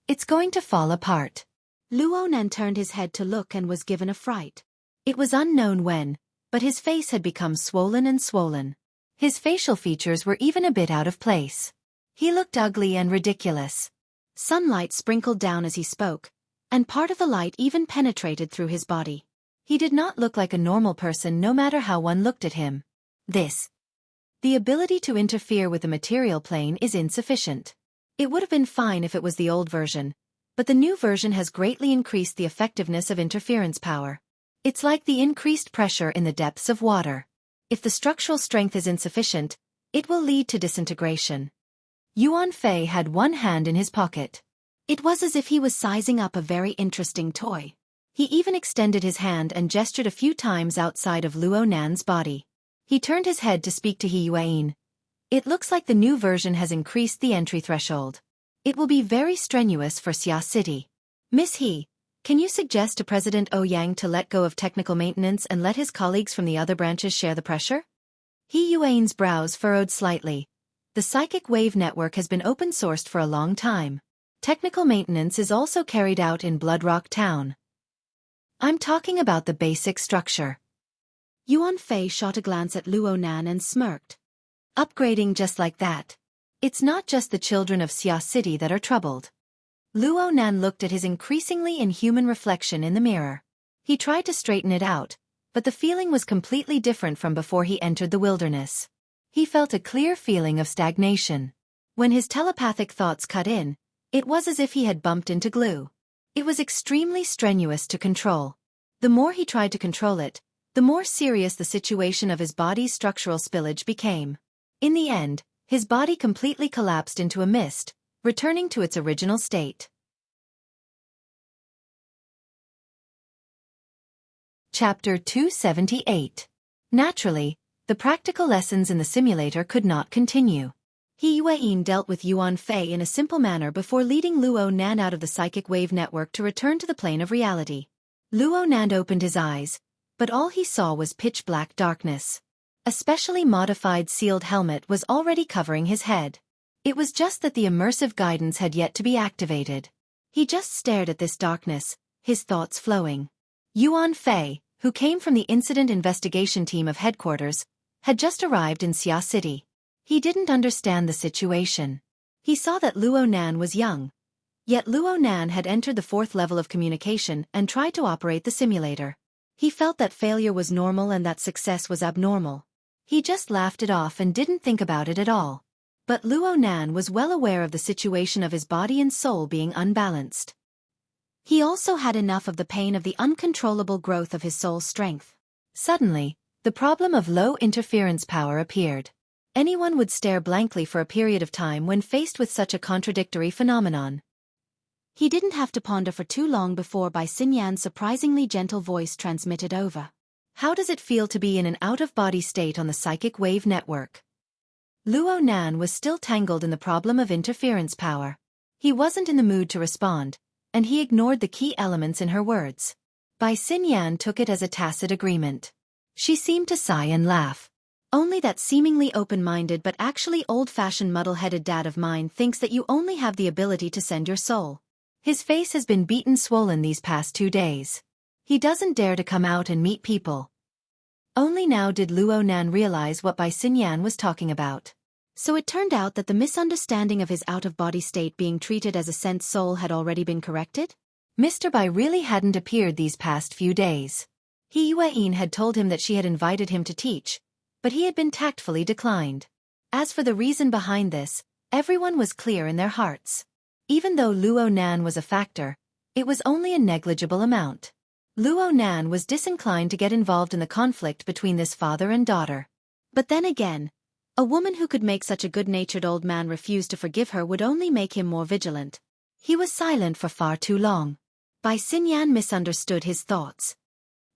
It's going to fall apart. Luo Nan turned his head to look and was given a fright. It was unknown when, but his face had become swollen and swollen. His facial features were even a bit out of place. He looked ugly and ridiculous. Sunlight sprinkled down as he spoke, and part of the light even penetrated through his body. He did not look like a normal person no matter how one looked at him. The ability to interfere with the material plane is insufficient. It would have been fine if it was the old version, but the new version has greatly increased the effectiveness of interference power. It's like the increased pressure in the depths of water. If the structural strength is insufficient, it will lead to disintegration. Yuan Fei had one hand in his pocket. It was as if he was sizing up a very interesting toy. He even extended his hand and gestured a few times outside of Luo Nan's body. He turned his head to speak to He Yuan. It looks like the new version has increased the entry threshold. It will be very strenuous for Xia City. Miss He, can you suggest to President Ouyang to let go of technical maintenance and let his colleagues from the other branches share the pressure? He Yuan's brows furrowed slightly. The psychic wave network has been open-sourced for a long time. Technical maintenance is also carried out in Bloodrock Town. I'm talking about the basic structure. Yuan Fei shot a glance at Luo Nan and smirked. Upgrading just like that. It's not just the children of Xia City that are troubled. Luo Nan looked at his increasingly inhuman reflection in the mirror. He tried to straighten it out, but the feeling was completely different from before he entered the wilderness. He felt a clear feeling of stagnation. When his telepathic thoughts cut in, it was as if he had bumped into glue. It was extremely strenuous to control. The more he tried to control it, the more serious the situation of his body's structural spillage became. In the end, his body completely collapsed into a mist, returning to its original state. Chapter 278. Naturally, the practical lessons in the simulator could not continue. He Yuan dealt with Yuan Fei in a simple manner before leading Luo Nan out of the psychic wave network to return to the plane of reality. Luo Nan opened his eyes, but all he saw was pitch-black darkness. A specially modified sealed helmet was already covering his head. It was just that the immersive guidance had yet to be activated. He just stared at this darkness, his thoughts flowing. Yuan Fei, who came from the incident investigation team of headquarters, had just arrived in Xia City. He didn't understand the situation. He saw that Luo Nan was young. Yet Luo Nan had entered the 4th level of communication and tried to operate the simulator. He felt that failure was normal and that success was abnormal. He just laughed it off and didn't think about it at all. But Luo Nan was well aware of the situation of his body and soul being unbalanced. He also had enough of the pain of the uncontrollable growth of his soul's strength. Suddenly, the problem of low interference power appeared. Anyone would stare blankly for a period of time when faced with such a contradictory phenomenon. He didn't have to ponder for too long before Bai Xinyan's surprisingly gentle voice transmitted over. How does it feel to be in an out-of-body state on the psychic wave network? Luo Nan was still tangled in the problem of interference power. He wasn't in the mood to respond, and he ignored the key elements in her words. Bai Xinyan took it as a tacit agreement. She seemed to sigh and laugh. Only that seemingly open-minded but actually old-fashioned muddle-headed dad of mine thinks that you only have the ability to send your soul. His face has been beaten swollen these past 2 days. He doesn't dare to come out and meet people. Only now did Luo Nan realize what Bai Xinyan was talking about. So it turned out that the misunderstanding of his out-of-body state being treated as a sent soul had already been corrected? Mr. Bai really hadn't appeared these past few days. He Yuan had told him that she had invited him to teach, but he had been tactfully declined. As for the reason behind this, everyone was clear in their hearts. Even though Luo Nan was a factor, it was only a negligible amount. Luo Nan was disinclined to get involved in the conflict between this father and daughter. But then again, a woman who could make such a good-natured old man refuse to forgive her would only make him more vigilant. He was silent for far too long. Bai Xinyan misunderstood his thoughts.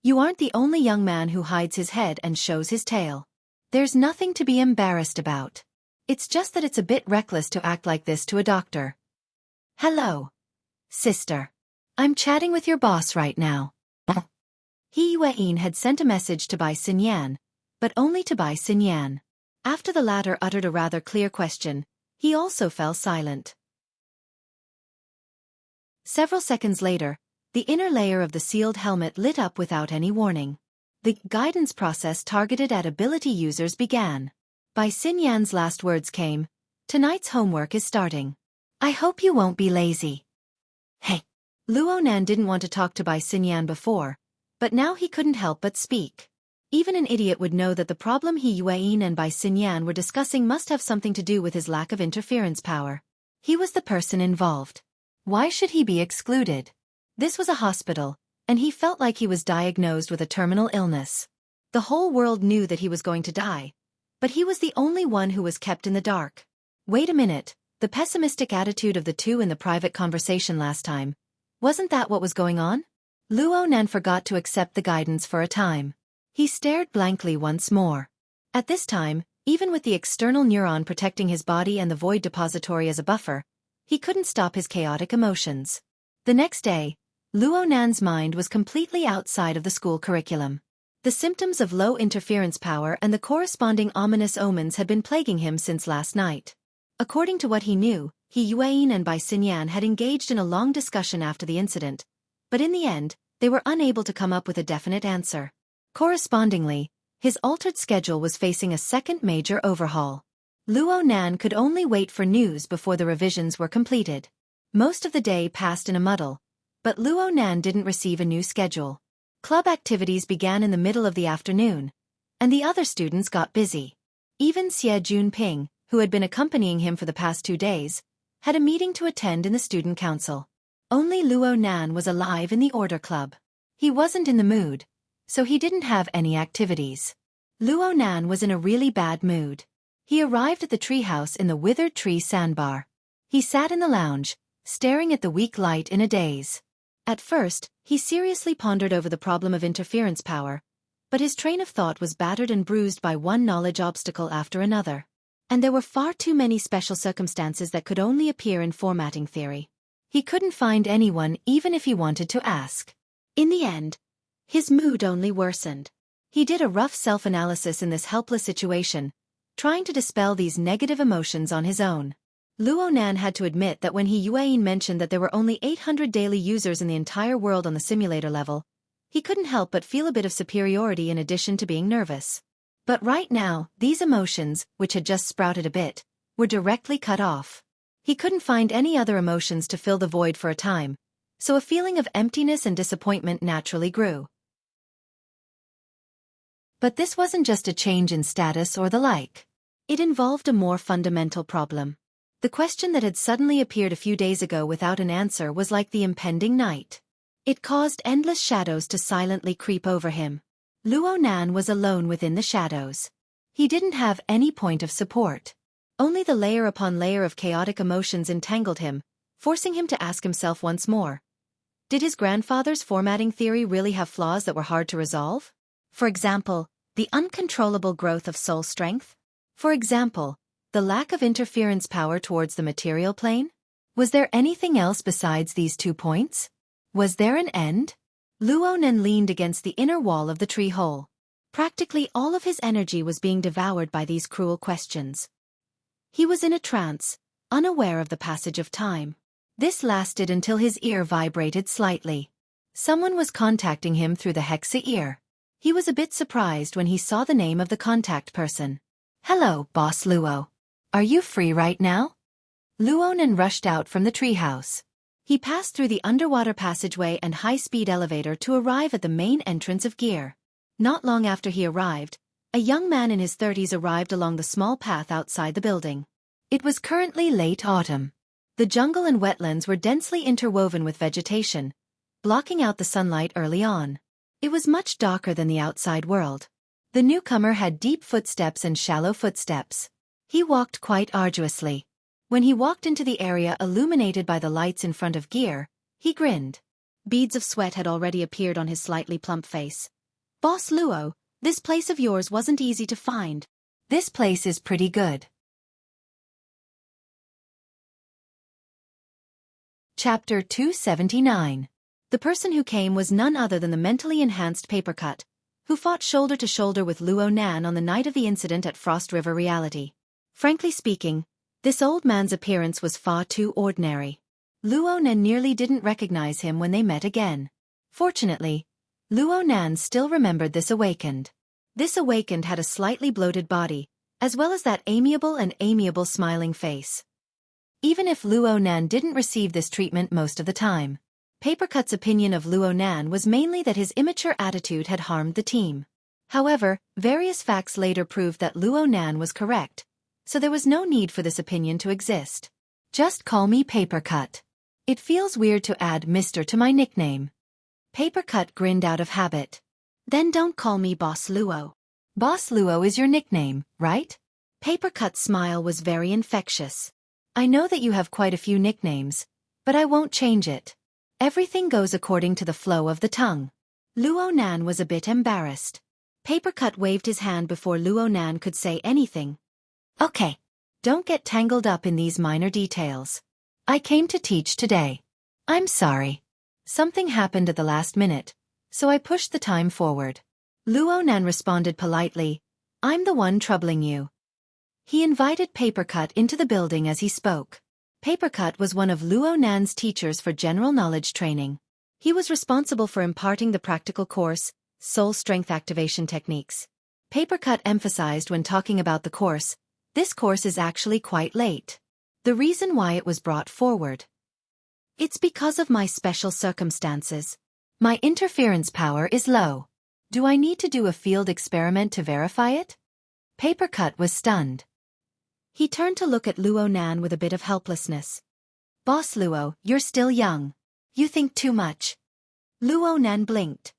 You aren't the only young man who hides his head and shows his tail. There's nothing to be embarrassed about. It's just that it's a bit reckless to act like this to a doctor. Hello, sister. I'm chatting with your boss right now. He Yuan had sent a message to Bai Xinyan, but only to Bai Xinyan. After the latter uttered a rather clear question, he also fell silent. Several seconds later, the inner layer of the sealed helmet lit up without any warning. The guidance process targeted at ability users began. Bai Xinyan's last words came, "Tonight's homework is starting. I hope you won't be lazy." Hey! Luo Nan didn't want to talk to Bai Xinyan before, but now he couldn't help but speak. Even an idiot would know that the problem he Yuan and Bai Xinyan were discussing must have something to do with his lack of interference power. He was the person involved. Why should he be excluded? This was a hospital, and he felt like he was diagnosed with a terminal illness. The whole world knew that he was going to die, but he was the only one who was kept in the dark. Wait a minute, the pessimistic attitude of the two in the private conversation last time. Wasn't that what was going on? Luo Nan forgot to accept the guidance for a time. He stared blankly once more. At this time, even with the external neuron protecting his body and the void depository as a buffer, he couldn't stop his chaotic emotions. The next day, Luo Nan's mind was completely outside of the school curriculum. The symptoms of low interference power and the corresponding ominous omens had been plaguing him since last night. According to what he knew, Yuan and Bai Xinyan had engaged in a long discussion after the incident, but in the end, they were unable to come up with a definite answer. Correspondingly, his altered schedule was facing a second major overhaul. Luo Nan could only wait for news before the revisions were completed. Most of the day passed in a muddle, but Luo Nan didn't receive a new schedule. Club activities began in the middle of the afternoon, and the other students got busy. Even Xie Junping, who had been accompanying him for the past 2 days, had a meeting to attend in the student council. Only Luo Nan was alive in the order club. He wasn't in the mood, so he didn't have any activities. Luo Nan was in a really bad mood. He arrived at the treehouse in the withered tree sandbar. He sat in the lounge, staring at the weak light in a daze. At first, he seriously pondered over the problem of interference power, but his train of thought was battered and bruised by one knowledge obstacle after another. And there were far too many special circumstances that could only appear in formatting theory. He couldn't find anyone even if he wanted to ask. In the end, his mood only worsened. He did a rough self-analysis in this helpless situation, trying to dispel these negative emotions on his own. Luo Nan had to admit that when Yuan mentioned that there were only 800 daily users in the entire world on the simulator level, he couldn't help but feel a bit of superiority in addition to being nervous. But right now, these emotions, which had just sprouted a bit, were directly cut off. He couldn't find any other emotions to fill the void for a time, so a feeling of emptiness and disappointment naturally grew. But this wasn't just a change in status or the like. It involved a more fundamental problem. The question that had suddenly appeared a few days ago without an answer was like the impending night. It caused endless shadows to silently creep over him. Luo Nan was alone within the shadows. He didn't have any point of support. Only the layer upon layer of chaotic emotions entangled him, forcing him to ask himself once more. Did his grandfather's formatting theory really have flaws that were hard to resolve? For example, the uncontrollable growth of soul strength? For example, the lack of interference power towards the material plane? Was there anything else besides these 2 points? Was there an end? Luo Nan leaned against the inner wall of the tree hole. Practically all of his energy was being devoured by these cruel questions. He was in a trance, unaware of the passage of time. This lasted until his ear vibrated slightly. Someone was contacting him through the Hexa ear. He was a bit surprised when he saw the name of the contact person. "Hello, Boss Luo. Are you free right now?" Luo Nan rushed out from the treehouse. He passed through the underwater passageway and high-speed elevator to arrive at the main entrance of Gear. Not long after he arrived, a young man in his 30s arrived along the small path outside the building. It was currently late autumn. The jungle and wetlands were densely interwoven with vegetation, blocking out the sunlight early on. It was much darker than the outside world. The newcomer had deep footsteps and shallow footsteps. He walked quite arduously. When he walked into the area illuminated by the lights in front of Gear, he grinned. Beads of sweat had already appeared on his slightly plump face. "Boss Luo, this place of yours wasn't easy to find." "This place is pretty good." Chapter 279. The person who came was none other than the mentally enhanced Papercut, who fought shoulder to shoulder with Luo Nan on the night of the incident at Frost River Reality. Frankly speaking, this old man's appearance was far too ordinary. Luo Nan nearly didn't recognize him when they met again. Fortunately, Luo Nan still remembered this awakened. This awakened had a slightly bloated body, as well as that amiable smiling face. Even if Luo Nan didn't receive this treatment most of the time, Papercut's opinion of Luo Nan was mainly that his immature attitude had harmed the team. However, various facts later proved that Luo Nan was correct, so there was no need for this opinion to exist. "Just call me Papercut. It feels weird to add Mr. to my nickname." Papercut grinned out of habit. "Then don't call me Boss Luo." "Boss Luo is your nickname, right?" Papercut's smile was very infectious. "I know that you have quite a few nicknames, but I won't change it. Everything goes according to the flow of the tongue." Luo Nan was a bit embarrassed. Papercut waved his hand before Luo Nan could say anything. "Okay. Don't get tangled up in these minor details. I came to teach today. I'm sorry. Something happened at the last minute, so I pushed the time forward." Luo Nan responded politely, "I'm the one troubling you." He invited Papercut into the building as he spoke. Papercut was one of Luo Nan's teachers for general knowledge training. He was responsible for imparting the practical course, Soul Strength Activation Techniques. Papercut emphasized when talking about the course, this course is actually quite late. The reason why it was brought forward. It's because of my special circumstances. My interference power is low. Do I need to do a field experiment to verify it? Papercut was stunned. He turned to look at Luo Nan with a bit of helplessness. Boss Luo, you're still young. You think too much. Luo Nan blinked.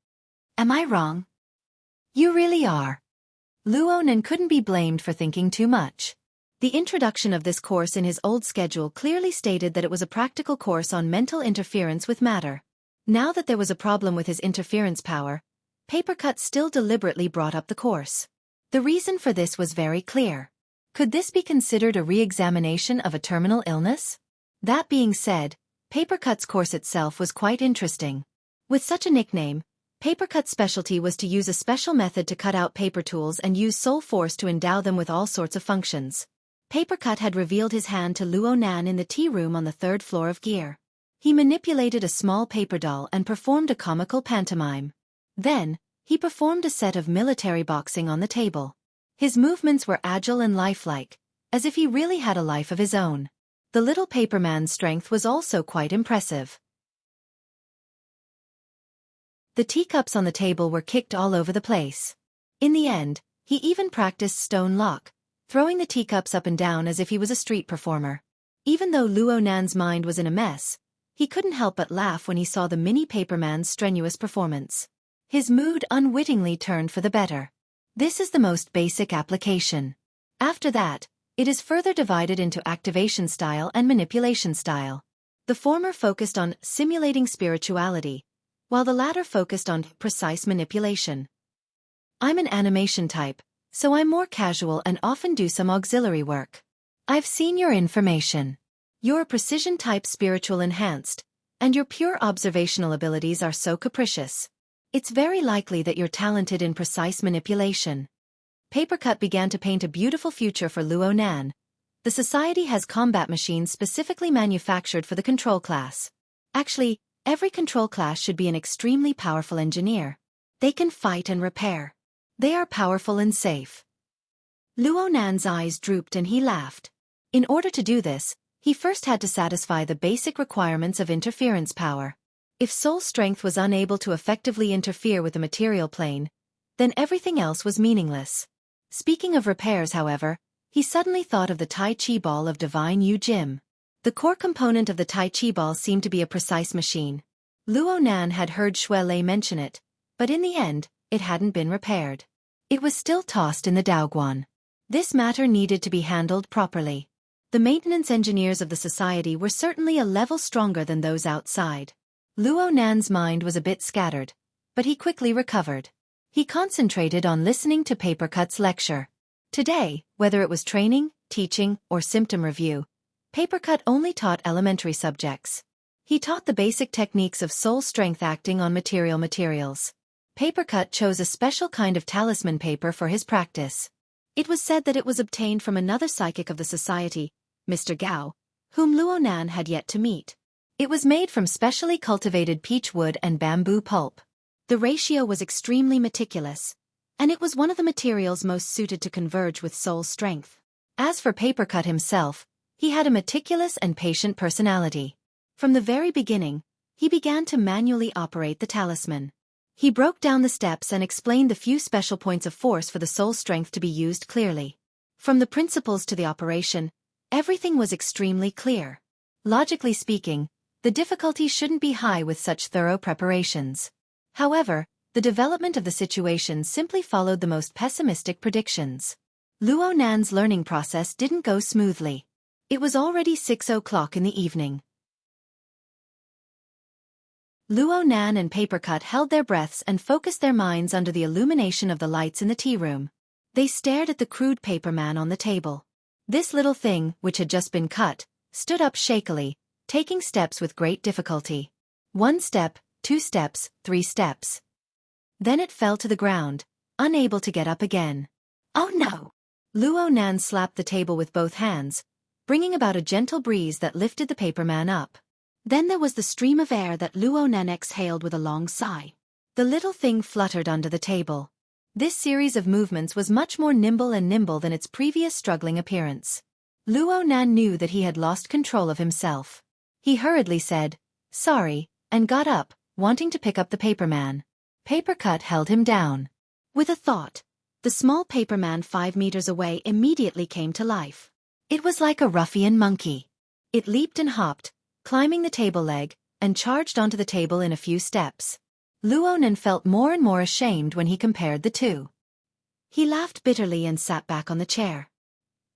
Am I wrong? You really are. Luo Nan couldn't be blamed for thinking too much. The introduction of this course in his old schedule clearly stated that it was a practical course on mental interference with matter. Now that there was a problem with his interference power, Papercut still deliberately brought up the course. The reason for this was very clear. Could this be considered a re-examination of a terminal illness? That being said, Papercut's course itself was quite interesting. With such a nickname, Papercut's specialty was to use a special method to cut out paper tools and use soul force to endow them with all sorts of functions. Papercut had revealed his hand to Luo Nan in the tea room on the 3rd floor of Gear. He manipulated a small paper doll and performed a comical pantomime. Then, he performed a set of military boxing on the table. His movements were agile and lifelike, as if he really had a life of his own. The little paperman's strength was also quite impressive. The teacups on the table were kicked all over the place. In the end, he even practiced stone lock, throwing the teacups up and down as if he was a street performer. Even though Luo Nan's mind was in a mess, he couldn't help but laugh when he saw the mini paperman's strenuous performance. His mood unwittingly turned for the better. This is the most basic application. After that, it is further divided into activation style and manipulation style. The former focused on simulating spirituality, while the latter focused on precise manipulation. I'm an animation type, so I'm more casual and often do some auxiliary work. I've seen your information. You're a precision type spiritual enhanced, and your pure observational abilities are so capricious. It's very likely that you're talented in precise manipulation. Papercut began to paint a beautiful future for Luo Nan. The society has combat machines specifically manufactured for the control class. Actually, every control class should be an extremely powerful engineer. They can fight and repair. They are powerful and safe. Luo Nan's eyes drooped and he laughed. In order to do this, he first had to satisfy the basic requirements of interference power. If soul strength was unable to effectively interfere with the material plane, then everything else was meaningless. Speaking of repairs, however, he suddenly thought of the Tai Chi ball of Divine Yu Jim. The core component of the Tai Chi ball seemed to be a precise machine. Luo Nan had heard Xue Lei mention it, but in the end, it hadn't been repaired. It was still tossed in the Daoguan. This matter needed to be handled properly. The maintenance engineers of the society were certainly a level stronger than those outside. Luo Nan's mind was a bit scattered, but he quickly recovered. He concentrated on listening to Papercut's lecture. Today, whether it was training, teaching, or symptom review, Papercut only taught elementary subjects. He taught the basic techniques of soul strength acting on materials. Papercut chose a special kind of talisman paper for his practice. It was said that it was obtained from another psychic of the society, Mr. Gao, whom Luo Nan had yet to meet. It was made from specially cultivated peach wood and bamboo pulp. The ratio was extremely meticulous, and it was one of the materials most suited to converge with soul strength. As for Papercut himself, he had a meticulous and patient personality. From the very beginning, he began to manually operate the talisman. He broke down the steps and explained the few special points of force for the soul strength to be used clearly. From the principles to the operation, everything was extremely clear. Logically speaking, the difficulty shouldn't be high with such thorough preparations. However, the development of the situation simply followed the most pessimistic predictions. Luo Nan's learning process didn't go smoothly. It was already 6 o'clock in the evening. Luo Nan and Papercut held their breaths and focused their minds under the illumination of the lights in the tea room. They stared at the crude paperman on the table. This little thing, which had just been cut, stood up shakily, taking steps with great difficulty. 1 step, 2 steps, 3 steps. Then it fell to the ground, unable to get up again. Oh no! Luo Nan slapped the table with both hands, bringing about a gentle breeze that lifted the paperman up. Then there was the stream of air that Luo Nan exhaled with a long sigh. The little thing fluttered under the table. This series of movements was much more nimble than its previous struggling appearance. Luo Nan knew that he had lost control of himself. He hurriedly said, "Sorry," and got up, wanting to pick up the paperman. Papercut held him down. With a thought, the small paperman 5 meters away immediately came to life. It was like a ruffian monkey. It leaped and hopped, climbing the table leg, and charged onto the table in a few steps. Luo Nan felt more and more ashamed when he compared the two. He laughed bitterly and sat back on the chair.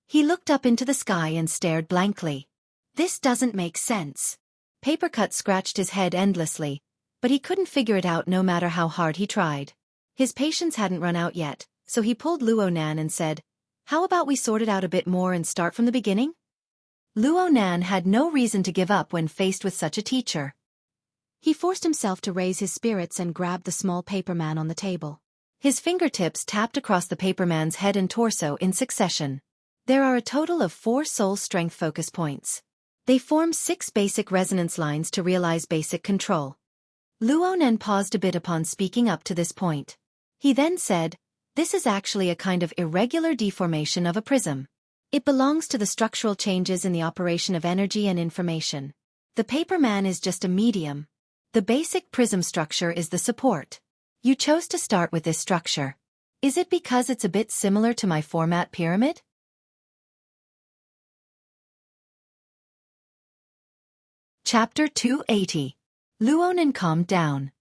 He looked up into the sky and stared blankly. This doesn't make sense. Papercut scratched his head endlessly, but he couldn't figure it out no matter how hard he tried. His patience hadn't run out yet, so he pulled Luo Nan and said, "How about we sort it out a bit more and start from the beginning?" Luo Nan had no reason to give up when faced with such a teacher. He forced himself to raise his spirits and grabbed the small paperman on the table. His fingertips tapped across the paperman's head and torso in succession. There are a total of 4 soul strength focus points. They form 6 basic resonance lines to realize basic control. Luo Nan paused a bit upon speaking up to this point. He then said, "This is actually a kind of irregular deformation of a prism. It belongs to the structural changes in the operation of energy and information. The paperman is just a medium. The basic prism structure is the support. You chose to start with this structure. Is it because it's a bit similar to my format pyramid?" Chapter 280. Luo Nan calmed down.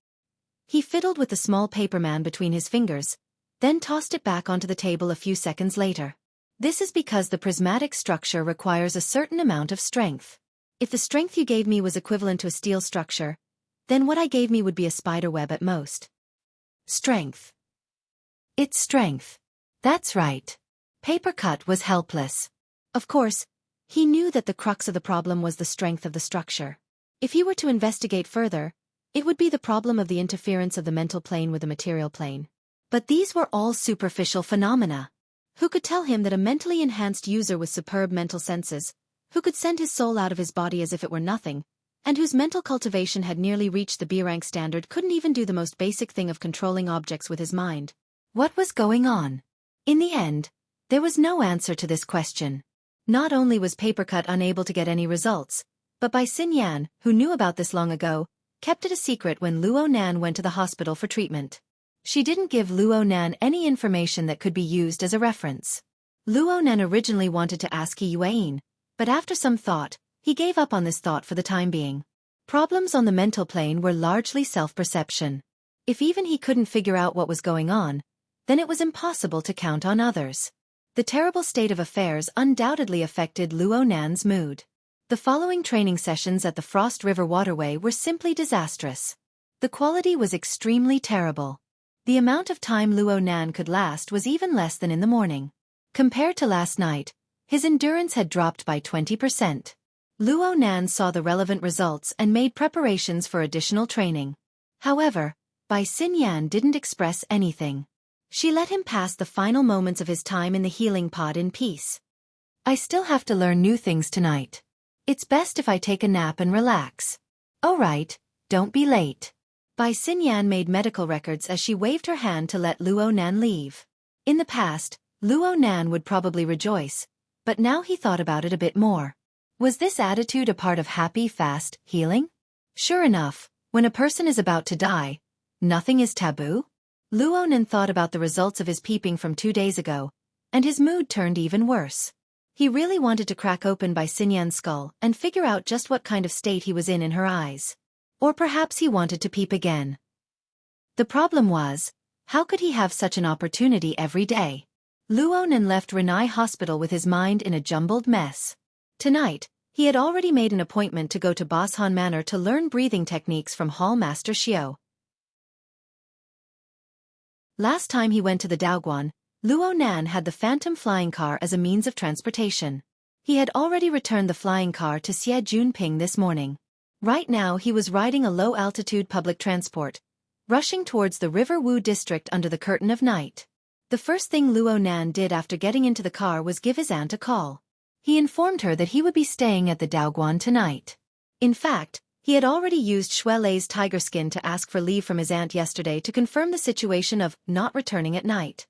He fiddled with the small paperman between his fingers, then tossed it back onto the table a few seconds later. This is because the prismatic structure requires a certain amount of strength. If the strength you gave me was equivalent to a steel structure, then what I gave me would be a spider web at most. Strength. It's strength. That's right. Papercut was helpless. Of course, he knew that the crux of the problem was the strength of the structure. If he were to investigate further, it would be the problem of the interference of the mental plane with the material plane. But these were all superficial phenomena. Who could tell him that a mentally enhanced user with superb mental senses, who could send his soul out of his body as if it were nothing, and whose mental cultivation had nearly reached the B-rank standard, couldn't even do the most basic thing of controlling objects with his mind? What was going on? In the end, there was no answer to this question. Not only was Papercut unable to get any results, but Bai Xinyan, who knew about this long ago, kept it a secret when Luo Nan went to the hospital for treatment. She didn't give Luo Nan any information that could be used as a reference. Luo Nan originally wanted to ask He Yuan, but after some thought, he gave up on this thought for the time being. Problems on the mental plane were largely self-perception. If even he couldn't figure out what was going on, then it was impossible to count on others. The terrible state of affairs undoubtedly affected Luo Nan's mood. The following training sessions at the Frost River Waterway were simply disastrous. The quality was extremely terrible. The amount of time Luo Nan could last was even less than in the morning. Compared to last night, his endurance had dropped by 20%. Luo Nan saw the relevant results and made preparations for additional training. However, Bai Xinyan didn't express anything. She let him pass the final moments of his time in the healing pod in peace. "I still have to learn new things tonight. It's best if I take a nap and relax." "All right, don't be late." Bai Xinyan made medical records as she waved her hand to let Luo Nan leave. In the past, Luo Nan would probably rejoice, but now he thought about it a bit more. Was this attitude a part of happy, fast healing? Sure enough, when a person is about to die, nothing is taboo. Luo Nan thought about the results of his peeping from 2 days ago, and his mood turned even worse. He really wanted to crack open Bai Xinyan's skull and figure out just what kind of state he was in her eyes. Or perhaps he wanted to peep again. The problem was, how could he have such an opportunity every day? Luo Nan left Renai Hospital with his mind in a jumbled mess. Tonight, he had already made an appointment to go to Boshan Manor to learn breathing techniques from Hall Master Xiao. Last time he went to the Daoguan, Luo Nan had the phantom flying car as a means of transportation. He had already returned the flying car to Xie Junping this morning. Right now he was riding a low-altitude public transport, rushing towards the River Wu district under the curtain of night. The first thing Luo Nan did after getting into the car was give his aunt a call. He informed her that he would be staying at the Daoguan tonight. In fact, he had already used Shui Lei's tiger skin to ask for leave from his aunt yesterday to confirm the situation of not returning at night.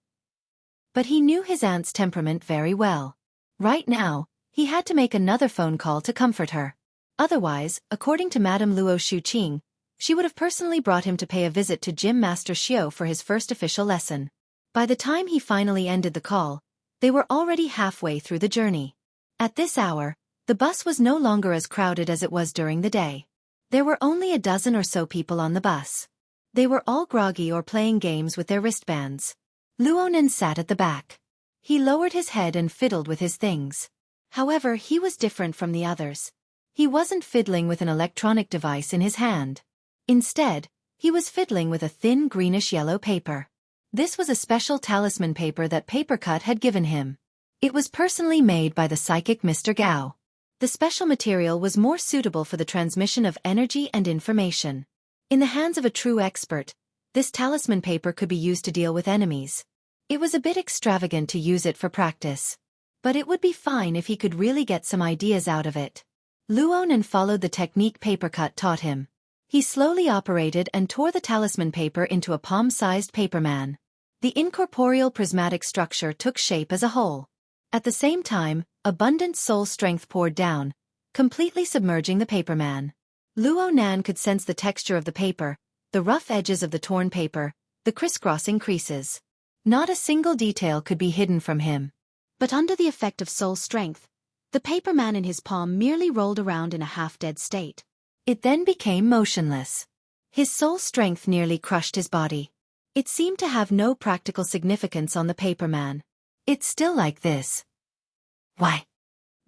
But he knew his aunt's temperament very well. Right now, he had to make another phone call to comfort her. Otherwise, according to Madame Luo Shuqing, she would have personally brought him to pay a visit to Gym Master Xiao for his first official lesson. By the time he finally ended the call, they were already halfway through the journey. At this hour, the bus was no longer as crowded as it was during the day. There were only a dozen or so people on the bus. They were all groggy or playing games with their wristbands. Luonan sat at the back. He lowered his head and fiddled with his things. However, he was different from the others. He wasn't fiddling with an electronic device in his hand. Instead, he was fiddling with a thin greenish-yellow paper. This was a special talisman paper that Papercut had given him. It was personally made by the psychic Mr. Gao. The special material was more suitable for the transmission of energy and information. In the hands of a true expert, this talisman paper could be used to deal with enemies. It was a bit extravagant to use it for practice. But it would be fine if he could really get some ideas out of it. Luonan followed the technique Papercut taught him. He slowly operated and tore the talisman paper into a palm-sized paperman. The incorporeal prismatic structure took shape as a whole. At the same time, abundant soul strength poured down, completely submerging the paperman. Luonan could sense the texture of the paper, the rough edges of the torn paper, the crisscrossing creases. Not a single detail could be hidden from him. But under the effect of soul strength, the paperman in his palm merely rolled around in a half-dead state. It then became motionless. His soul strength nearly crushed his body. It seemed to have no practical significance on the paperman. It's still like this. Why?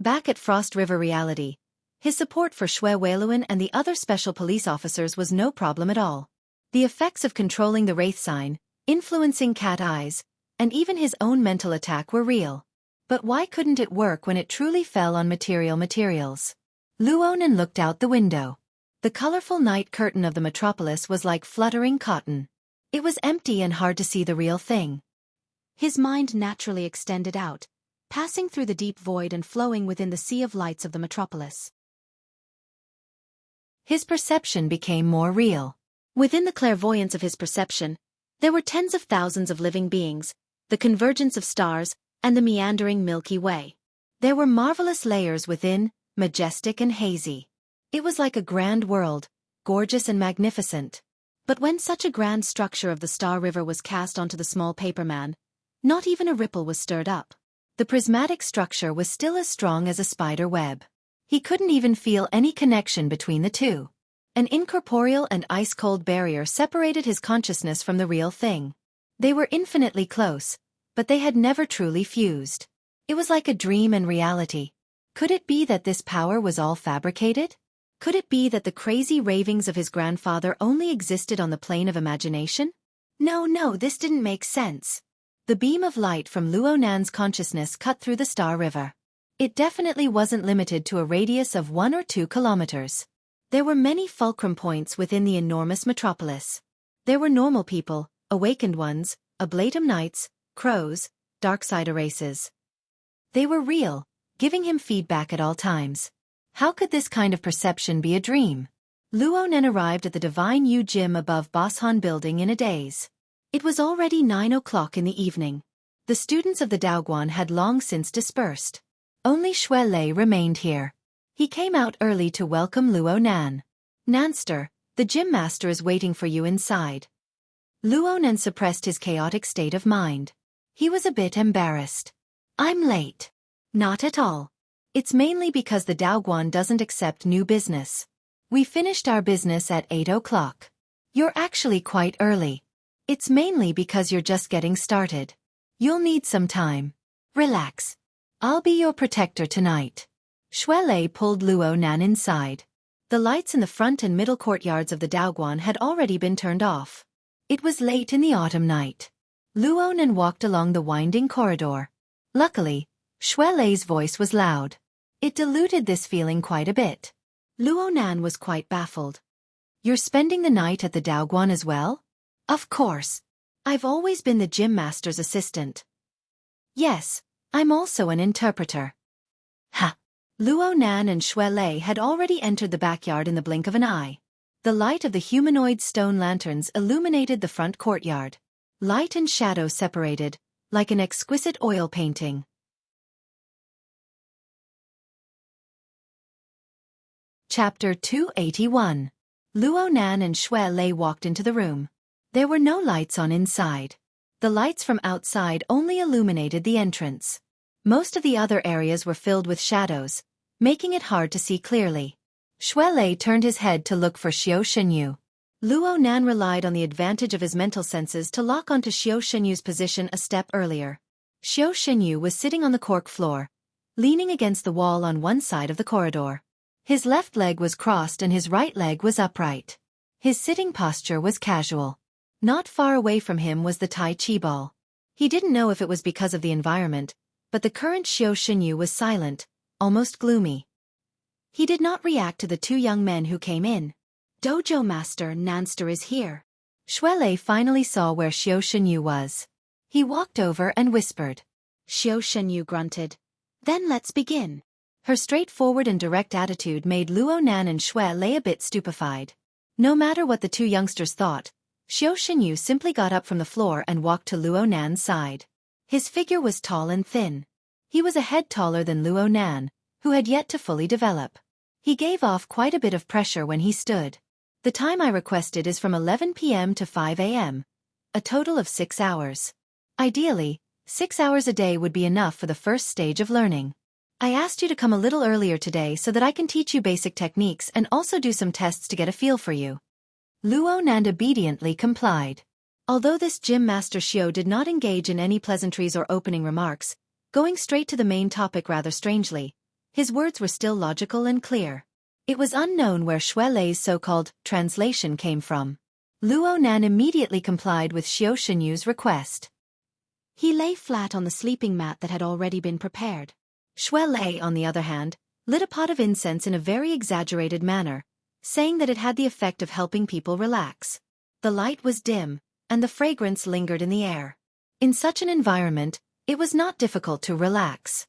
Back at Frost River Reality, his support for Shui Weiluan and the other special police officers was no problem at all. The effects of controlling the wraith sign, influencing cat eyes, and even his own mental attack were real. But why couldn't it work when it truly fell on materials? Luonan looked out the window. The colorful night curtain of the metropolis was like fluttering cotton. It was empty and hard to see the real thing. His mind naturally extended out, passing through the deep void and flowing within the sea of lights of the metropolis. His perception became more real. Within the clairvoyance of his perception, there were tens of thousands of living beings, the convergence of stars, and the meandering Milky Way. There were marvelous layers within, majestic and hazy. It was like a grand world, gorgeous and magnificent. But when such a grand structure of the Star River was cast onto the small paperman, not even a ripple was stirred up. The prismatic structure was still as strong as a spider web. He couldn't even feel any connection between the two. An incorporeal and ice-cold barrier separated his consciousness from the real thing. They were infinitely close, but they had never truly fused. It was like a dream and reality. Could it be that this power was all fabricated? Could it be that the crazy ravings of his grandfather only existed on the plane of imagination? No, this didn't make sense. The beam of light from Luonan's consciousness cut through the Star River. It definitely wasn't limited to a radius of 1 or 2 kilometers. There were many fulcrum points within the enormous metropolis. There were normal people, awakened ones, ablatum knights, crows, darksider races. They were real, giving him feedback at all times. How could this kind of perception be a dream? Luonan arrived at the Divine Yu Gym above Boshan Building in a daze. It was already 9 o'clock in the evening. The students of the Daoguan had long since dispersed. Only Shui Lei remained here. He came out early to welcome Luonan. Nanster, the gym master is waiting for you inside. Luonan suppressed his chaotic state of mind. He was a bit embarrassed. I'm late. Not at all. It's mainly because the Daoguan doesn't accept new business. We finished our business at 8 o'clock. You're actually quite early. It's mainly because you're just getting started. You'll need some time. Relax. I'll be your protector tonight. Shui Lei pulled Luonan inside. The lights in the front and middle courtyards of the Daoguan had already been turned off. It was late in the autumn night. Luonan walked along the winding corridor. Luckily, Shui Lei's voice was loud. It diluted this feeling quite a bit. Luonan was quite baffled. You're spending the night at the Daoguan as well? Of course. I've always been the gym master's assistant. Yes, I'm also an interpreter. Ha! Luo Nan and Xue Lei had already entered the backyard in the blink of an eye. The light of the humanoid stone lanterns illuminated the front courtyard. Light and shadow separated, like an exquisite oil painting. Chapter 281. Luo Nan and Xue Lei walked into the room. There were no lights on inside. The lights from outside only illuminated the entrance. Most of the other areas were filled with shadows, making it hard to see clearly. Xue Lei turned his head to look for Xiao Shenyu. Luo Nan relied on the advantage of his mental senses to lock onto Xiao Shenyu's position a step earlier. Xiao Shenyu was sitting on the cork floor, leaning against the wall on one side of the corridor. His left leg was crossed and his right leg was upright. His sitting posture was casual. Not far away from him was the Tai Chi ball. He didn't know if it was because of the environment, but the current Xiao Shenyu was silent, almost gloomy. He did not react to the two young men who came in. Dojo Master Nanster is here. Xue Lei finally saw where Xiao Shenyu was. He walked over and whispered. Xiao Shenyu grunted. Then let's begin. Her straightforward and direct attitude made Luo Nan and Xue Lei a bit stupefied. No matter what the two youngsters thought, Xiao Shenyu simply got up from the floor and walked to Luo Nan's side. His figure was tall and thin. He was a head taller than Luo Nan, who had yet to fully develop. He gave off quite a bit of pressure when he stood. The time I requested is from 11 p.m. to 5 a.m., a total of 6 hours. Ideally, 6 hours a day would be enough for the first stage of learning. I asked you to come a little earlier today so that I can teach you basic techniques and also do some tests to get a feel for you. Luo Nan obediently complied. Although this gym master Xiao did not engage in any pleasantries or opening remarks, going straight to the main topic rather strangely, his words were still logical and clear. It was unknown where Xue Lei's so-called translation came from. Luo Nan immediately complied with Xiao Shenyu's request. He lay flat on the sleeping mat that had already been prepared. Xue Lei, on the other hand, lit a pot of incense in a very exaggerated manner, saying that it had the effect of helping people relax. The light was dim, and the fragrance lingered in the air. In such an environment, it was not difficult to relax.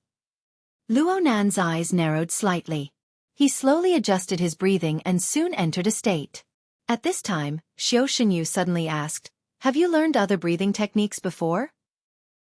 Luo Nan's eyes narrowed slightly. He slowly adjusted his breathing and soon entered a state. At this time, Xiao Shenyu suddenly asked, "Have you learned other breathing techniques before?"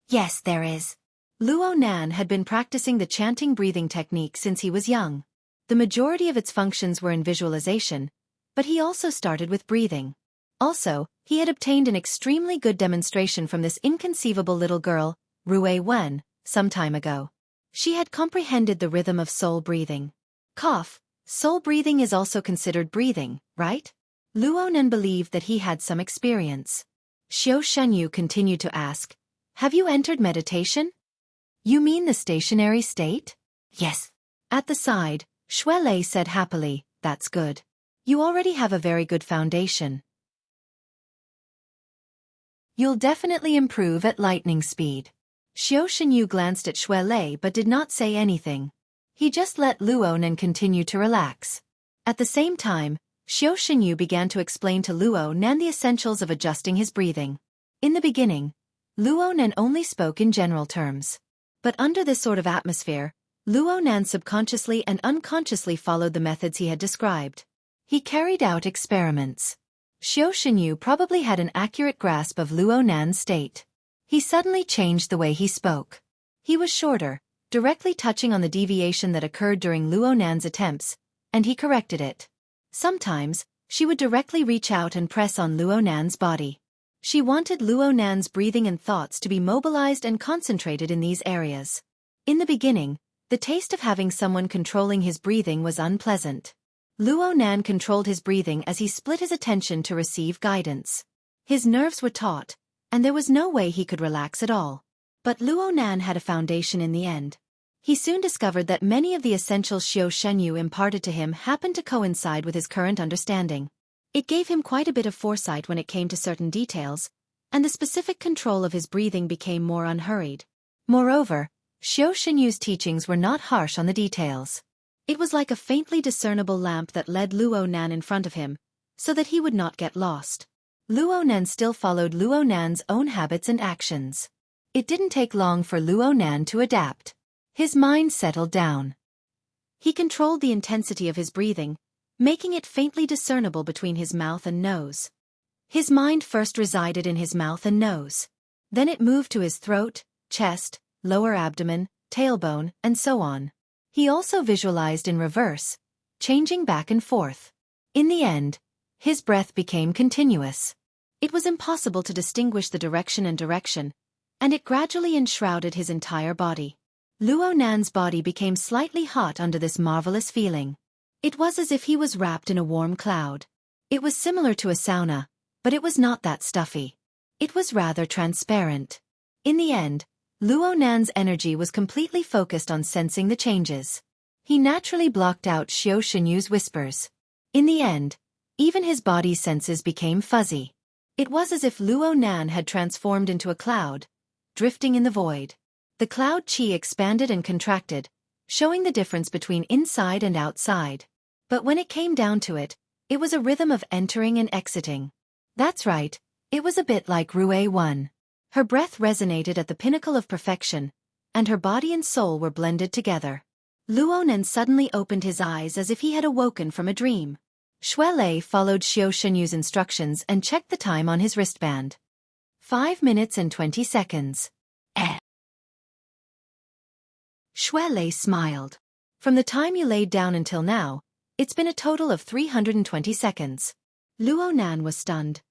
"Yes, there is." Luo Nan had been practicing the chanting breathing technique since he was young. The majority of its functions were in visualization, but he also started with breathing. Also, he had obtained an extremely good demonstration from this inconceivable little girl, Rui Wen, some time ago. She had comprehended the rhythm of soul breathing. Cough, soul breathing is also considered breathing, right? Luo Nan believed that he had some experience. Xiao Shenyu continued to ask, "Have you entered meditation?" "You mean the stationary state?" "Yes." At the side, Xue Lei said happily, "That's good. You already have a very good foundation. You'll definitely improve at lightning speed." Xiao Shenyu glanced at Xue Lei but did not say anything. He just let Luo Nan continue to relax. At the same time, Xiao Shenyu began to explain to Luo Nan the essentials of adjusting his breathing. In the beginning, Luo Nan only spoke in general terms. But under this sort of atmosphere, Luo Nan subconsciously and unconsciously followed the methods he had described. He carried out experiments. Xiao Shenyu probably had an accurate grasp of Luo Nan's state. He suddenly changed the way he spoke. He was shorter, directly touching on the deviation that occurred during Luo Nan's attempts, and he corrected it. Sometimes, she would directly reach out and press on Luo Nan's body. She wanted Luo Nan's breathing and thoughts to be mobilized and concentrated in these areas. In the beginning, the taste of having someone controlling his breathing was unpleasant. Luo Nan controlled his breathing as he split his attention to receive guidance. His nerves were taut, and there was no way he could relax at all. But Luo Nan had a foundation in the end. He soon discovered that many of the essentials Xiao Shenyu imparted to him happened to coincide with his current understanding. It gave him quite a bit of foresight when it came to certain details, and the specific control of his breathing became more unhurried. Moreover, Xiao Shenyu's teachings were not harsh on the details. It was like a faintly discernible lamp that led Luo Nan in front of him, so that he would not get lost. Luonan still followed Luonan's own habits and actions. It didn't take long for Luonan to adapt. His mind settled down. He controlled the intensity of his breathing, making it faintly discernible between his mouth and nose. His mind first resided in his mouth and nose. Then it moved to his throat, chest, lower abdomen, tailbone, and so on. He also visualized in reverse, changing back and forth. In the end, his breath became continuous. It was impossible to distinguish the direction, and it gradually enshrouded his entire body. Luonan's body became slightly hot under this marvelous feeling. It was as if he was wrapped in a warm cloud. It was similar to a sauna, but it was not that stuffy. It was rather transparent. In the end, Luonan's energy was completely focused on sensing the changes. He naturally blocked out Xiaofan's whispers. In the end, even his body's senses became fuzzy. It was as if Luonan had transformed into a cloud, drifting in the void. The cloud chi expanded and contracted, showing the difference between inside and outside. But when it came down to it, it was a rhythm of entering and exiting. That's right, it was a bit like Rue 1. Her breath resonated at the pinnacle of perfection, and her body and soul were blended together. Luonan suddenly opened his eyes as if he had awoken from a dream. Shuelei followed Xiaofan's instructions and checked the time on his wristband. 5 minutes and 20 seconds. Shuelei smiled. From the time you laid down until now, it's been a total of 320 seconds. Luonan was stunned.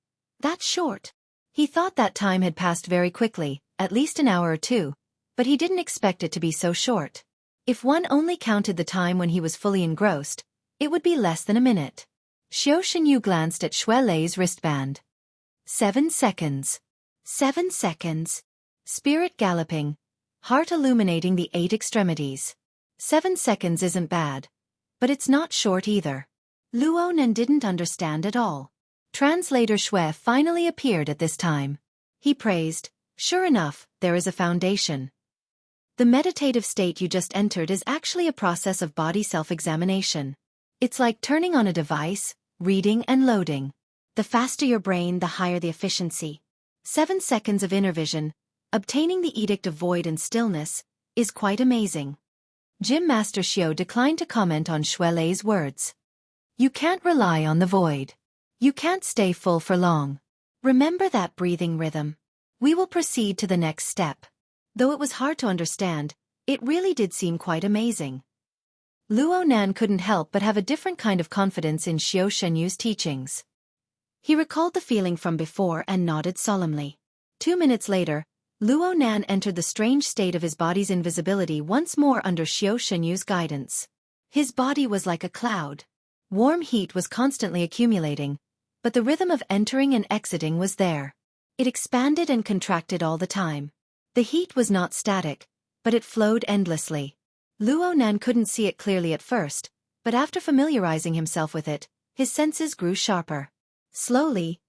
That's short. He thought that time had passed very quickly, at least an hour or two, but he didn't expect it to be so short. If one only counted the time when he was fully engrossed, it would be less than a minute. Xiaofan glanced at Shuelei's wristband. 7 seconds. 7 seconds. Spirit galloping. Heart illuminating the 8 extremities. 7 seconds isn't bad. But it's not short either. Luonan didn't understand at all. Translator Xue finally appeared at this time. He praised, "Sure enough, there is a foundation. The meditative state you just entered is actually a process of body self-examination. It's like turning on a device, reading and loading. The faster your brain, the higher the efficiency. 7 seconds of inner vision, obtaining the edict of void and stillness, is quite amazing." Gym Master Xiao declined to comment on Shuelei's words. You can't rely on the void. You can't stay full for long. Remember that breathing rhythm. We will proceed to the next step. Though it was hard to understand, it really did seem quite amazing. Luonan couldn't help but have a different kind of confidence in Xiaofan's teachings. He recalled the feeling from before and nodded solemnly. 2 minutes later, Luonan entered the strange state of his body's invisibility once more under Xiaofan's guidance. His body was like a cloud. Warm heat was constantly accumulating, but the rhythm of entering and exiting was there. It expanded and contracted all the time. The heat was not static, but it flowed endlessly. Luonan couldn't see it clearly at first, but after familiarizing himself with it, his senses grew sharper. Slowly,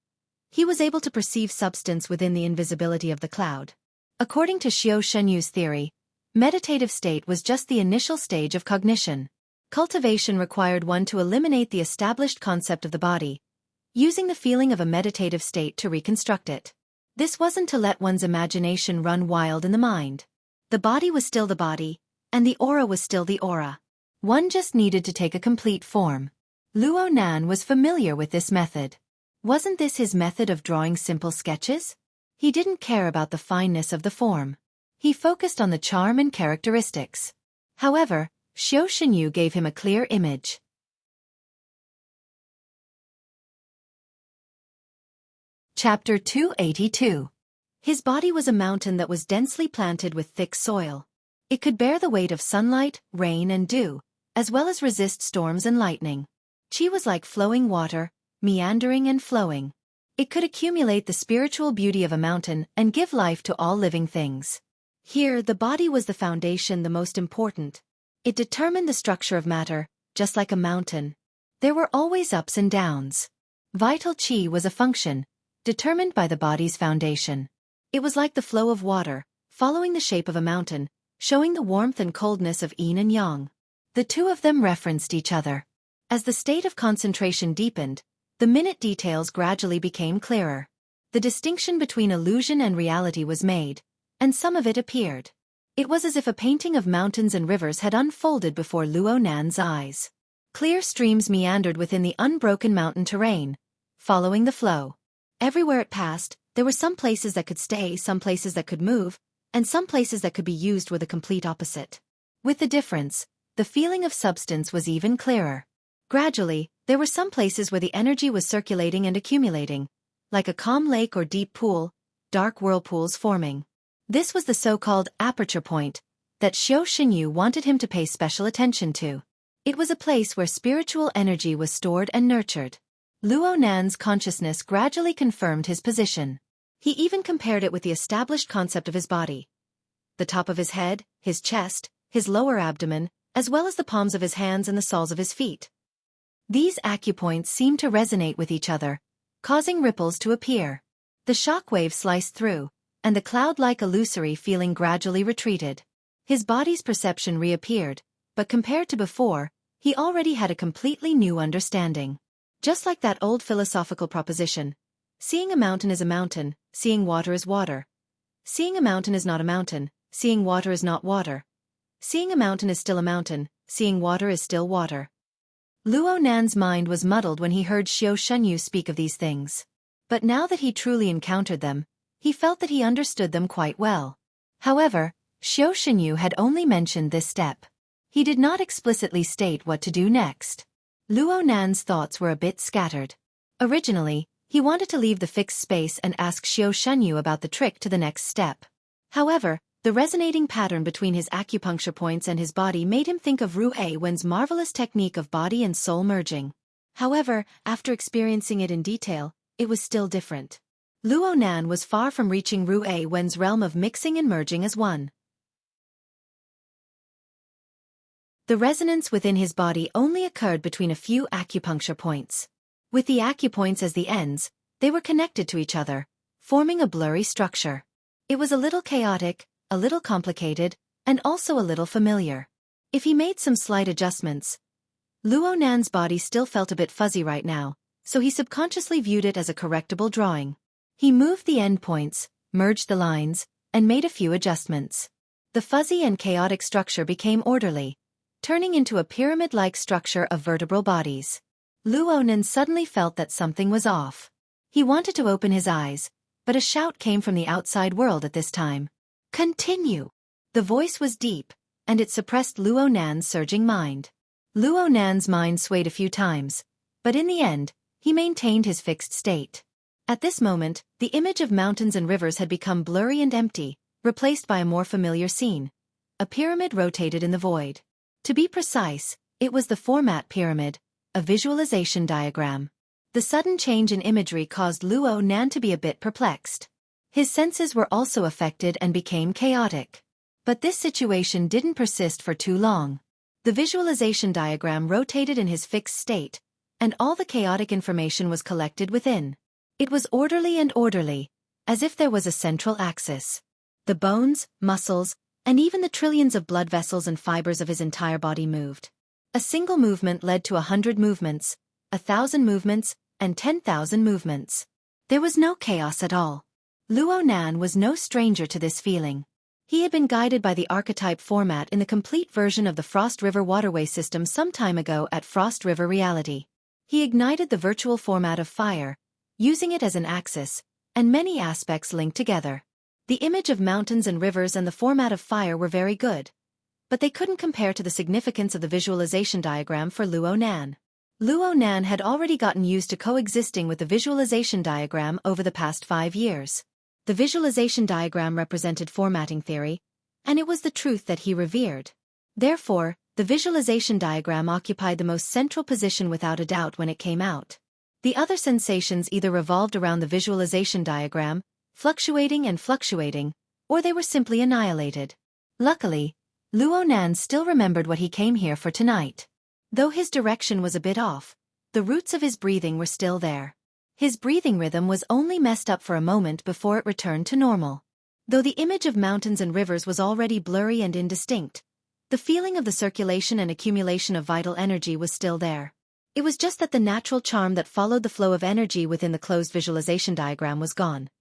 he was able to perceive substance within the invisibility of the cloud. According to Xiaofan's theory, meditative state was just the initial stage of cognition. Cultivation required one to eliminate the established concept of the body, using the feeling of a meditative state to reconstruct it. This wasn't to let one's imagination run wild in the mind. The body was still the body, and the aura was still the aura. One just needed to take a complete form. Luonan was familiar with this method. Wasn't this his method of drawing simple sketches? He didn't care about the fineness of the form. He focused on the charm and characteristics. However, Xiaofan gave him a clear image. Chapter 282. His body was a mountain that was densely planted with thick soil. It could bear the weight of sunlight, rain and dew, as well as resist storms and lightning. Qi was like flowing water, meandering and flowing. It could accumulate the spiritual beauty of a mountain and give life to all living things. Here, the body was the foundation, the most important. It determined the structure of matter, just like a mountain. There were always ups and downs. Vital qi was a function, determined by the body's foundation. It was like the flow of water, following the shape of a mountain, showing the warmth and coldness of yin and yang. The two of them referenced each other. As the state of concentration deepened, The minute details gradually became clearer. The distinction between illusion and reality was made, and some of it appeared. It was as if a painting of mountains and rivers had unfolded before Luo Nan's eyes. Clear streams meandered within the unbroken mountain terrain, following the flow. Everywhere it passed, there were some places that could stay, some places that could move, and some places that could be used with a complete opposite. With the difference, the feeling of substance was even clearer. Gradually, there were some places where the energy was circulating and accumulating, like a calm lake or deep pool, dark whirlpools forming. This was the so-called aperture point that Xiaofan wanted him to pay special attention to. It was a place where spiritual energy was stored and nurtured. Luo Nan's consciousness gradually confirmed his position. He even compared it with the established concept of his body. The top of his head, his chest, his lower abdomen, as well as the palms of his hands and the soles of his feet. These acupoints seemed to resonate with each other, causing ripples to appear. The shockwave sliced through, and the cloud-like illusory feeling gradually retreated. His body's perception reappeared, but compared to before, he already had a completely new understanding. Just like that old philosophical proposition, seeing a mountain is a mountain, seeing water is water. Seeing a mountain is not a mountain, seeing water is not water. Seeing a mountain is still a mountain, seeing water is still water. Luo Nan's mind was muddled when he heard Xiaofan speak of these things. But now that he truly encountered them, he felt that he understood them quite well. However, Xiaofan had only mentioned this step. He did not explicitly state what to do next. Luo Nan's thoughts were a bit scattered. Originally, he wanted to leave the fixed space and ask Xiaofan about the trick to the next step. However, the resonating pattern between his acupuncture points and his body made him think of Ru Wen's marvelous technique of body and soul merging. However, after experiencing it in detail, it was still different. Luo Nan was far from reaching Ru Wen's realm of mixing and merging as one. The resonance within his body only occurred between a few acupuncture points. With the acupoints as the ends, they were connected to each other, forming a blurry structure. It was a little chaotic, a little complicated, and also a little familiar. If he made some slight adjustments, Luo Nan's body still felt a bit fuzzy right now, so he subconsciously viewed it as a correctable drawing. He moved the endpoints, merged the lines, and made a few adjustments. The fuzzy and chaotic structure became orderly, turning into a pyramid-like structure of vertebral bodies. Luo Nan suddenly felt that something was off. He wanted to open his eyes, but a shout came from the outside world at this time. "Continue!" The voice was deep, and it suppressed Luo Nan's surging mind. Luo Nan's mind swayed a few times, but in the end, he maintained his fixed state. At this moment, the image of mountains and rivers had become blurry and empty, replaced by a more familiar scene. A pyramid rotated in the void. To be precise, it was the format pyramid, a visualization diagram. The sudden change in imagery caused Luo Nan to be a bit perplexed. His senses were also affected and became chaotic. But this situation didn't persist for too long. The visualization diagram rotated in his fixed state, and all the chaotic information was collected within. It was orderly, as if there was a central axis. The bones, muscles, and even the trillions of blood vessels and fibers of his entire body moved. A single movement led to 100 movements, 1,000 movements, and 10,000 movements. There was no chaos at all. Luo Nan was no stranger to this feeling. He had been guided by the archetype format in the complete version of the Frost River waterway system some time ago at Frost River Reality. He ignited the virtual format of fire, using it as an axis, and many aspects linked together. The image of mountains and rivers and the format of fire were very good, but they couldn't compare to the significance of the visualization diagram for Luo Nan. Luo Nan had already gotten used to coexisting with the visualization diagram over the past 5 years. The visualization diagram represented formatting theory, and it was the truth that he revered. Therefore, the visualization diagram occupied the most central position without a doubt when it came out. The other sensations either revolved around the visualization diagram, fluctuating, or they were simply annihilated. Luckily, Luo Nan still remembered what he came here for tonight. Though his direction was a bit off, the roots of his breathing were still there. His breathing rhythm was only messed up for a moment before it returned to normal. Though the image of mountains and rivers was already blurry and indistinct, the feeling of the circulation and accumulation of vital energy was still there. It was just that the natural charm that followed the flow of energy within the closed visualization diagram was gone.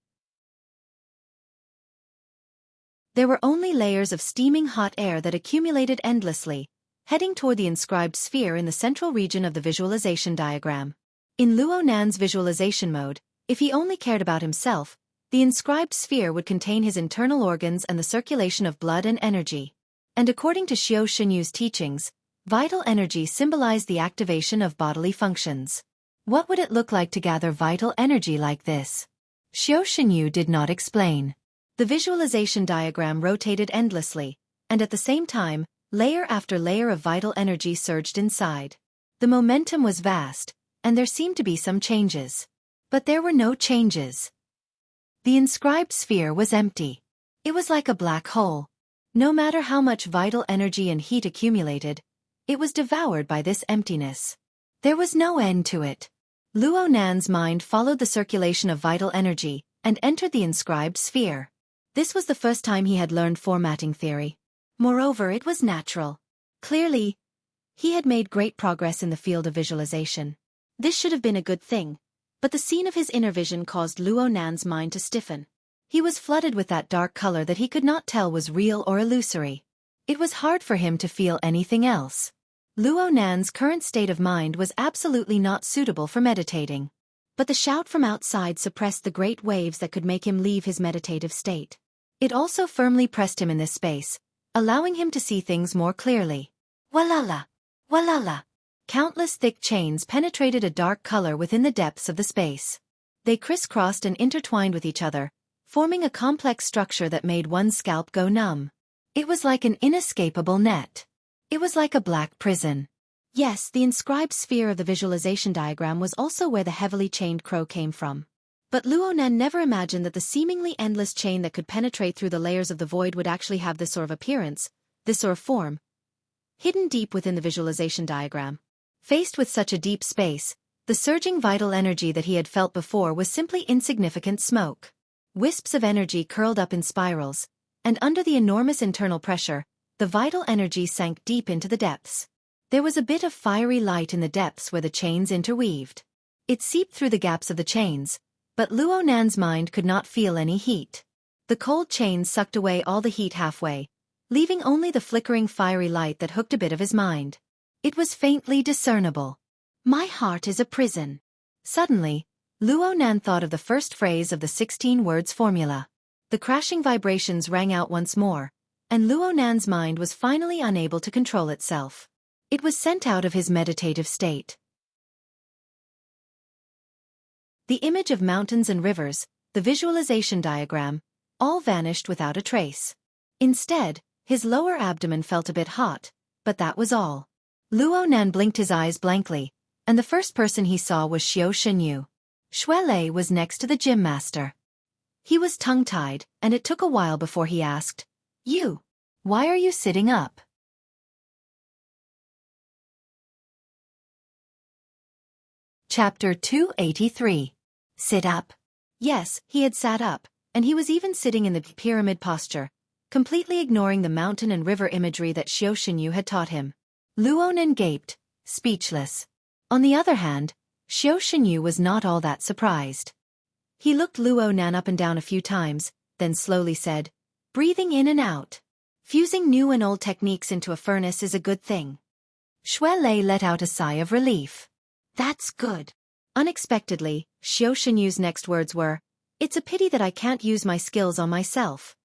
There were only layers of steaming hot air that accumulated endlessly, heading toward the inscribed sphere in the central region of the visualization diagram. In Luo Nan's visualization mode, if he only cared about himself, the inscribed sphere would contain his internal organs and the circulation of blood and energy. And according to Xiaofan teachings, vital energy symbolized the activation of bodily functions. What would it look like to gather vital energy like this? Xiaofan did not explain. The visualization diagram rotated endlessly, and at the same time, layer after layer of vital energy surged inside. The momentum was vast, and there seemed to be some changes. But there were no changes. The inscribed sphere was empty. It was like a black hole. No matter how much vital energy and heat accumulated, it was devoured by this emptiness. There was no end to it. Luo Nan's mind followed the circulation of vital energy and entered the inscribed sphere. This was the first time he had learned formatting theory. Moreover, it was natural. Clearly, he had made great progress in the field of visualization. This should have been a good thing, but the scene of his inner vision caused Luo Nan's mind to stiffen. He was flooded with that dark color that he could not tell was real or illusory. It was hard for him to feel anything else. Luo Nan's current state of mind was absolutely not suitable for meditating. But the shout from outside suppressed the great waves that could make him leave his meditative state. It also firmly pressed him in this space, allowing him to see things more clearly. Walala! Walala! Countless thick chains penetrated a dark color within the depths of the space. They crisscrossed and intertwined with each other, forming a complex structure that made one's scalp go numb. It was like an inescapable net. It was like a black prison. Yes, the inscribed sphere of the visualization diagram was also where the heavily chained crow came from. But Luo Nan never imagined that the seemingly endless chain that could penetrate through the layers of the void would actually have this sort of appearance, this sort of form, hidden deep within the visualization diagram. Faced with such a deep space, the surging vital energy that he had felt before was simply insignificant smoke. Wisps of energy curled up in spirals, and under the enormous internal pressure, the vital energy sank deep into the depths. There was a bit of fiery light in the depths where the chains interweaved. It seeped through the gaps of the chains, but Luo Nan's mind could not feel any heat. The cold chains sucked away all the heat halfway, leaving only the flickering fiery light that hooked a bit of his mind. It was faintly discernible. My heart is a prison. Suddenly, Luo Nan thought of the first phrase of the 16 words formula. The crashing vibrations rang out once more, and Luo Nan's mind was finally unable to control itself. It was sent out of his meditative state. The image of mountains and rivers, the visualization diagram, all vanished without a trace. Instead, his lower abdomen felt a bit hot, but that was all. Luo Nan blinked his eyes blankly, and the first person he saw was Xiaofan. Shuelei was next to the gym master. He was tongue-tied, and it took a while before he asked, "You, why are you sitting up?" Chapter 283. Sit up. Yes, he had sat up, and he was even sitting in the pyramid posture, completely ignoring the mountain and river imagery that Xiaofan had taught him. Luo Nan gaped, speechless. On the other hand, Xiaofan was not all that surprised. He looked Luo Nan up and down a few times, then slowly said, "Breathing in and out. Fusing new and old techniques into a furnace is a good thing." Shuelei let out a sigh of relief. "That's good." Unexpectedly, Xiaofan next words were, "It's a pity that I can't use my skills on myself."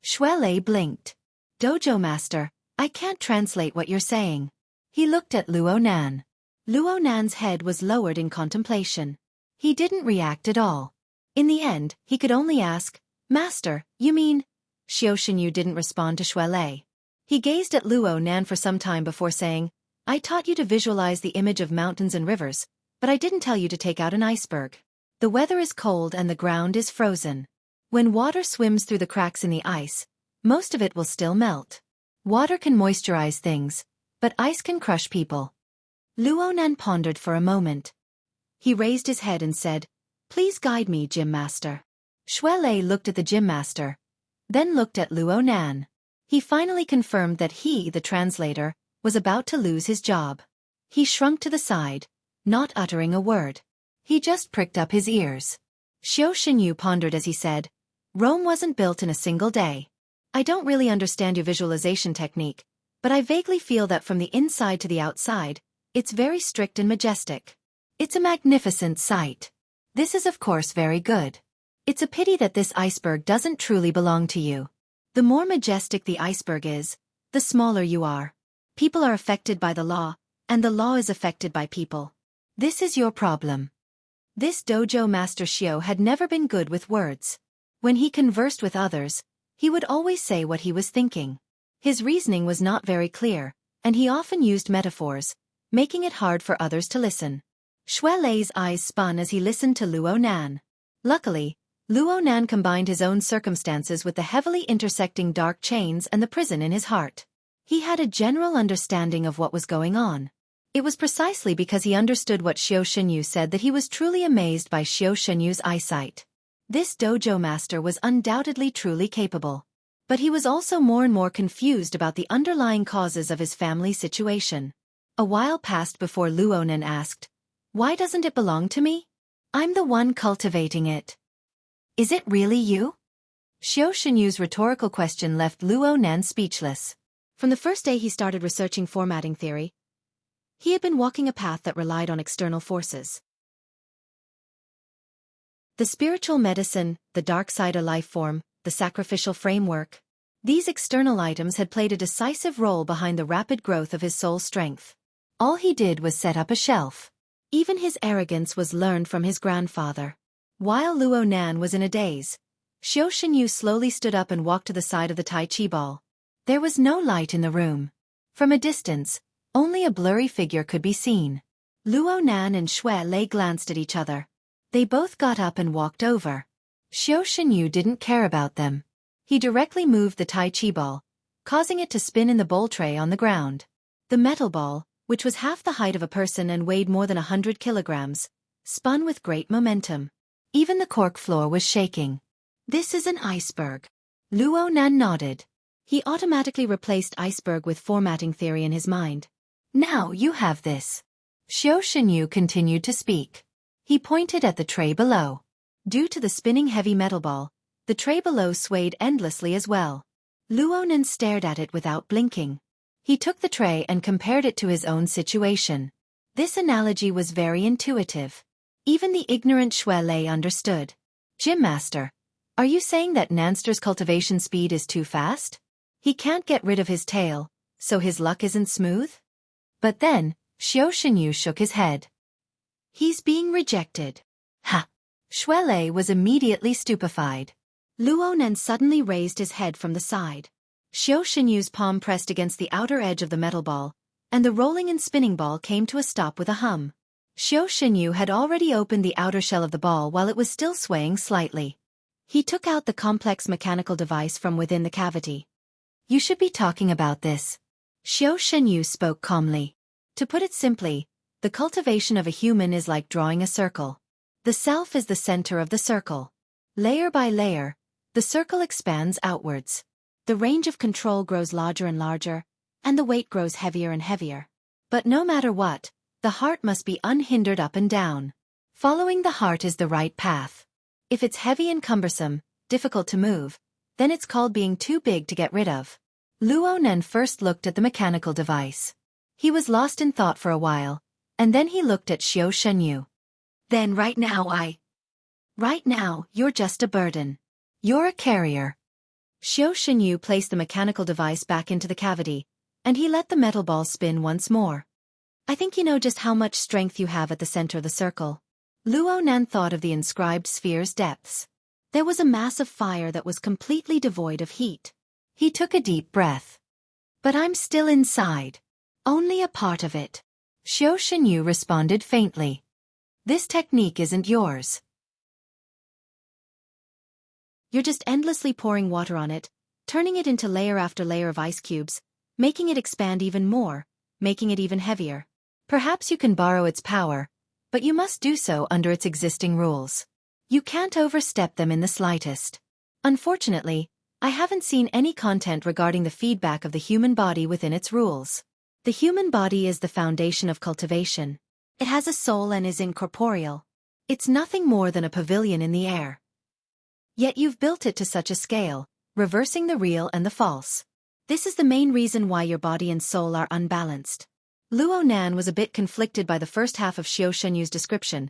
Shuelei blinked. "Dojo master, I can't translate what you're saying." He looked at Luo Nan. Luo Nan's head was lowered in contemplation. He didn't react at all. In the end, he could only ask, "Master, you mean?" Xiaofan didn't respond to Shuelei. He gazed at Luo Nan for some time before saying, "I taught you to visualize the image of mountains and rivers, but I didn't tell you to take out an iceberg. The weather is cold and the ground is frozen. When water swims through the cracks in the ice, most of it will still melt. Water can moisturize things, but ice can crush people." Luo Nan pondered for a moment. He raised his head and said, "Please guide me, gym master." Shuelei looked at the gym master, then looked at Luo Nan. He finally confirmed that he, the translator, was about to lose his job. He shrunk to the side, not uttering a word. He just pricked up his ears. Xiao pondered as he said, Rome wasn't built in a single day. I don't really understand your visualization technique, but I vaguely feel that from the inside to the outside, it's very strict and majestic. It's a magnificent sight. This is of course very good. It's a pity that this iceberg doesn't truly belong to you. The more majestic the iceberg is, the smaller you are. People are affected by the law, and the law is affected by people. This is your problem. This dojo master Xiao had never been good with words. When he conversed with others, he would always say what he was thinking. His reasoning was not very clear, and he often used metaphors, making it hard for others to listen. Shui Lei's eyes spun as he listened to Luo Nan. Luckily, Luo Nan combined his own circumstances with the heavily intersecting dark chains and the prison in his heart. He had a general understanding of what was going on. It was precisely because he understood what Xiao Shenyu said that he was truly amazed by Xiao Shenyu's eyesight. This dojo master was undoubtedly truly capable. But he was also more and more confused about the underlying causes of his family situation. A while passed before Luo Nan asked, Why doesn't it belong to me? I'm the one cultivating it. Is it really you? Xiao Shenyu's rhetorical question left Luo Nan speechless. From the first day he started researching formatting theory, he had been walking a path that relied on external forces. The spiritual medicine, the dark side of life form, the sacrificial framework. These external items had played a decisive role behind the rapid growth of his soul strength. All he did was set up a shelf. Even his arrogance was learned from his grandfather. While Luo Nan was in a daze, Xiao Shenyu slowly stood up and walked to the side of the Tai Chi ball. There was no light in the room. From a distance, only a blurry figure could be seen. Luo Nan and Shui Lei glanced at each other. They both got up and walked over. Xiao Shenyu didn't care about them. He directly moved the Tai Chi ball, causing it to spin in the bowl tray on the ground. The metal ball, which was half the height of a person and weighed more than 100 kilograms, spun with great momentum. Even the cork floor was shaking. This is an iceberg. Luo Nan nodded. He automatically replaced iceberg with formatting theory in his mind. Now you have this. Xiao Shenyu continued to speak. He pointed at the tray below. Due to the spinning heavy metal ball, the tray below swayed endlessly as well. Luo Nan stared at it without blinking. He took the tray and compared it to his own situation. This analogy was very intuitive. Even the ignorant Shui Lei understood. Gym Master, are you saying that Nanster's cultivation speed is too fast? He can't get rid of his tail, so his luck isn't smooth? But then, Xiao Shenyu shook his head. He's being rejected. Ha! Shui Lei was immediately stupefied. Luo Nan suddenly raised his head from the side. Xiao Shenyu's palm pressed against the outer edge of the metal ball, and the rolling and spinning ball came to a stop with a hum. Xiao Shenyu had already opened the outer shell of the ball while it was still swaying slightly. He took out the complex mechanical device from within the cavity. You should be talking about this. Xiao Shenyu spoke calmly. To put it simply, the cultivation of a human is like drawing a circle. The self is the center of the circle. Layer by layer, the circle expands outwards. The range of control grows larger and larger, and the weight grows heavier and heavier. But no matter what, the heart must be unhindered up and down. Following the heart is the right path. If it's heavy and cumbersome, difficult to move, then it's called being too big to get rid of. Luo Nan first looked at the mechanical device. He was lost in thought for a while, and then he looked at Xiao Shenyu. Then right now, you're just a burden. You're a carrier. Xiao Shenyu placed the mechanical device back into the cavity, and he let the metal ball spin once more. I think you know just how much strength you have at the center of the circle. Luo Nan thought of the inscribed sphere's depths. There was a mass of fire that was completely devoid of heat. He took a deep breath. But I'm still inside. Only a part of it. Xiao Shenyu responded faintly. This technique isn't yours. You're just endlessly pouring water on it, turning it into layer after layer of ice cubes, making it expand even more, making it even heavier. Perhaps you can borrow its power, but you must do so under its existing rules. You can't overstep them in the slightest. Unfortunately, I haven't seen any content regarding the feedback of the human body within its rules. The human body is the foundation of cultivation. It has a soul and is incorporeal. It's nothing more than a pavilion in the air. Yet you've built it to such a scale, reversing the real and the false. This is the main reason why your body and soul are unbalanced. Luo Nan was a bit conflicted by the first half of Xiao Shenyu's description,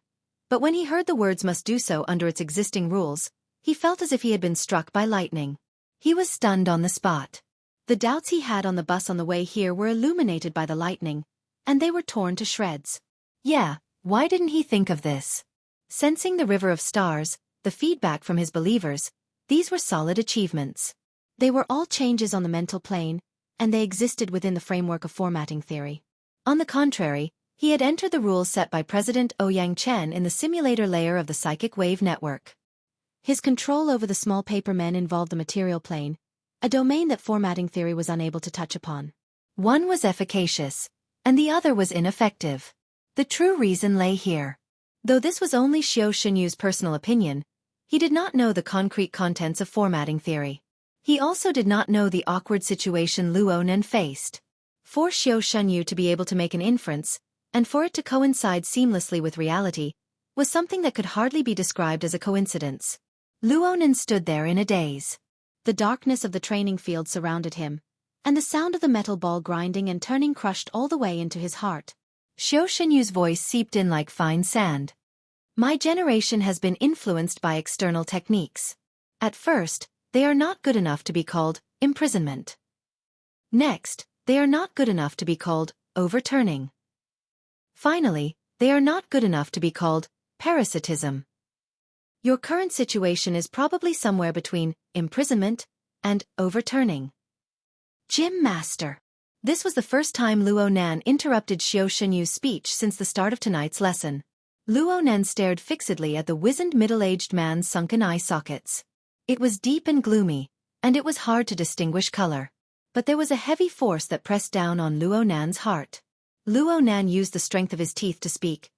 but when he heard the words must do so under its existing rules, he felt as if he had been struck by lightning. He was stunned on the spot. The doubts he had on the bus on the way here were illuminated by the lightning, and they were torn to shreds. Yeah, why didn't he think of this? Sensing the river of stars, the feedback from his believers, these were solid achievements. They were all changes on the mental plane, and they existed within the framework of formatting theory. On the contrary, he had entered the rules set by President Ouyang Chen in the simulator layer of the psychic wave network. His control over the small paper men involved the material plane, a domain that formatting theory was unable to touch upon. One was efficacious, and the other was ineffective. The true reason lay here. Though this was only Xiao Shenyu's personal opinion, he did not know the concrete contents of formatting theory. He also did not know the awkward situation Luo Nan faced. For Xiao Shenyu to be able to make an inference, and for it to coincide seamlessly with reality, was something that could hardly be described as a coincidence. Luo Nan stood there in a daze. The darkness of the training field surrounded him, and the sound of the metal ball grinding and turning crushed all the way into his heart. Xiao Shenyu's voice seeped in like fine sand. My generation has been influenced by external techniques. At first, they are not good enough to be called imprisonment. Next, they are not good enough to be called overturning. Finally, they are not good enough to be called parasitism. Your current situation is probably somewhere between imprisonment and overturning. Gym Master. This was the first time Luo Nan interrupted Xiao Shenyu's speech since the start of tonight's lesson. Luo Nan stared fixedly at the wizened middle-aged man's sunken eye sockets. It was deep and gloomy, and it was hard to distinguish color. But there was a heavy force that pressed down on Luo Nan's heart. Luo Nan used the strength of his teeth to speak.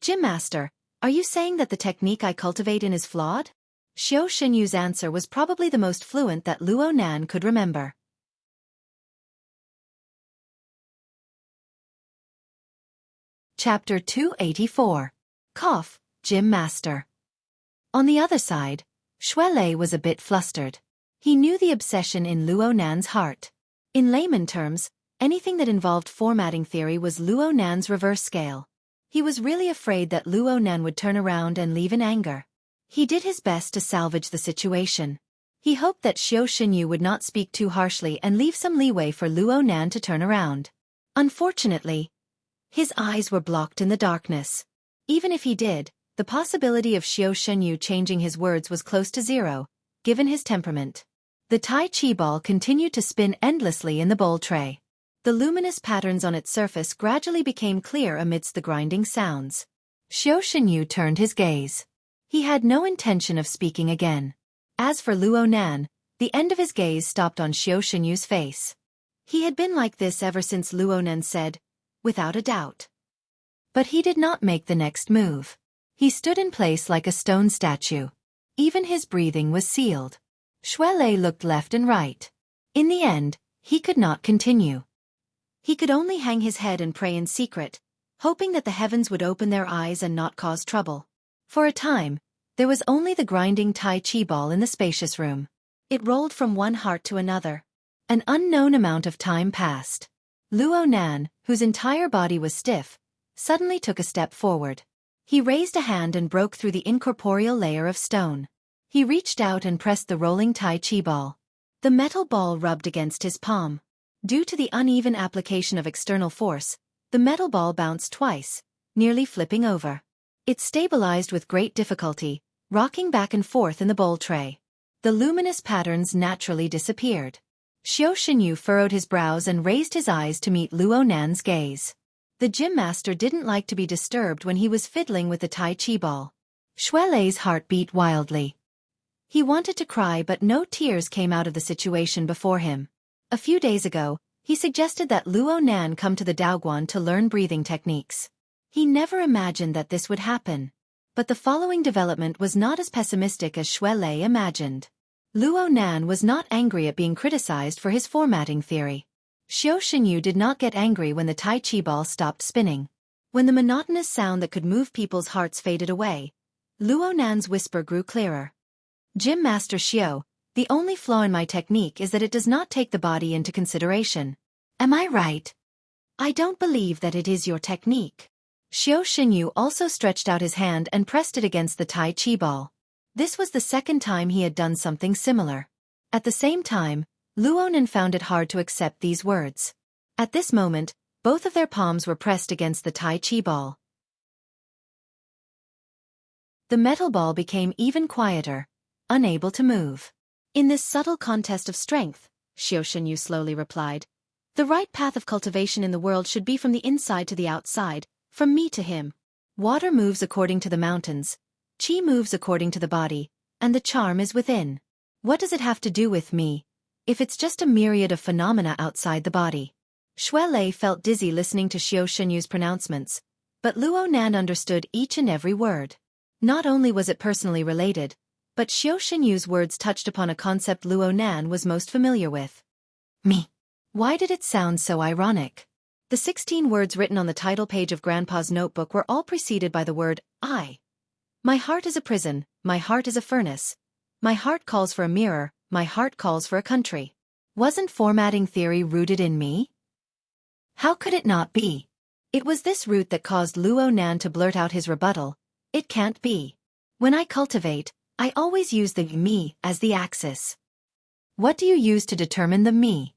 Gym Master, are you saying that the technique I cultivate in is flawed? Xiao Shenyu's answer was probably the most fluent that Luo Nan could remember. Chapter 284. Cough, Gym Master. On the other side, Xuelei was a bit flustered. He knew the obsession in Luo Nan's heart. In layman terms, anything that involved formatting theory was Luo Nan's reverse scale. He was really afraid that Luo Nan would turn around and leave in anger. He did his best to salvage the situation. He hoped that Xiao Shenyu would not speak too harshly and leave some leeway for Luo Nan to turn around. Unfortunately, his eyes were blocked in the darkness. Even if he did, the possibility of Xiao Shenyu changing his words was close to zero, given his temperament. The Tai Chi ball continued to spin endlessly in the bowl tray. The luminous patterns on its surface gradually became clear amidst the grinding sounds. Xiao Shenyu turned his gaze. He had no intention of speaking again. As for Luo Nan, the end of his gaze stopped on Xiao Shenyu's face. He had been like this ever since Luo Nan said, without a doubt. But he did not make the next move. He stood in place like a stone statue. Even his breathing was sealed. Xuelei looked left and right. In the end, he could not continue. He could only hang his head and pray in secret, hoping that the heavens would open their eyes and not cause trouble. For a time, there was only the grinding Tai Chi ball in the spacious room. It rolled from one heart to another. An unknown amount of time passed. Luo Nan, whose entire body was stiff, suddenly took a step forward. He raised a hand and broke through the incorporeal layer of stone. He reached out and pressed the rolling Tai Chi ball. The metal ball rubbed against his palm. Due to the uneven application of external force, the metal ball bounced twice, nearly flipping over. It stabilized with great difficulty, rocking back and forth in the bowl tray. The luminous patterns naturally disappeared. Xiao Shenyu furrowed his brows and raised his eyes to meet Luo Nan's gaze. The gym master didn't like to be disturbed when he was fiddling with the Tai Chi ball. Xuelei's heart beat wildly. He wanted to cry, but no tears came out of the situation before him. A few days ago, he suggested that Luo Nan come to the Daoguan to learn breathing techniques. He never imagined that this would happen. But the following development was not as pessimistic as Xuelei imagined. Luo Nan was not angry at being criticized for his formatting theory. Xiao Shenyu did not get angry when the Tai Chi ball stopped spinning. When the monotonous sound that could move people's hearts faded away, Luo Nan's whisper grew clearer. Gym Master Xiao, the only flaw in my technique is that it does not take the body into consideration. Am I right? I don't believe that it is your technique. Xiao Shenyu also stretched out his hand and pressed it against the Tai Chi ball. This was the second time he had done something similar. At the same time, Luo Nan found it hard to accept these words. At this moment, both of their palms were pressed against the Tai Chi ball. The metal ball became even quieter, unable to move. In this subtle contest of strength, Xiao Shenyu slowly replied, the right path of cultivation in the world should be from the inside to the outside, from me to him. Water moves according to the mountains, Qi moves according to the body, and the charm is within. What does it have to do with me, if it's just a myriad of phenomena outside the body? Xue Lei felt dizzy listening to Xiao Shenyu's pronouncements, but Luo Nan understood each and every word. Not only was it personally related, but Xiao Shenyu's words touched upon a concept Luo Nan was most familiar with. Me. Why did it sound so ironic? The 16 words written on the title page of Grandpa's notebook were all preceded by the word, I. My heart is a prison, my heart is a furnace. My heart calls for a mirror, my heart calls for a country. Wasn't formatting theory rooted in me? How could it not be? It was this root that caused Luo Nan to blurt out his rebuttal. It can't be. When I cultivate, I always use the me as the axis. What do you use to determine the me?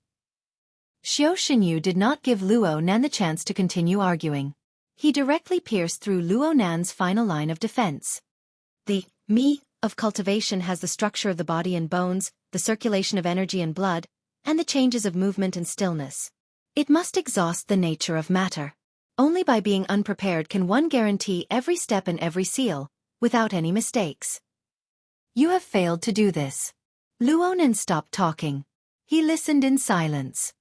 Xiao Shenyu did not give Luo Nan the chance to continue arguing. He directly pierced through Luo Nan's final line of defense. The me of cultivation has the structure of the body and bones, the circulation of energy and blood, and the changes of movement and stillness. It must exhaust the nature of matter. Only by being unprepared can one guarantee every step and every seal, without any mistakes. You have failed to do this. Luo Nan stopped talking. He listened in silence.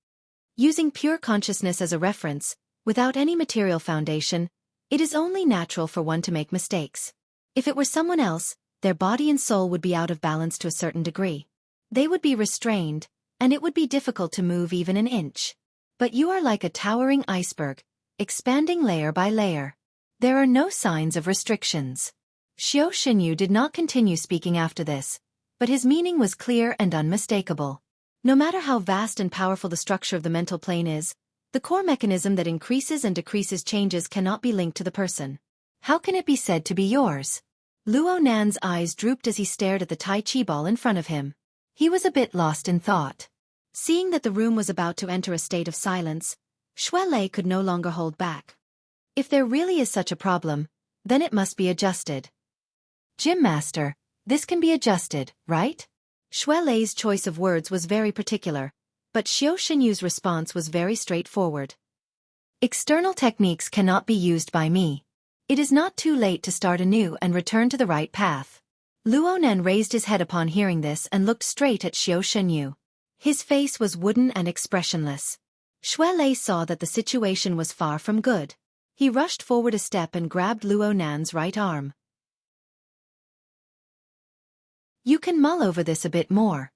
Using pure consciousness as a reference, without any material foundation, it is only natural for one to make mistakes. If it were someone else, their body and soul would be out of balance to a certain degree. They would be restrained, and it would be difficult to move even an inch. But you are like a towering iceberg, expanding layer by layer. There are no signs of restrictions. Xiao Shenyu did not continue speaking after this, but his meaning was clear and unmistakable. No matter how vast and powerful the structure of the mental plane is, the core mechanism that increases and decreases changes cannot be linked to the person. How can it be said to be yours? Luo Nan's eyes drooped as he stared at the Tai Chi ball in front of him. He was a bit lost in thought. Seeing that the room was about to enter a state of silence, Xue Lei could no longer hold back. If there really is such a problem, then it must be adjusted. Gym Master, this can be adjusted, right? Xue Lei's choice of words was very particular, but Xiao Shenyu's response was very straightforward. External techniques cannot be used by me. It is not too late to start anew and return to the right path. Luo Nan raised his head upon hearing this and looked straight at Xiao Shenyu. His face was wooden and expressionless. Xue Lei saw that the situation was far from good. He rushed forward a step and grabbed Luo Nan's right arm. You can mull over this a bit more.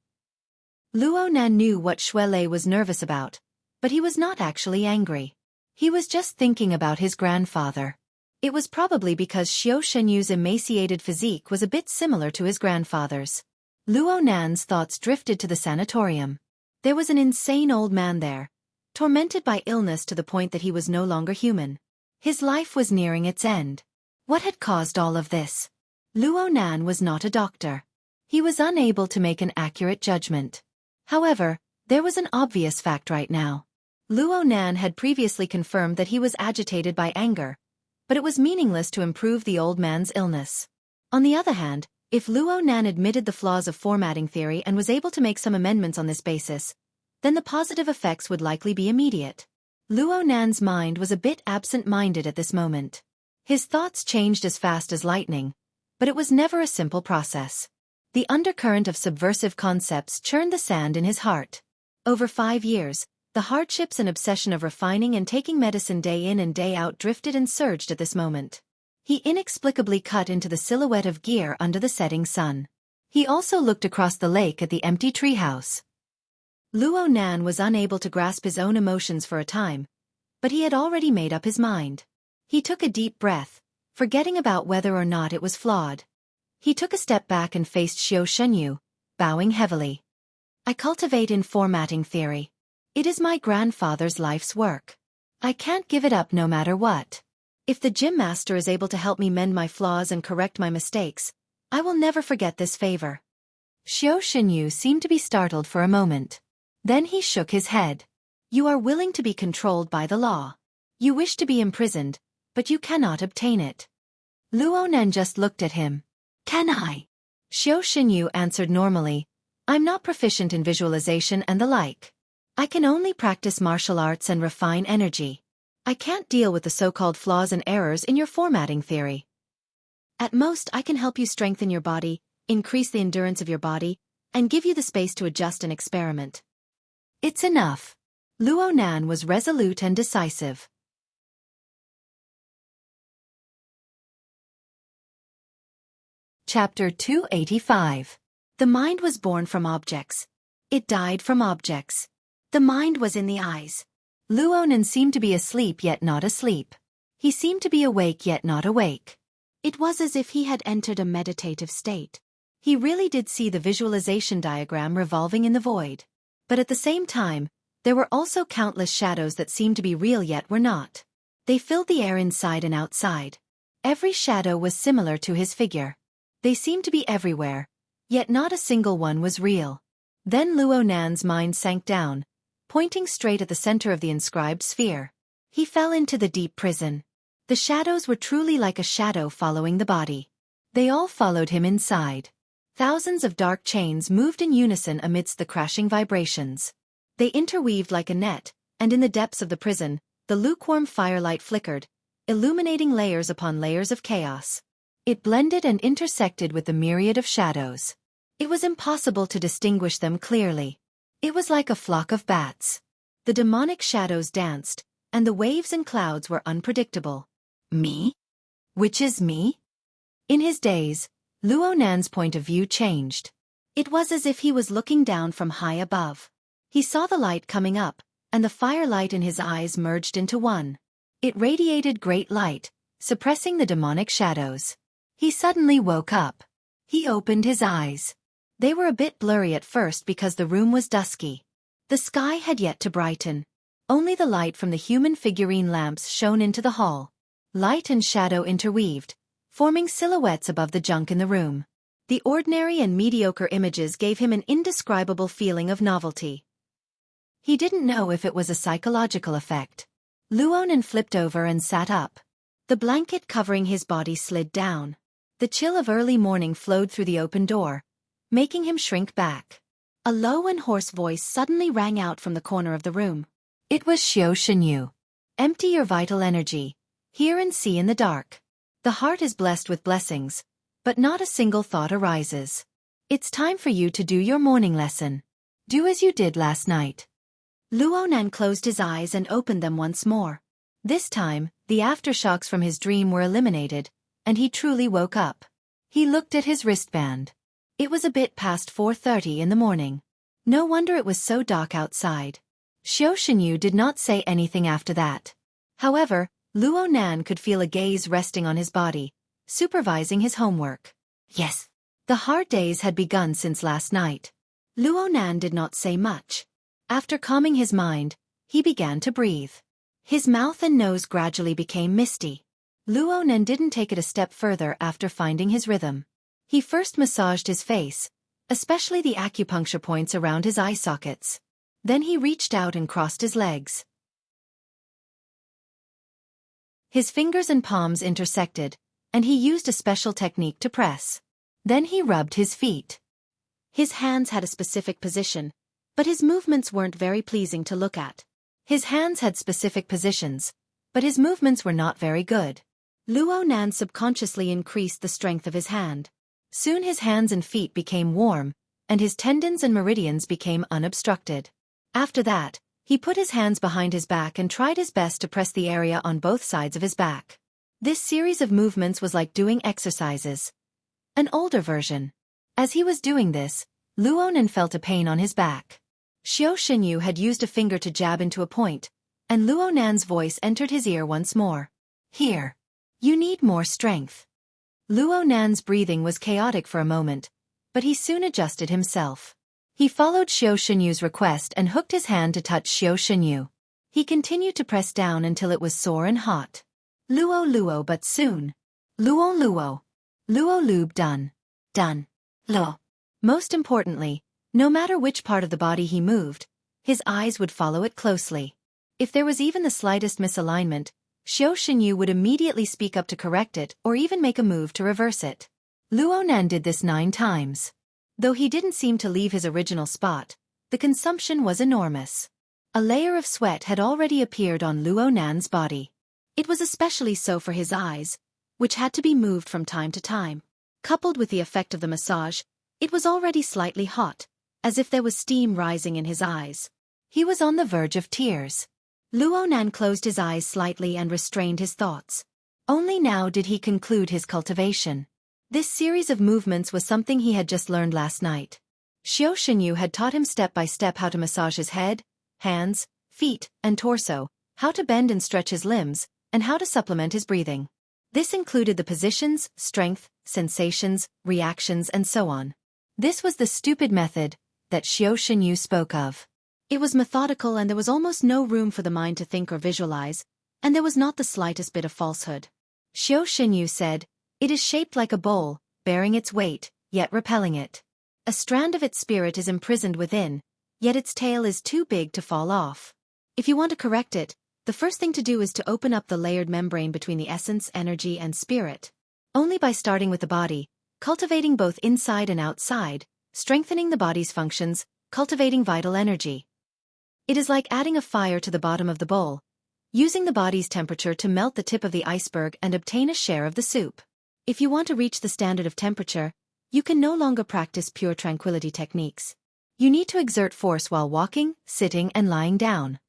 Luo Nan knew what Xue Lei was nervous about, but he was not actually angry. He was just thinking about his grandfather. It was probably because Xiao Shenyu's emaciated physique was a bit similar to his grandfather's. Luo Nan's thoughts drifted to the sanatorium. There was an insane old man there, tormented by illness to the point that he was no longer human. His life was nearing its end. What had caused all of this? Luo Nan was not a doctor. He was unable to make an accurate judgment. However, there was an obvious fact right now. Luo Nan had previously confirmed that he was agitated by anger, but it was meaningless to improve the old man's illness. On the other hand, if Luo Nan admitted the flaws of formatting theory and was able to make some amendments on this basis, then the positive effects would likely be immediate. Luo Nan's mind was a bit absent-minded at this moment. His thoughts changed as fast as lightning, but it was never a simple process. The undercurrent of subversive concepts churned the sand in his heart. Over 5 years, the hardships and obsession of refining and taking medicine day in and day out drifted and surged at this moment. He inexplicably cut into the silhouette of gear under the setting sun. He also looked across the lake at the empty treehouse. Luo Nan was unable to grasp his own emotions for a time, but he had already made up his mind. He took a deep breath, forgetting about whether or not it was flawed. He took a step back and faced Xiaofan, bowing heavily. I cultivate in formatting theory. It is my grandfather's life's work. I can't give it up no matter what. If the gym master is able to help me mend my flaws and correct my mistakes, I will never forget this favor. Xiaofan seemed to be startled for a moment. Then he shook his head. You are willing to be controlled by the law. You wish to be imprisoned, but you cannot obtain it. Luo Nan just looked at him. Can I? Xiaofan answered normally. I'm not proficient in visualization and the like. I can only practice martial arts and refine energy. I can't deal with the so-called flaws and errors in your formatting theory. At most, I can help you strengthen your body, increase the endurance of your body, and give you the space to adjust and experiment. It's enough. Luo Nan was resolute and decisive. Chapter 285. The mind was born from objects. It died from objects. The mind was in the eyes. Luo Nan seemed to be asleep yet not asleep. He seemed to be awake yet not awake. It was as if he had entered a meditative state. He really did see the visualization diagram revolving in the void. But at the same time, there were also countless shadows that seemed to be real yet were not. They filled the air inside and outside. Every shadow was similar to his figure. They seemed to be everywhere, yet not a single one was real. Then Luo Nan's mind sank down, pointing straight at the center of the inscribed sphere. He fell into the deep prison. The shadows were truly like a shadow following the body. They all followed him inside. Thousands of dark chains moved in unison amidst the crashing vibrations. They interweaved like a net, and in the depths of the prison, the lukewarm firelight flickered, illuminating layers upon layers of chaos. It blended and intersected with the myriad of shadows. It was impossible to distinguish them clearly. It was like a flock of bats. The demonic shadows danced, and the waves and clouds were unpredictable. Me? Which is me? In his daze, Luo Nan's point of view changed. It was as if he was looking down from high above. He saw the light coming up, and the firelight in his eyes merged into one. It radiated great light, suppressing the demonic shadows. He suddenly woke up. He opened his eyes. They were a bit blurry at first because the room was dusky. The sky had yet to brighten. Only the light from the human figurine lamps shone into the hall. Light and shadow interweaved, forming silhouettes above the junk in the room. The ordinary and mediocre images gave him an indescribable feeling of novelty. He didn't know if it was a psychological effect. Luo Nan flipped over and sat up. The blanket covering his body slid down. The chill of early morning flowed through the open door, making him shrink back. A low and hoarse voice suddenly rang out from the corner of the room. It was Xiaofan. Empty your vital energy. Hear and see in the dark. The heart is blessed with blessings, but not a single thought arises. It's time for you to do your morning lesson. Do as you did last night. Luo Nan closed his eyes and opened them once more. This time, the aftershocks from his dream were eliminated, and he truly woke up. He looked at his wristband. It was a bit past 4:30 in the morning. No wonder it was so dark outside. Xiaofan did not say anything after that. However, Luo Nan could feel a gaze resting on his body, supervising his homework. Yes, the hard days had begun since last night. Luo Nan did not say much. After calming his mind, he began to breathe. His mouth and nose gradually became misty. Luo Nan didn't take it a step further after finding his rhythm. He first massaged his face, especially the acupuncture points around his eye sockets. Then he reached out and crossed his legs. His fingers and palms intersected, and he used a special technique to press. Then he rubbed his feet. His hands had a specific position, but his movements weren't very pleasing to look at. His hands had specific positions, but his movements were not very good. Luo Nan subconsciously increased the strength of his hand. Soon his hands and feet became warm, and his tendons and meridians became unobstructed. After that, he put his hands behind his back and tried his best to press the area on both sides of his back. This series of movements was like doing exercises. An older version. As he was doing this, Luo Nan felt a pain on his back. Xiao Shenyu had used a finger to jab into a point, and Luo Nan's voice entered his ear once more. Here. You need more strength. Luo Nan's breathing was chaotic for a moment, but he soon adjusted himself. He followed Xiao Shenyu's request and hooked his hand to touch Xiao Shenyu. He continued to press down until it was sore and hot. Luo, but soon. Luo. Luo lube done. Done. Lo. Most importantly, no matter which part of the body he moved, his eyes would follow it closely. If there was even the slightest misalignment, Xiao Shenyu would immediately speak up to correct it or even make a move to reverse it. Luo Nan did this 9 times. Though he didn't seem to leave his original spot, the consumption was enormous. A layer of sweat had already appeared on Luo Nan's body. It was especially so for his eyes, which had to be moved from time to time. Coupled with the effect of the massage, it was already slightly hot, as if there was steam rising in his eyes. He was on the verge of tears. Luo Nan closed his eyes slightly and restrained his thoughts. Only now did he conclude his cultivation. This series of movements was something he had just learned last night. Xiao Shenyu had taught him step by step how to massage his head, hands, feet, and torso, how to bend and stretch his limbs, and how to supplement his breathing. This included the positions, strength, sensations, reactions, and so on. This was the stupid method that Xiao Shenyu spoke of. It was methodical and there was almost no room for the mind to think or visualize, and there was not the slightest bit of falsehood. Xiao Shenyu said, "It is shaped like a bowl, bearing its weight, yet repelling it. A strand of its spirit is imprisoned within, yet its tail is too big to fall off. If you want to correct it, the first thing to do is to open up the layered membrane between the essence, energy, and spirit. Only by starting with the body, cultivating both inside and outside, strengthening the body's functions, cultivating vital energy. It is like adding a fire to the bottom of the bowl, using the body's temperature to melt the tip of the iceberg and obtain a share of the soup. If you want to reach the standard of temperature, you can no longer practice pure tranquility techniques. You need to exert force while walking, sitting, and lying down.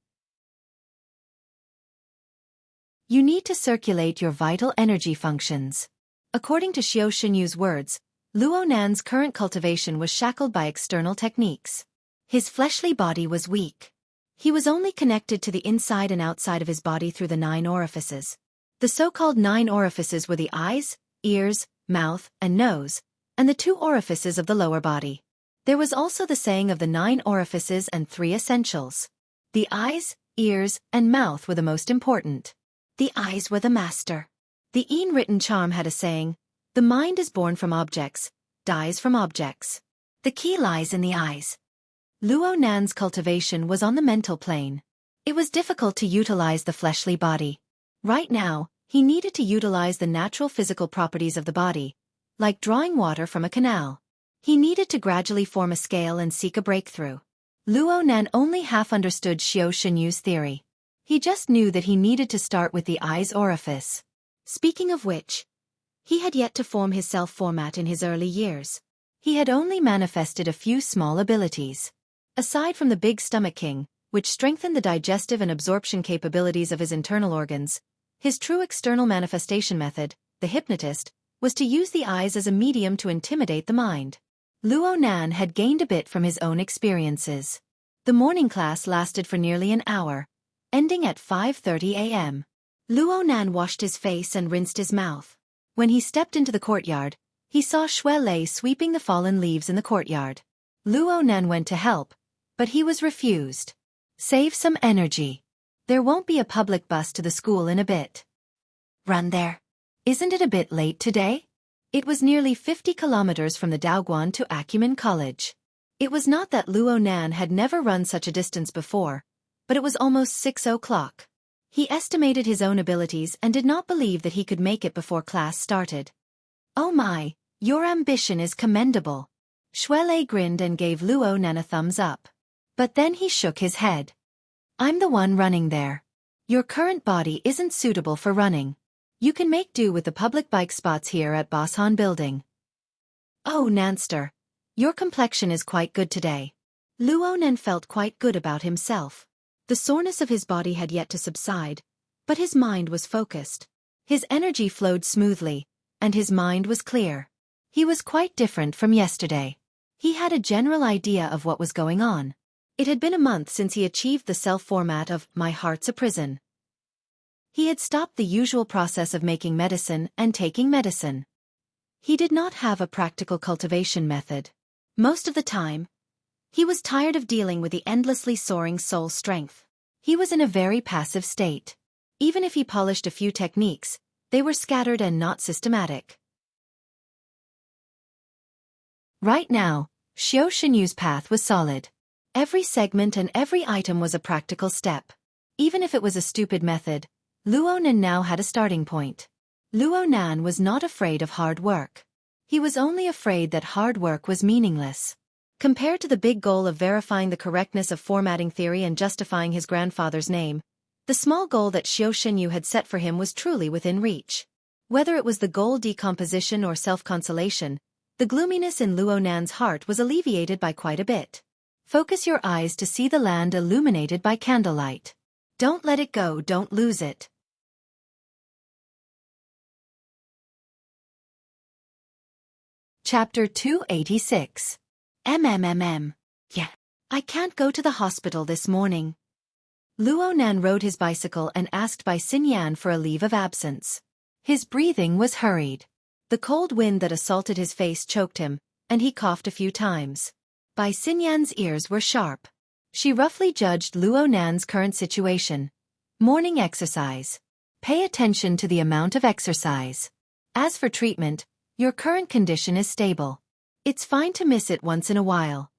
You need to circulate your vital energy functions." According to Xiao Shenyu's words, Luo Nan's current cultivation was shackled by external techniques. His fleshly body was weak. He was only connected to the inside and outside of his body through the 9 orifices. The so-called 9 orifices were the eyes, ears, mouth, and nose, and the 2 orifices of the lower body. There was also the saying of the 9 orifices and 3 essentials. The eyes, ears, and mouth were the most important. The eyes were the master. The Yin written charm had a saying, "The mind is born from objects, dies from objects. The key lies in the eyes." Luo Nan's cultivation was on the mental plane. It was difficult to utilize the fleshly body. Right now, he needed to utilize the natural physical properties of the body, like drawing water from a canal. He needed to gradually form a scale and seek a breakthrough. Luo Nan only half understood Xiao Shenyu's theory. He just knew that he needed to start with the eye's orifice. Speaking of which, he had yet to form his self-format in his early years. He had only manifested a few small abilities. Aside from the big stomach king, which strengthened the digestive and absorption capabilities of his internal organs, his true external manifestation method, the hypnotist, was to use the eyes as a medium to intimidate the mind. Luo Nan had gained a bit from his own experiences. The morning class lasted for nearly an hour, ending at 5:30 a.m. Luo Nan washed his face and rinsed his mouth. When he stepped into the courtyard, he saw Shui Lei sweeping the fallen leaves in the courtyard. Luo Nan went to help, but he was refused. "Save some energy. There won't be a public bus to the school in a bit." "Run there. Isn't it a bit late today?" It was nearly 50 kilometers from the Daoguan to Acumen College. It was not that Luo Nan had never run such a distance before, but it was almost 6 o'clock. He estimated his own abilities and did not believe that he could make it before class started. "Oh my, your ambition is commendable." Shui Lei grinned and gave Luo Nan a thumbs up. But then he shook his head. "I'm the one running there. Your current body isn't suitable for running. You can make do with the public bike spots here at Boshan Building." "Oh Nanster, your complexion is quite good today." Luo Nan felt quite good about himself. The soreness of his body had yet to subside, but his mind was focused. His energy flowed smoothly, and his mind was clear. He was quite different from yesterday. He had a general idea of what was going on. It had been a month since he achieved the self-format of "My Heart's a Prison." He had stopped the usual process of making medicine and taking medicine. He did not have a practical cultivation method. Most of the time, he was tired of dealing with the endlessly soaring soul strength. He was in a very passive state. Even if he polished a few techniques, they were scattered and not systematic. Right now, Xiaofan path was solid. Every segment and every item was a practical step. Even if it was a stupid method, Luonan now had a starting point. Luonan was not afraid of hard work. He was only afraid that hard work was meaningless. Compared to the big goal of verifying the correctness of formatting theory and justifying his grandfather's name, the small goal that Xiaofan had set for him was truly within reach. Whether it was the goal decomposition or self-consolation, the gloominess in Luonan's heart was alleviated by quite a bit. Focus your eyes to see the land illuminated by candlelight. Don't let it go, don't lose it. Chapter 286. Yeah. I can't go to the hospital this morning. Luonan rode his bicycle and asked Bai Xinyan for a leave of absence. His breathing was hurried. The cold wind that assaulted his face choked him, and he coughed a few times. Bai Xinyan's ears were sharp. She roughly judged Luonan's current situation. Morning exercise. Pay attention to the amount of exercise. As for treatment, your current condition is stable. It's fine to miss it once in a while.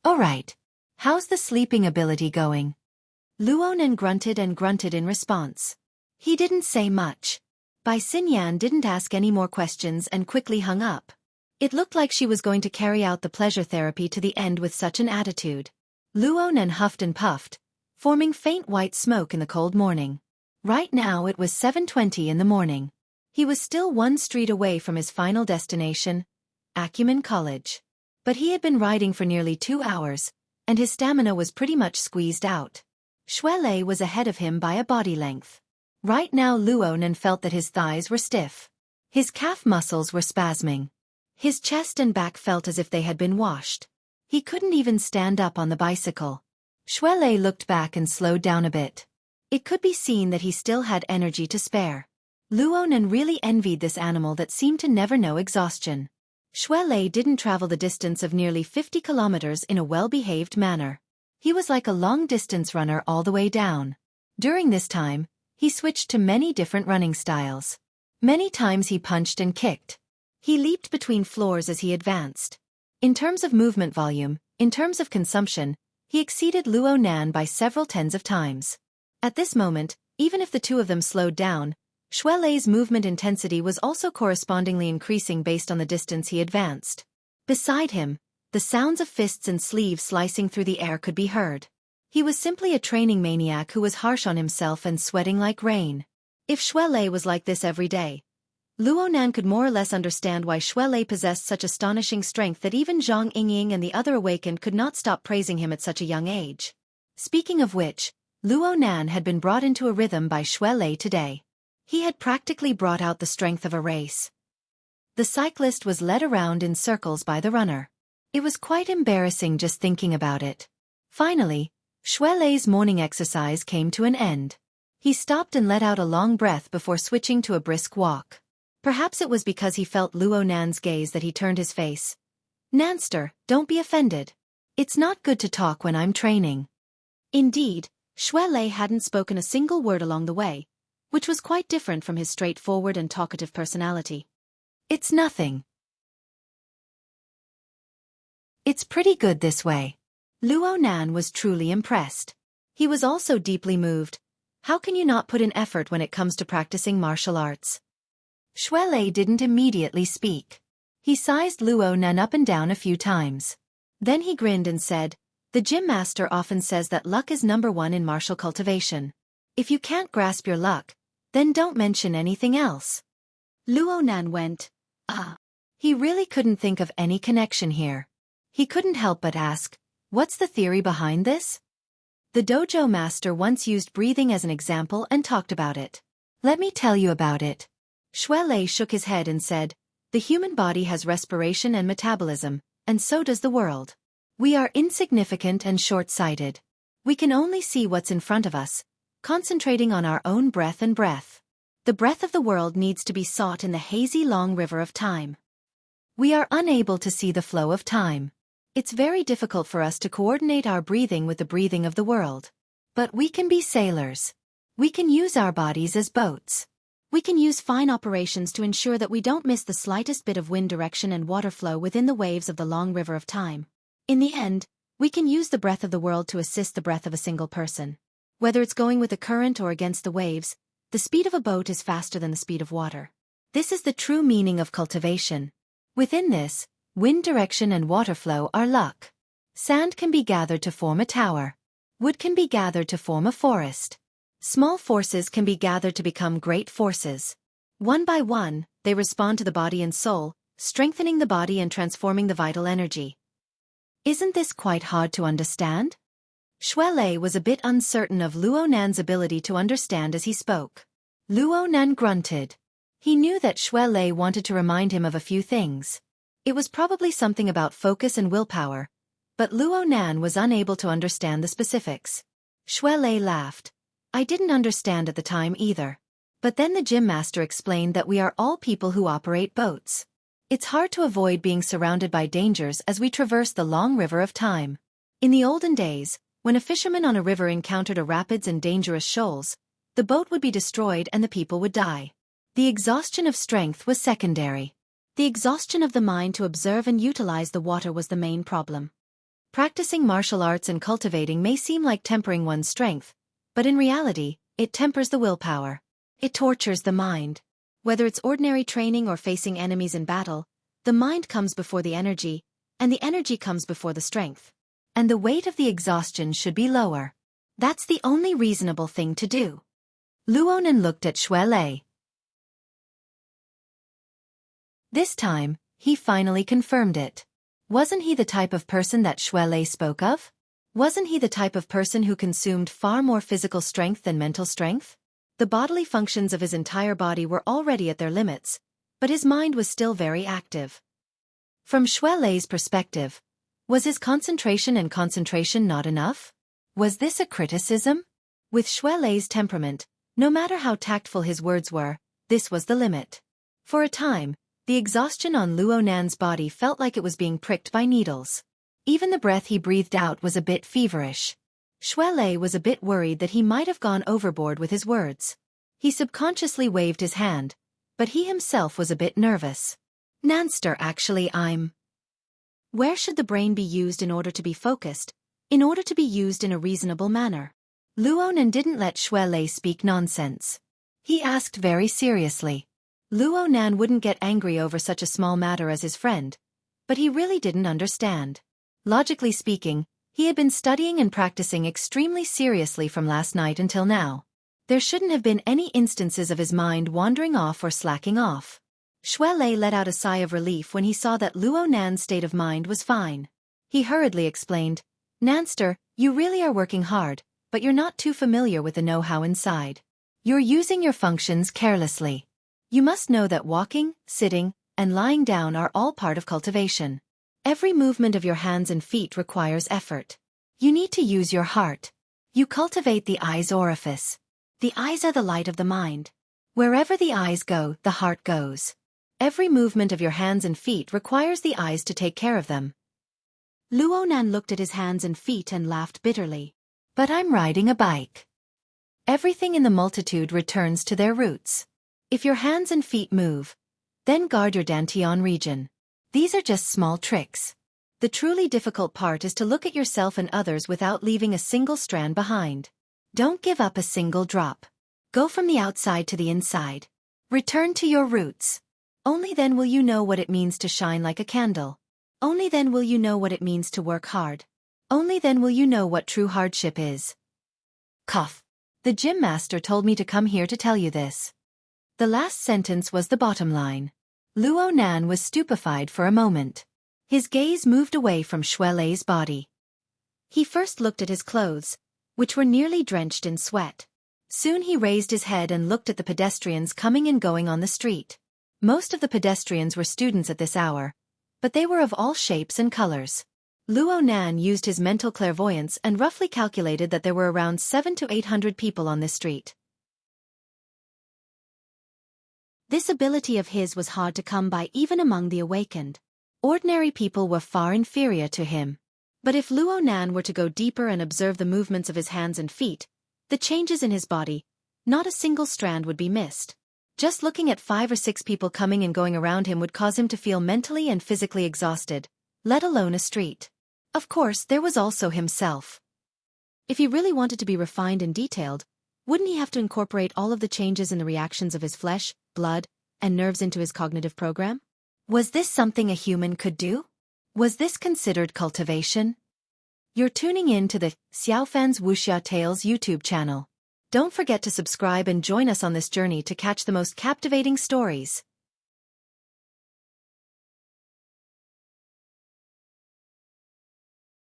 Alright. How's the sleeping ability going? Luonan grunted and grunted in response. He didn't say much. Bai Xinyan didn't ask any more questions and quickly hung up. It looked like she was going to carry out the pleasure therapy to the end with such an attitude. Luonan huffed and puffed, forming faint white smoke in the cold morning. Right now it was 7:20 in the morning. He was still one street away from his final destination, Acumen College. But he had been riding for nearly 2 hours, and his stamina was pretty much squeezed out. Xuelei was ahead of him by a body length. Right now Luonan felt that his thighs were stiff. His calf muscles were spasming. His chest and back felt as if they had been washed. He couldn't even stand up on the bicycle. Xuelei looked back and slowed down a bit. It could be seen that he still had energy to spare. Luonan really envied this animal that seemed to never know exhaustion. Xuelei didn't travel the distance of nearly 50 kilometers in a well-behaved manner. He was like a long-distance runner all the way down. During this time, he switched to many different running styles. Many times he punched and kicked. He leaped between floors as he advanced. In terms of movement volume, in terms of consumption, he exceeded Luonan by several tens of times. At this moment, even if the two of them slowed down, Xuelei's movement intensity was also correspondingly increasing based on the distance he advanced. Beside him, the sounds of fists and sleeves slicing through the air could be heard. He was simply a training maniac who was harsh on himself and sweating like rain. If Xuelei was like this every day, Luonan could more or less understand why Xuelei possessed such astonishing strength that even Zhang Yingying and the other awakened could not stop praising him at such a young age. Speaking of which, Luonan had been brought into a rhythm by Xuelei today. He had practically brought out the strength of a race. The cyclist was led around in circles by the runner. It was quite embarrassing just thinking about it. Finally, Xuelei's morning exercise came to an end. He stopped and let out a long breath before switching to a brisk walk. Perhaps it was because he felt Luonan's gaze that he turned his face. "Nanster, don't be offended. It's not good to talk when I'm training." Indeed, Xuelei hadn't spoken a single word along the way, which was quite different from his straightforward and talkative personality. "It's nothing. It's pretty good this way." Luonan was truly impressed. He was also deeply moved. How can you not put in effort when it comes to practicing martial arts? Xuelei didn't immediately speak. He sized Luonan up and down a few times. Then he grinned and said, "The gym master often says that luck is number one in martial cultivation. If you can't grasp your luck, then don't mention anything else." Luonan went, "Ah." He really couldn't think of any connection here. He couldn't help but ask, "What's the theory behind this?" The dojo master once used breathing as an example and talked about it. "Let me tell you about it." Xuelei shook his head and said, "The human body has respiration and metabolism, and so does the world. We are insignificant and short-sighted. We can only see what's in front of us, concentrating on our own breath and breath. The breath of the world needs to be sought in the hazy long river of time. We are unable to see the flow of time. It's very difficult for us to coordinate our breathing with the breathing of the world. But we can be sailors. We can use our bodies as boats. We can use fine operations to ensure that we don't miss the slightest bit of wind direction and water flow within the waves of the long river of time. In the end, we can use the breath of the world to assist the breath of a single person. Whether it's going with the current or against the waves, the speed of a boat is faster than the speed of water. This is the true meaning of cultivation. Within this, wind direction and water flow are luck. Sand can be gathered to form a tower. Wood can be gathered to form a forest. Small forces can be gathered to become great forces. One by one, they respond to the body and soul, strengthening the body and transforming the vital energy. Isn't this quite hard to understand? Xuelei was a bit uncertain of Luo Nan's ability to understand as he spoke. Luo Nan grunted. He knew that Xuelei wanted to remind him of a few things. It was probably something about focus and willpower, but Luo Nan was unable to understand the specifics. Xuelei laughed. I didn't understand at the time either. But then the gym master explained that we are all people who operate boats. It's hard to avoid being surrounded by dangers as we traverse the long river of time. In the olden days, when a fisherman on a river encountered a rapids and dangerous shoals, the boat would be destroyed and the people would die. The exhaustion of strength was secondary. The exhaustion of the mind to observe and utilize the water was the main problem. Practicing martial arts and cultivating may seem like tempering one's strength, but in reality, it tempers the willpower. It tortures the mind. Whether it's ordinary training or facing enemies in battle, the mind comes before the energy, and the energy comes before the strength. And the weight of the exhaustion should be lower. That's the only reasonable thing to do. Luo Nan looked at Xuelei. This time, he finally confirmed it. Wasn't he the type of person that Xuelei spoke of? Wasn't he the type of person who consumed far more physical strength than mental strength? The bodily functions of his entire body were already at their limits, but his mind was still very active. From Xuelei's perspective, was his concentration not enough? Was this a criticism? With Xuelei's temperament, no matter how tactful his words were, this was the limit. For a time, the exhaustion on Luo Nan's body felt like it was being pricked by needles. Even the breath he breathed out was a bit feverish. Xuelei was a bit worried that he might have gone overboard with his words. He subconsciously waved his hand, but he himself was a bit nervous. Nanster, actually Where should the brain be used in order to be focused, in order to be used in a reasonable manner? Luo Nan didn't let Xuelei speak nonsense. He asked very seriously. Luo Nan wouldn't get angry over such a small matter as his friend, but he really didn't understand. Logically speaking, he had been studying and practicing extremely seriously from last night until now. There shouldn't have been any instances of his mind wandering off or slacking off. Xuelei let out a sigh of relief when he saw that Luo Nan's state of mind was fine. He hurriedly explained, Nanster, you really are working hard, but you're not too familiar with the know-how inside. You're using your functions carelessly. You must know that walking, sitting, and lying down are all part of cultivation. Every movement of your hands and feet requires effort. You need to use your heart. You cultivate the eye's orifice. The eyes are the light of the mind. Wherever the eyes go, the heart goes. Every movement of your hands and feet requires the eyes to take care of them. Luo Nan looked at his hands and feet and laughed bitterly. But I'm riding a bike. Everything in the multitude returns to their roots. If your hands and feet move, then guard your dantian region. These are just small tricks. The truly difficult part is to look at yourself and others without leaving a single strand behind. Don't give up a single drop. Go from the outside to the inside. Return to your roots. Only then will you know what it means to shine like a candle. Only then will you know what it means to work hard. Only then will you know what true hardship is. Cough. The gym master told me to come here to tell you this. The last sentence was the bottom line. Luo Nan was stupefied for a moment. His gaze moved away from Xuelei's body. He first looked at his clothes, which were nearly drenched in sweat. Soon he raised his head and looked at the pedestrians coming and going on the street. Most of the pedestrians were students at this hour, but they were of all shapes and colors. Luo Nan used his mental clairvoyance and roughly calculated that there were around 700 to 800 people on this street. This ability of his was hard to come by even among the awakened. Ordinary people were far inferior to him. But if Luo Nan were to go deeper and observe the movements of his hands and feet, the changes in his body, not a single strand would be missed. Just looking at 5 or 6 people coming and going around him would cause him to feel mentally and physically exhausted, let alone a street. Of course, there was also himself. If he really wanted to be refined and detailed, wouldn't he have to incorporate all of the changes in the reactions of his flesh, blood, and nerves into his cognitive program? Was this something a human could do? Was this considered cultivation? You're tuning in to the Xiaofan's Wuxia Tales YouTube channel. Don't forget to subscribe and join us on this journey to catch the most captivating stories.